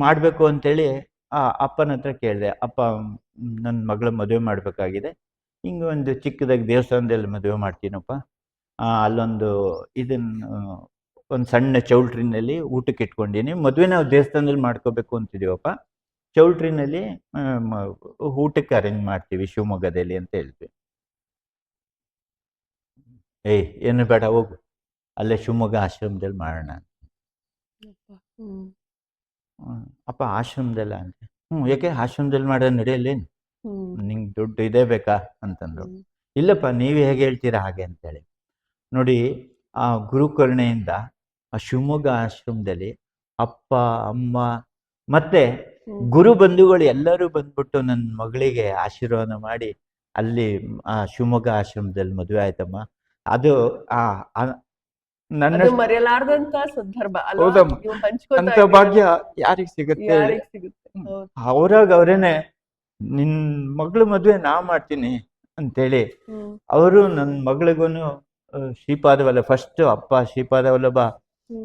ಮಾಡಬೇಕು ಅಂತೇಳಿ ಅಪ್ಪನ ಹತ್ರ ಕೇಳಿದೆ, ಅಪ್ಪ ನನ್ನ ಮಗಳ ಮದುವೆ ಮಾಡಬೇಕಾಗಿದೆ, ಹಿಂಗೆ ಒಂದು ಚಿಕ್ಕದಾಗಿ ದೇವಸ್ಥಾನದಲ್ಲಿ ಮದುವೆ ಮಾಡ್ತೀನಪ್ಪ, ಅಲ್ಲೊಂದು ಒಂದು ಸಣ್ಣ ಚೌಲ್ಟ್ರಿನಲ್ಲಿ ಊಟಕ್ಕೆ ಇಟ್ಕೊಂಡಿನಿ, ಮದುವೆ ನಾವು ದೇವಸ್ಥಾನದಲ್ಲಿ ಮಾಡ್ಕೋಬೇಕು ಅಂತಿದ್ದೀವಪ್ಪ, ಚೌಲ್ಟ್ರಿನಲ್ಲಿ ಊಟಕ್ಕೆ ಅರೇಂಜ್ ಮಾಡ್ತೀವಿ ಶಿವಮೊಗ್ಗದಲ್ಲಿ ಅಂತ ಹೇಳಿದ್ವಿ. ಏನು ಬೇಡ, ಹೋಗು, ಅಲ್ಲೇ ಶಿವಮೊಗ್ಗ ಆಶ್ರಮದಲ್ಲಿ ಮಾಡೋಣ. ಅಪ್ಪ ಆಶ್ರಮದಲ್ಲ ಅಂತ. ಯಾಕೆ ಆಶ್ರಮದಲ್ಲಿ ಮಾಡೋದು ನಡೆಯಲ್ಲೇನು, ನಿಂಗೆ ದುಡ್ಡು ಇದೇ ಬೇಕಾ ಅಂತಂದ್ರು. ಇಲ್ಲಪ್ಪ ನೀವು ಹೇಗೆ ಹೇಳ್ತೀರಾ ಹಾಗೆ ಅಂತೇಳಿ. ನೋಡಿ, ಆ ಗುರುಕರುಣೆಯಿಂದ ಆ ಶಿವಮೊಗ್ಗ ಆಶ್ರಮದಲ್ಲಿ ಅಪ್ಪ ಅಮ್ಮ ಮತ್ತೆ ಗುರು ಬಂಧುಗಳು ಎಲ್ಲರೂ ಬಂದ್ಬಿಟ್ಟು ನನ್ನ ಮಗಳಿಗೆ ಆಶೀರ್ವಾದ ಮಾಡಿ ಅಲ್ಲಿ ಆ ಶಿವಮೊಗ್ಗ ಆಶ್ರಮದಲ್ಲಿ ಮದುವೆ ಆಯ್ತಮ್ಮ. ಅದು ನನ್ನ ಮರೆಯಲಾರದಂತ ಸಂದರ್ಭ. ಅಂತ ಭಾಗ್ಯ ಯಾರಿಗೆ ಸಿಗುತ್ತೆ? ಅವ್ರಾಗ ಅವರೇನೆ ನಿನ್ ಮಗಳ ಮದುವೆ ನಾ ಮಾಡ್ತೀನಿ ಅಂತೇಳಿ ಅವರು ನನ್ನ ಮಗಳಿಗೂ ಶ್ರೀಪಾದ ಫಸ್ಟ್ ಅಪ್ಪ ಶ್ರೀಪಾದ ವಲ್ಲಭ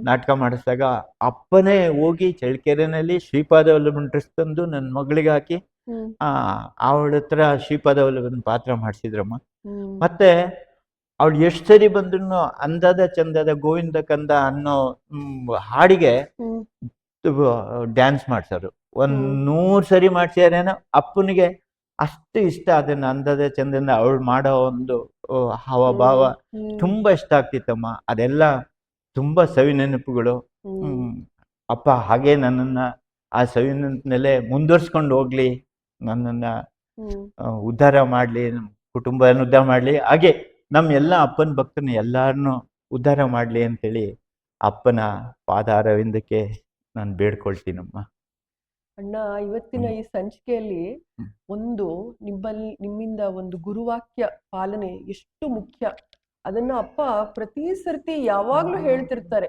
ನಾಟಕ ಮಾಡಿಸಿದಾಗ ಅಪ್ಪನೇ ಹೋಗಿ ಚಳ್ಳಕೆರೆನಲ್ಲಿ ಶ್ರೀಪಾದ ವಲ್ಲಭನ ಡ್ರೆಸ್ ತಂದು ನನ್ನ ಮಗಳಿಗೆ ಹಾಕಿ ಅವಳ ಹತ್ರ ಶ್ರೀಪಾದ ವಲ್ಲಭನ ಪಾತ್ರ ಮಾಡಿಸಿದ್ರಮ್ಮ. ಮತ್ತೆ ಅವಳು ಎಷ್ಟು ಸರಿ ಬಂದ್ರು ಅಂದದ ಚಂದದ ಗೋವಿಂದ ಕಂದ ಅನ್ನೋ ಹಾಡಿಗೆ ಡ್ಯಾನ್ಸ್ ಮಾಡ್ಸೋರು. 100 ಸರಿ ಮಾಡ್ಸ್ಯಾರೇನೋ. ಅಪ್ಪನಿಗೆ ಅಷ್ಟು ಇಷ್ಟ ಅದನ್ನ ಅಂದದ ಚಂದದ ಅವಳು ಮಾಡೋ ಒಂದು ಹಾವಭಾವ ತುಂಬಾ ಇಷ್ಟ ಆಗ್ತಿತ್ತಮ್ಮ. ಅದೆಲ್ಲ ತುಂಬಾ ಸವಿ ನೆನಪುಗಳು. ಅಪ್ಪ ಹಾಗೆ ನನ್ನನ್ನ ಆ ಸವಿ ನೆನಪಿನಲ್ಲೇ ಮುಂದುವರ್ಸ್ಕೊಂಡು ಹೋಗ್ಲಿ, ನನ್ನನ್ನ ಉದ್ಧಾರ ಮಾಡ್ಲಿ, ಕುಟುಂಬ ಉದ್ಧಾರ ಮಾಡ್ಲಿ, ಹಾಗೆ ನಮ್ಮ ಎಲ್ಲ ಅಪ್ಪನ ಭಕ್ತನ ಎಲ್ಲಾರನ್ನು ಉದ್ಧಾರ ಮಾಡ್ಲಿ ಅಂತೇಳಿ ಅಪ್ಪನ ಪಾದಾರವಿಂದಕ್ಕೆ ನಾನು ಬೇಡ್ಕೊಳ್ತೀನಮ್ಮ. ಅಣ್ಣ, ಇವತ್ತಿನ ಈ ಸಂಚಿಕೆಯಲ್ಲಿ ನಿಮ್ಮಿಂದ ಒಂದು ಗುರುವಾಕ್ಯ ಪಾಲನೆ ಎಷ್ಟು ಮುಖ್ಯ ಅದನ್ನ ಅಪ್ಪ ಪ್ರತಿ ಸರ್ತಿ ಯಾವಾಗ್ಲೂ ಹೇಳ್ತಿರ್ತಾರೆ.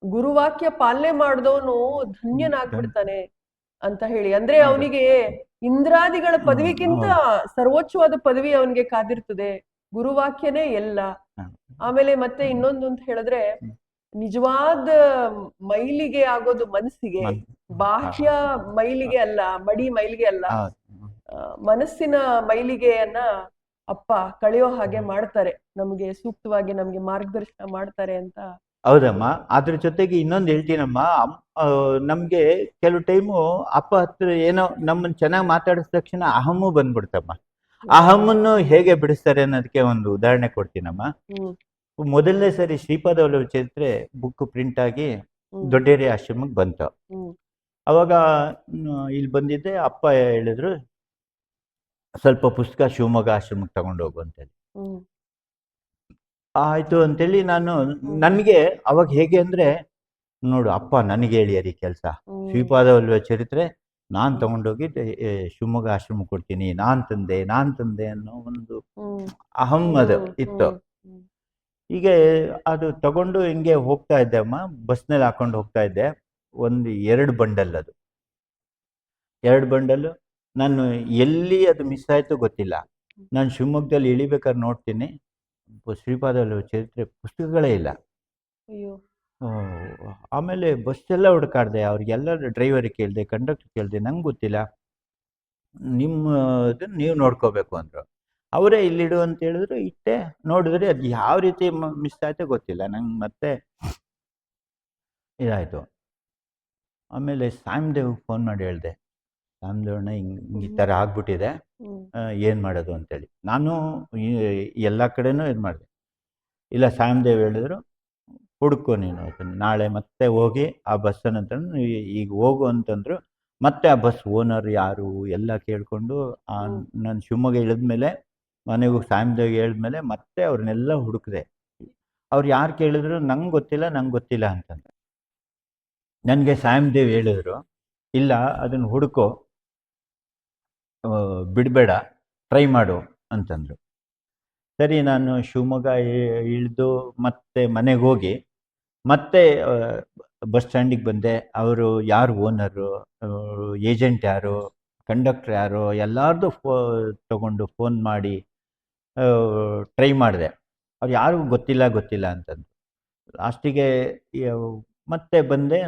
ಗುರುವಾಕ್ಯ ಪಾಲನೆ ಮಾಡಿದವನು ಧನ್ಯನಾಗ್ಬಿಡ್ತಾನೆ ಅಂತ ಹೇಳಿ. ಅಂದ್ರೆ ಅವನಿಗೆ ಇಂದ್ರಾದಿಗಳ ಪದವಿಗಿಂತ ಸರ್ವೋಚ್ಚವಾದ ಪದವಿ ಅವನಿಗೆ ಕಾದಿರ್ತದೆ. ಗುರುವಾಕ್ಯನೇ ಎಲ್ಲ. ಹ. ಆಮೇಲೆ ಮತ್ತೆ ಇನ್ನೊಂದು ಅಂತ ಹೇಳಿದ್ರೆ, ನಿಜವಾದ ಮೈಲಿಗೆ ಆಗೋದು ಮನಸ್ಸಿಗೆ, ಮನ್- ಬಾಹ್ಯ ಮೈಲಿಗೆ ಅಲ್ಲ, ಮಡಿ ಮೈಲಿಗೆ ಅಲ್ಲ, ಹೌದು. ಮನಸ್ಸಿನ ಮೈಲಿಗೆಯನ್ನ ಅಪ್ಪ ಕಳೆಯೋ ಹಾಗೆ ಮಾಡ್ತಾರೆ, ನಮ್ಗೆ ಸೂಕ್ತವಾಗಿ ನಮ್ಗೆ ಮಾರ್ಗದರ್ಶನ ಮಾಡ್ತಾರೆ ಅಂತ. ಹೌದಮ್ಮ. ಅದ್ರ ಜೊತೆಗೆ ಇನ್ನೊಂದು ಹೇಳ್ತೀನಮ್ಮ, ನಮ್ಗೆ ಕೆಲವು ಟೈಮು ಅಪ್ಪ ಹತ್ರ ಏನೋ ನಮ್ಮನ್ನ ಚೆನ್ನಾಗಿ ಮಾತಾಡಿದ ತಕ್ಷಣ ಅಹಮ್ಮು ಬಂದ್ಬಿಡ್ತಮ್ಮ. ಅಹಮ್ಮನ್ನು ಹೇಗೆ ಬಿಡಿಸ್ತಾರೆ ಅನ್ನೋದಕ್ಕೆ ಒಂದು ಉದಾಹರಣೆ ಕೊಡ್ತೀನಮ್ಮ. ಮೊದಲನೇ ಸರಿ ಶ್ರೀಪಾದ ವಲ್ಲಭ ಚರಿತ್ರೆ ಬುಕ್ ಪ್ರಿಂಟ್ ಆಗಿ ದೊಡ್ಡೇರಿ ಆಶ್ರಮಕ್ಕೆ ಬಂತು. ಅವಾಗ ಇಲ್ಲಿ ಬಂದಿದ್ದೆ, ಅಪ್ಪ ಹೇಳಿದ್ರು ಸ್ವಲ್ಪ ಪುಸ್ತಕ ಶಿವಮೊಗ್ಗ ಆಶ್ರಮಕ್ಕೆ ತಗೊಂಡು ಹೋಗು ಅಂತೇಳಿ. ಆಯ್ತು ಅಂತೇಳಿ ನನಗೆ ಅವಾಗ ಹೇಗೆ ಅಂದ್ರೆ, ನೋಡು ಅಪ್ಪ ನನಗೆ ಹೇಳಿಯರಿ ಕೆಲಸ, ಶ್ರೀಪಾದ ವಲ್ಲಭ ಚರಿತ್ರೆ ನಾನು ತಗೊಂಡೋಗಿ ಶಿವಮೊಗ್ಗ ಆಶ್ರಮ ಕೊಡ್ತೀನಿ, ನಾನ್ ತಂದೆ ಅನ್ನೋ ಒಂದು ಅಹಂ ಅದು ಇತ್ತು. ಹೀಗೆ ಅದು ತಗೊಂಡು ಹಿಂಗೆ ಹೋಗ್ತಾ ಇದ್ದೆ ಅಮ್ಮ, ಬಸ್ನಲ್ಲಿ ಹಾಕೊಂಡು ಹೋಗ್ತಾ ಇದ್ದೆ. ಒಂದು 2 ಬಂಡಲ್, ಅದು 2 ಬಂಡಲ್. ನಾನು ಎಲ್ಲಿ ಅದು ಮಿಸ್ ಆಯ್ತು ಗೊತ್ತಿಲ್ಲ. ನಾನು ಶಿವಮೊಗ್ಗದಲ್ಲಿ ಇಳಿಬೇಕಾದ್ರೆ ನೋಡ್ತೀನಿ, ಶ್ರೀಪಾದ ವಲ್ಲಭ ಚರಿತ್ರೆ ಪುಸ್ತಕಗಳೇ ಇಲ್ಲ. ಆಮೇಲೆ ಬಸ್ ಎಲ್ಲ ಹುಡುಕಾಡ್ದೆ, ಅವ್ರಿಗೆಲ್ಲ ಡ್ರೈವರಿಗೆ ಕೇಳಿದೆ, ಕಂಡಕ್ಟರ್ ಕೇಳಿದೆ, ನಂಗೆ ಗೊತ್ತಿಲ್ಲ, ಇದನ್ನು ನೀವು ನೋಡ್ಕೋಬೇಕು ಅಂದರು. ಅವರೇ ಇಲ್ಲಿಡು ಅಂತ ಹೇಳಿದ್ರು, ಇಟ್ಟೆ. ನೋಡಿದ್ರೆ ಅದು ಯಾವ ರೀತಿ ಮಿಸ್ ಆಯ್ತೋ ಗೊತ್ತಿಲ್ಲ ನಂಗೆ. ಮತ್ತೆ ಇದಾಯಿತು. ಆಮೇಲೆ ಸಾಮ್ದೇವ್ ಫೋನ್ ಮಾಡಿ ಹೇಳಿದೆ, ಸಾಮ್ದೇವಣ್ಣ ಹಿಂಗೆ ಈ ಥರ ಆಗ್ಬಿಟ್ಟಿದೆ, ಏನು ಮಾಡೋದು ಅಂತೇಳಿ. ನಾನು ಎಲ್ಲ ಕಡೆನೂ ಇದು ಮಾಡಿದೆ. ಇಲ್ಲ, ಸಾಮ್ದೇವ್ ಹೇಳಿದ್ರು, ಹುಡುಕೋ ನೀನು ಅದನ್ನು, ನಾಳೆ ಮತ್ತೆ ಹೋಗಿ ಆ ಬಸ್ಸನ್ನು ತಂದು ಈಗ ಹೋಗು ಅಂತಂದರು. ಮತ್ತೆ ಆ ಬಸ್ ಓನರ್ ಯಾರು ಎಲ್ಲ ಕೇಳಿಕೊಂಡು ನಾನು ಶಿವಮೊಗ್ಗ ಇಳಿದ್ಮೇಲೆ ಮನೆಗೆ ಸಾಮ್ದೇವ್ಗೆ ಹೇಳಿದ್ಮೇಲೆ ಮತ್ತೆ ಅವ್ರನ್ನೆಲ್ಲ ಹುಡುಕಿದೆ. ಅವ್ರು ಯಾರು ಕೇಳಿದ್ರು ನಂಗೆ ಗೊತ್ತಿಲ್ಲ ಅಂತಂದ್ರೆ. ನನಗೆ ಸಾಮ್ದೇವ್ ಹೇಳಿದ್ರು, ಇಲ್ಲ ಅದನ್ನು ಹುಡುಕೋ, ಬಿಡಬೇಡ, ಟ್ರೈ ಮಾಡು ಅಂತಂದರು. ಸರಿ, ನಾನು ಶಿವಮೊಗ್ಗ ಇಳಿದು ಮತ್ತೆ ಮನೆಗೆ ಹೋಗಿ ಮತ್ತೆ ಬಸ್ ಸ್ಟ್ಯಾಂಡಿಗೆ ಬಂದೆ. ಅವರು ಯಾರು ಓನರು, ಏಜೆಂಟ್ ಯಾರು, ಕಂಡಕ್ಟರ್ ಯಾರು, ಎಲ್ಲರದ್ದು ತಗೊಂಡು ಫೋನ್ ಮಾಡಿ ಟ್ರೈ ಮಾಡಿದೆ. ಅವ್ರು ಯಾರಿಗೂ ಗೊತ್ತಿಲ್ಲ ಅಂತಂದು. ಲಾಸ್ಟಿಗೆ ಮತ್ತೆ ಬಂದೆ.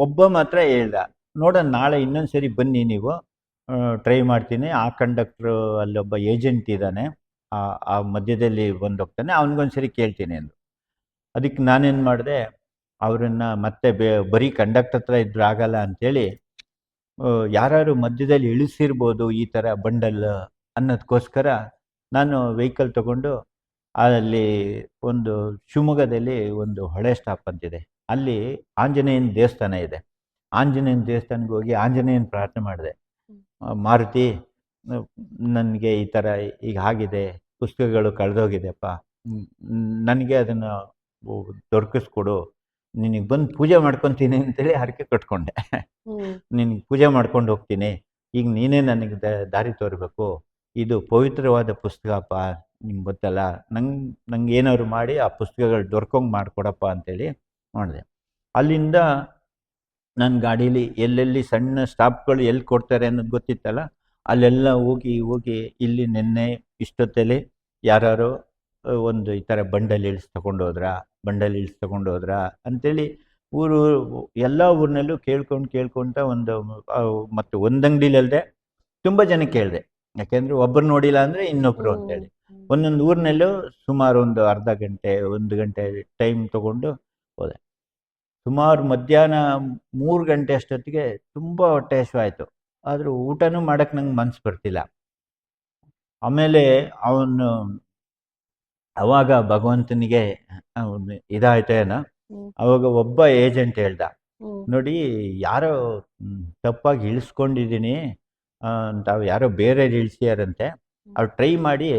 ಒಬ್ಬ ಮಾತ್ರ ಹೇಳ್ದ, ನೋಡೋಣ ನಾಳೆ ಇನ್ನೊಂದು ಸರಿ ಬನ್ನಿ ನೀವು, ಟ್ರೈ ಮಾಡ್ತೀನಿ. ಆ ಕಂಡಕ್ಟ್ರು ಅಲ್ಲೊಬ್ಬ ಏಜೆಂಟ್ ಇದ್ದಾನೆ, ಆ ಮಧ್ಯದಲ್ಲಿ ಬಂದೋಗ್ತಾನೆ, ಅವನಿಗೊಂದ್ಸರಿ ಕೇಳ್ತೀನಿ ಅಂದರು. ಅದಕ್ಕೆ ನಾನೇನು ಮಾಡಿದೆ, ಅವರನ್ನು ಮತ್ತೆ ಬರೀ ಕಂಡಕ್ಟರ್ ಹತ್ರ ಇದ್ರೆ ಆಗಲ್ಲ ಅಂಥೇಳಿ, ಯಾರು ಮಧ್ಯದಲ್ಲಿ ಇಳಿಸಿರ್ಬೋದು ಈ ಥರ ಬಂಡಲ್ ಅನ್ನೋದಕ್ಕೋಸ್ಕರ ನಾನು ವೆಹಿಕಲ್ ತೊಗೊಂಡು ಅಲ್ಲಿ ಒಂದು ಶಿವಮೊಗ್ಗದಲ್ಲಿ ಒಂದು ಹೊಳೆ ಸ್ಟಾಪ್ ಅಂತಿದೆ, ಅಲ್ಲಿ ಆಂಜನೇಯನ ದೇವಸ್ಥಾನ ಇದೆ. ಆಂಜನೇಯನ ದೇವಸ್ಥಾನಕ್ಕೆ ಹೋಗಿ ಆಂಜನೇಯನ ಪ್ರಾರ್ಥನೆ ಮಾಡಿದೆ, ಮಾರುತಿ ನನಗೆ ಈ ಥರ ಈಗ ಆಗಿದೆ, ಪುಸ್ತಕಗಳು ಕಳೆದೋಗಿದೆಪ್ಪ, ನನಗೆ ಅದನ್ನು ದೊರಕಿಸ್ಕೊಡು, ನಿನಗೆ ಬಂದು ಪೂಜೆ ಮಾಡ್ಕೊತೀನಿ ಅಂತೇಳಿ ಹರಕೆ ಕಟ್ಕೊಂಡೆ. ನಿನಗೆ ಪೂಜೆ ಮಾಡ್ಕೊಂಡು ಹೋಗ್ತೀನಿ, ಈಗ ನೀನೇ ನನಗೆ ದಾರಿ ತೋರಬೇಕು, ಇದು ಪವಿತ್ರವಾದ ಪುಸ್ತಕಪ್ಪ, ನಿಮ್ಗೆ ಗೊತ್ತಲ್ಲ, ನಂಗೆ ಏನಾದ್ರು ಮಾಡಿ ಆ ಪುಸ್ತಕಗಳು ದೊರಕಂಗೆ ಮಾಡಿಕೊಡಪ್ಪ ಅಂತೇಳಿ ಮಾಡಿದೆ. ಅಲ್ಲಿಂದ ನನ್ನ ಗಾಡೀಲಿ ಎಲ್ಲೆಲ್ಲಿ ಸಣ್ಣ ಸ್ಟಾಪ್ಗಳು ಎಲ್ಲಿ ಕೊಡ್ತಾರೆ ಅನ್ನೋದು ಗೊತ್ತಿತ್ತಲ್ಲ, ಅಲ್ಲೆಲ್ಲ ಹೋಗಿ ಇಲ್ಲಿ ನಿನ್ನೆ ಇಷ್ಟೊತ್ತಲ್ಲಿ ಯಾರು ಒಂದು ಈ ಥರ ಬಂಡಲ್ ಇಳಿಸಿ ತಗೊಂಡೋದ್ರಾ ಅಂತೇಳಿ ಎಲ್ಲ ಊರಿನಲ್ಲೂ ಕೇಳ್ಕೊಂತ ಮತ್ತು ಒಂದು ಅಂಗಡಿಲಲ್ಲದೆ ತುಂಬ ಜನ ಕೇಳಿದೆ. ಯಾಕೆಂದರೆ ಒಬ್ಬರು ನೋಡಿಲ್ಲ ಅಂದರೆ ಇನ್ನೊಬ್ಬರು ಅಂತೇಳಿ ಒಂದೊಂದು ಊರಿನಲ್ಲೂ ಸುಮಾರು ಒಂದು ಅರ್ಧ ಗಂಟೆ 1 ಗಂಟೆ ಟೈಮ್ ತೊಗೊಂಡು ಹೋದೆ. ಸುಮಾರು ಮಧ್ಯಾಹ್ನ 3 ಗಂಟೆ ಅಷ್ಟೊತ್ತಿಗೆ ತುಂಬ ಹೊಟ್ಟೆ ಹಸಿವಾಯಿತು. ಆದರೂ ಊಟನೂ ಮಾಡೋಕ್ಕೆ ನಂಗೆ ಮನಸ್ಸು ಬರ್ತಿಲ್ಲ. ಆಮೇಲೆ ಅವಾಗ ಭಗವಂತನಿಗೆ ಇದಾಯ್ತೋ ಏನೋ, ಅವಾಗ ಒಬ್ಬ ಏಜೆಂಟ್ ಹೇಳ್ದ, ನೋಡಿ ಯಾರೋ ತಪ್ಪಾಗಿ ಇಳಿಸ್ಕೊಂಡಿದ್ದೀನಿ ತಾವು ಯಾರೋ ಬೇರೆ ಇಳಿಸ್ಯಾರಂತೆ, ಅವ್ರು ಟ್ರೈ ಮಾಡಿ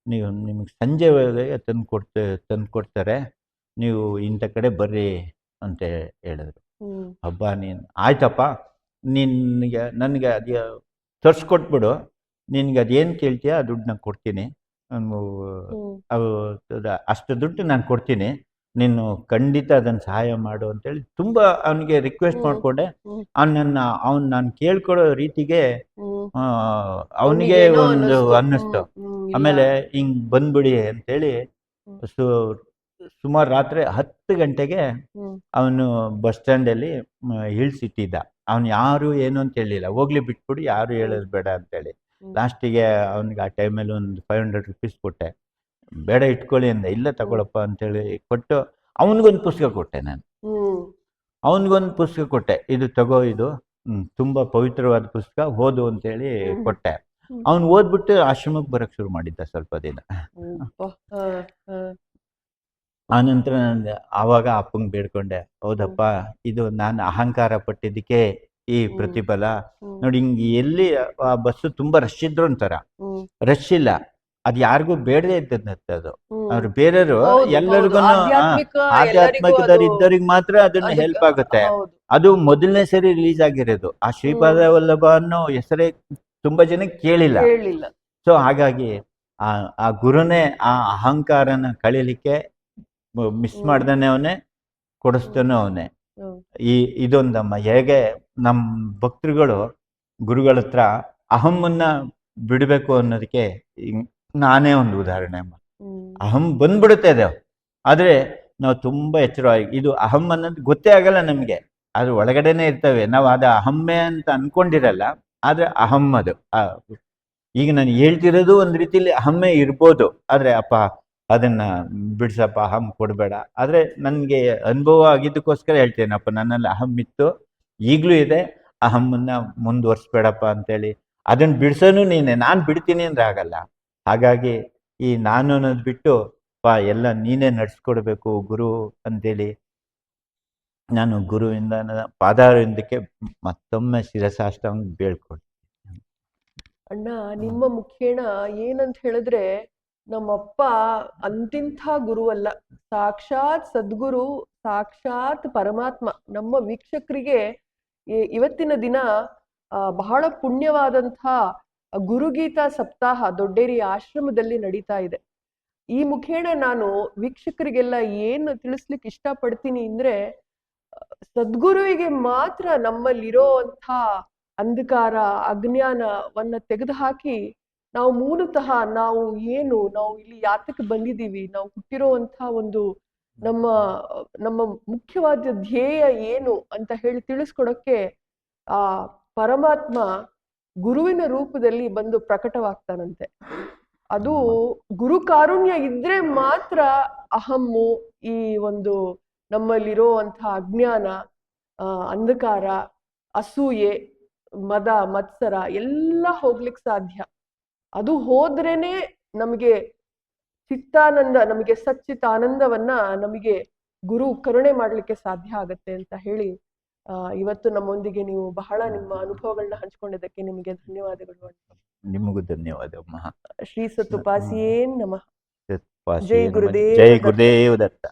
ನಿಮಗೆ ಸಂಜೆ ವೇಳೆಗೆ ತಂದು ಕೊಡ್ತಾರೆ, ನೀವು ಇಂಥ ಕಡೆ ಬರ್ರಿ ಅಂತ ಹೇಳಿದ್ರು. ಹಬ್ಬ, ನೀನು ಆಯ್ತಪ್ಪ, ನನಗೆ ಅದು ತರಿಸ್ಕೊಟ್ಬಿಡು, ನಿನಗೆ ಅದೇನು ಕೇಳ್ತೀಯ ಆ ದುಡ್ಡು ನಾನು ಕೊಡ್ತೀನಿ, ಅಷ್ಟು ದುಡ್ಡು ನಾನು ಕೊಡ್ತೀನಿ, ನೀನು ಖಂಡಿತ ಅದನ್ನ ಸಹಾಯ ಮಾಡು ಅಂತೇಳಿ ತುಂಬಾ ಅವನಿಗೆ ರಿಕ್ವೆಸ್ಟ್ ಹ್ಮ್ ಮಾಡ್ಕೊಂಡೆ. ಹ್ಮ್ ಅವ್ನು ನಾನು ಕೇಳ್ಕೊಳ್ಳೋ ರೀತಿಗೆ ಹ್ಮ್ ಅವನಿಗೆ ಅವನಿಗೇನೋ ಒಂದು ಅನ್ನಿಸ್ತು. ಅನ್ನಿಸ್ತು. ಇಲ್ಲ. ಆಮೇಲೆ ಹಿಂಗ್ ಬಂದ್ಬಿಡಿ ಅಂತೇಳಿ ಹ್ಮ್ ಸುಮಾರು ರಾತ್ರಿ 10 ಗಂಟೆಗೆ ಹ್ಮ್ ಅವನು ಬಸ್ ಸ್ಟ್ಯಾಂಡಲ್ಲಿ ಇಳಿಸಿಟ್ಟಿದ್ದ. ಅವ್ನು ಯಾರು ಏನು ಅಂತ ಹೇಳಿಲ್ಲ, ಹೋಗ್ಲಿ ಬಿಟ್ಬಿಡು, ಯಾರು ಹ್ಮ್ ಹೇಳೋದು ಬೇಡ ಅಂತೇಳಿ. ಹ್ಮ್ ಲಾಸ್ಟಿಗೆ ಅವನಿಗೆ ಆ ಟೈಮಲ್ಲಿ ಒಂದು 500 ರೂಪೀಸ್ ಕೊಟ್ಟೆ. ಬೇಡ ಇಟ್ಕೊಳ್ಳಿ ಅಂದ. ಇಲ್ಲ ಹ್ಮ್ ತಗೊಳಪ್ಪ ಅಂತೇಳಿ ಕೊಟ್ಟು ಅವನಿಗೊಂದು ಪುಸ್ತಕ ಕೊಟ್ಟೆ ನಾನು. ಹ್ಮ್ ಅವನಿಗೊಂದು ಪುಸ್ತಕ ಕೊಟ್ಟೆ, ಇದು ತಗೋ, ಇದು ತುಂಬ ಪವಿತ್ರವಾದ ಪುಸ್ತಕ, ಓದು ಅಂತೇಳಿ ಹ್ಮ್ ಕೊಟ್ಟೆ. ಹ್ಮ್ ಅವನು ಓದ್ಬಿಟ್ಟು ಆಶ್ರಮಕ್ಕೆ ಬರೋಕ್ಕೆ ಶುರು ಮಾಡಿದ್ದ ಸ್ವಲ್ಪ ದಿನ. ಅಬ್ಬಾ. ಹ, ಹ. ಆನಂತರ ನಾನು ಆವಾಗ ಅಪ್ಪಂಗೆ ಬೇಡ್ಕೊಂಡೆ, ಹ್ಮ್ ಹೌದಪ್ಪ, ಇದು ನಾನು ಅಹಂಕಾರ ಪಟ್ಟಿದ್ದಕ್ಕೆ ಈ ಹ್ಮ್ ಪ್ರತಿಫಲ. ಹ್ಮ್ ನೋಡಿ, ಹಿಂಗೆ ಎಲ್ಲಿ ಆ ಬಸ್ಸು ತುಂಬ ರಶ್ ಇದ್ರು ಒಂಥರ, ಹ್ಮ್ ರಶ್ ಇಲ್ಲ, ಅದು ಯಾರಿಗೂ ಬೇಡದೇ ಇದ್ದದ್ದು. ಅದು ಹ್ಮ್ ಅವ್ರು ಬೇರೆಯವರು ಹೌದು ಹೌದು. ಎಲ್ಲರಿಗೂ ಆಧ್ಯಾತ್ಮಿಕ ಎಲ್ಲರಿಗೂ ಅದು ಆಧ್ಯಾತ್ಮಿಕದವ್ರು ಇದ್ದವ್ರಿಗೆ ಮಾತ್ರ ಅದನ್ನ ಅದಕ್ಕೆ ಹೆಲ್ಪ್ ಆಗುತ್ತೆ. ಹೌದು. ಅದು ಮೊದಲನೇ ಸರಿ ರಿಲೀಸ್ ಆಗಿರೋದು. ಆ ಹ್ಮ್ ಶ್ರೀಪಾದ ವಲ್ಲಭ ಅನ್ನೋ ಹೆಸರೇ ತುಂಬಾ ಜನಕ್ಕೆ ಕೇಳಿಲ್ಲ. ಕೇಳಿಲ್ಲ. ಸೊ ಹಾಗಾಗಿ ಆ ಆ ಗುರುನೇ ಆ ಅಹಂಕಾರನ ಕಳೀಲಿಕ್ಕೆ ಮಿಸ್ ಹ್ಮ್ ಮಾಡ್ದಾನೆ ಅವನೇ, ಹ್ಮ್ ಕೊಡಿಸ್ತಾನೂ ಅವನೇ. ಹ್ಮ್ ಇದೊಂದಮ್ಮ, ಹೇಗೆ ನಮ್ಮ ಭಕ್ತರುಗಳು ಗುರುಗಳ ಹತ್ರ ಅಹಮ್ಮನ್ನ ಬಿಡಬೇಕು ಅನ್ನೋದಕ್ಕೆ ನಾನೇ ಒಂದು ಉದಾಹರಣೆ ಅಮ್ಮ. ಹ್ಮ್ ಅಹಂ ಬಂದ್ಬಿಡುತ್ತೆ ಅದು, ಆದರೆ ನಾವು ತುಂಬ ಎಚ್ಚರವಾಗಿ, ಇದು ಅಹಂ ಅನ್ನೋದು ಗೊತ್ತೇ ಆಗಲ್ಲ ನಮಗೆ, ಅದ್ರ ಒಳಗಡೆನೆ ಇರ್ತವೆ. ನಾವು ಅದು ಅಹಮ್ಮೆ ಅಂತ ಅನ್ಕೊಂಡಿರಲ್ಲ, ಆದರೆ ಅಹಂ ಅದು. ಈಗ ನಾನು ಹೇಳ್ತಿರೋದು ಒಂದು ರೀತಿಯಲ್ಲಿ ಅಹಮ್ಮೆ ಇರ್ಬೋದು, ಆದರೆ ಅಪ್ಪ ಅದನ್ನ ಬಿಡ್ಸಪ್ಪ, ಅಹಂ ಕೊಡಬೇಡ. ಆದರೆ ನನಗೆ ಅನುಭವ ಆಗಿದ್ದಕ್ಕೋಸ್ಕರ ಹೇಳ್ತೇನಪ್ಪ, ನನ್ನಲ್ಲಿ ಅಹಂ ಇತ್ತು, ಈಗಲೂ ಇದೆ, ಅಹಮ್ಮನ್ನ ಮುಂದುವರ್ಸ್ಬೇಡಪ್ಪ ಅಂತೇಳಿ. ಅದನ್ನು ಬಿಡ್ಸೋನು ನೀನೆ, ನಾನು ಬಿಡ್ತೀನಿ ಅಂದ್ರೆ ಆಗಲ್ಲ. ಹಾಗಾಗಿ ಈ ನಾನು ಅನ್ನೋದು ಬಿಟ್ಟು ಎಲ್ಲ ನೀನೇ ನಡೆಸ್ಕೊಡ್ಬೇಕು ಗುರು ಅಂತೇಳಿ ನಾನು ಗುರುವಿಂದ ಪಾದಾರವಿಂದಕ್ಕೆ ಮತ್ತೊಮ್ಮೆ ಶಿರಸಾಷ್ಟಾಂಗ ಬೇಡ್ಕೊಳ್ತೀನಿ. ಅಣ್ಣ, ನಿಮ್ಮ ಮುಖೇಣ ಏನಂತ ಹೇಳಿದ್ರೆ, ನಮ್ಮಪ್ಪ ಅಂತಿಂಥ ಗುರುವಲ್ಲ, ಸಾಕ್ಷಾತ್ ಸದ್ಗುರು, ಸಾಕ್ಷಾತ್ ಪರಮಾತ್ಮ. ನಮ್ಮ ವೀಕ್ಷಕರಿಗೆ ಇವತ್ತಿನ ದಿನ ಬಹಳ ಪುಣ್ಯವಾದಂಥ ಗುರುಗೀತಾ ಸಪ್ತಾಹ ದೊಡ್ಡೇರಿ ಆಶ್ರಮದಲ್ಲಿ ನಡೀತಾ ಇದೆ. ಈ ಮುಖೇಣ ನಾನು ವೀಕ್ಷಕರಿಗೆಲ್ಲ ಏನು ತಿಳಿಸ್ಲಿಕ್ಕೆ ಇಷ್ಟಪಡ್ತೀನಿ ಅಂದ್ರೆ, ಸದ್ಗುರುವಿಗೆ ಮಾತ್ರ ನಮ್ಮಲ್ಲಿರೋ ಅಂಥ ಅಂಧಕಾರ, ಅಜ್ಞಾನವನ್ನ ತೆಗೆದುಹಾಕಿ, ನಾವು ಮೂಲತಃ ನಾವು ಏನು, ನಾವು ಇಲ್ಲಿ ಯಾತಕ್ಕೆ ಬಂದಿದ್ದೀವಿ, ನಾವು ಹುಟ್ಟಿರೋಂಥ ಒಂದು ನಮ್ಮ ನಮ್ಮ ಮುಖ್ಯವಾದ ಧ್ಯೇಯ ಏನು ಅಂತ ಹೇಳಿ ತಿಳಿಸ್ಕೊಡಕ್ಕೆ ಆ ಪರಮಾತ್ಮ ಗುರುವಿನ ರೂಪದಲ್ಲಿ ಬಂದು ಪ್ರಕಟವಾಗ್ತಾನಂತೆ. ಅದು ಗುರು ಕಾರುಣ್ಯ ಇದ್ರೆ ಮಾತ್ರ ಅಹಮ್ಮು, ಈ ಒಂದು ನಮ್ಮಲ್ಲಿರೋ ಅಂಥ ಅಜ್ಞಾನ, ಅಂಧಕಾರ, ಅಸೂಯೆ, ಮದ ಮತ್ಸರ ಎಲ್ಲ ಹೋಗ್ಲಿಕ್ಕೆ ಸಾಧ್ಯ. ಅದು ಹೋದ್ರೇನೆ ನಮಗೆ ಚಿತ್ತಾನಂದ, ನಮಗೆ ಸಚ್ಚಿತ್ ಆನಂದವನ್ನ ನಮಗೆ ಗುರು ಕರುಣೆ ಮಾಡ್ಲಿಕ್ಕೆ ಸಾಧ್ಯ ಆಗತ್ತೆ ಅಂತ ಹೇಳಿ, ಇವತ್ತು ನಮ್ಮೊಂದಿಗೆ ನೀವು ಬಹಳ ನಿಮ್ಮ ಅನುಭವಗಳನ್ನ ಹಂಚ್ಕೊಂಡಿದ್ದಕ್ಕೆ ನಿಮಗೆ ಧನ್ಯವಾದಗಳು. ನಿಮಗೂ ಧನ್ಯವಾದ. ಶ್ರೀ ಸತ್ತುಪಾಸಿಯೇ ನಮಃ. ಸತ್ಪಾಸಿಯೇ ಜೈ ನಮಃ. ಗುರುದೇವ ಜೈ ದತ್ತ. ಗುರುದೇವ ದತ್ತ.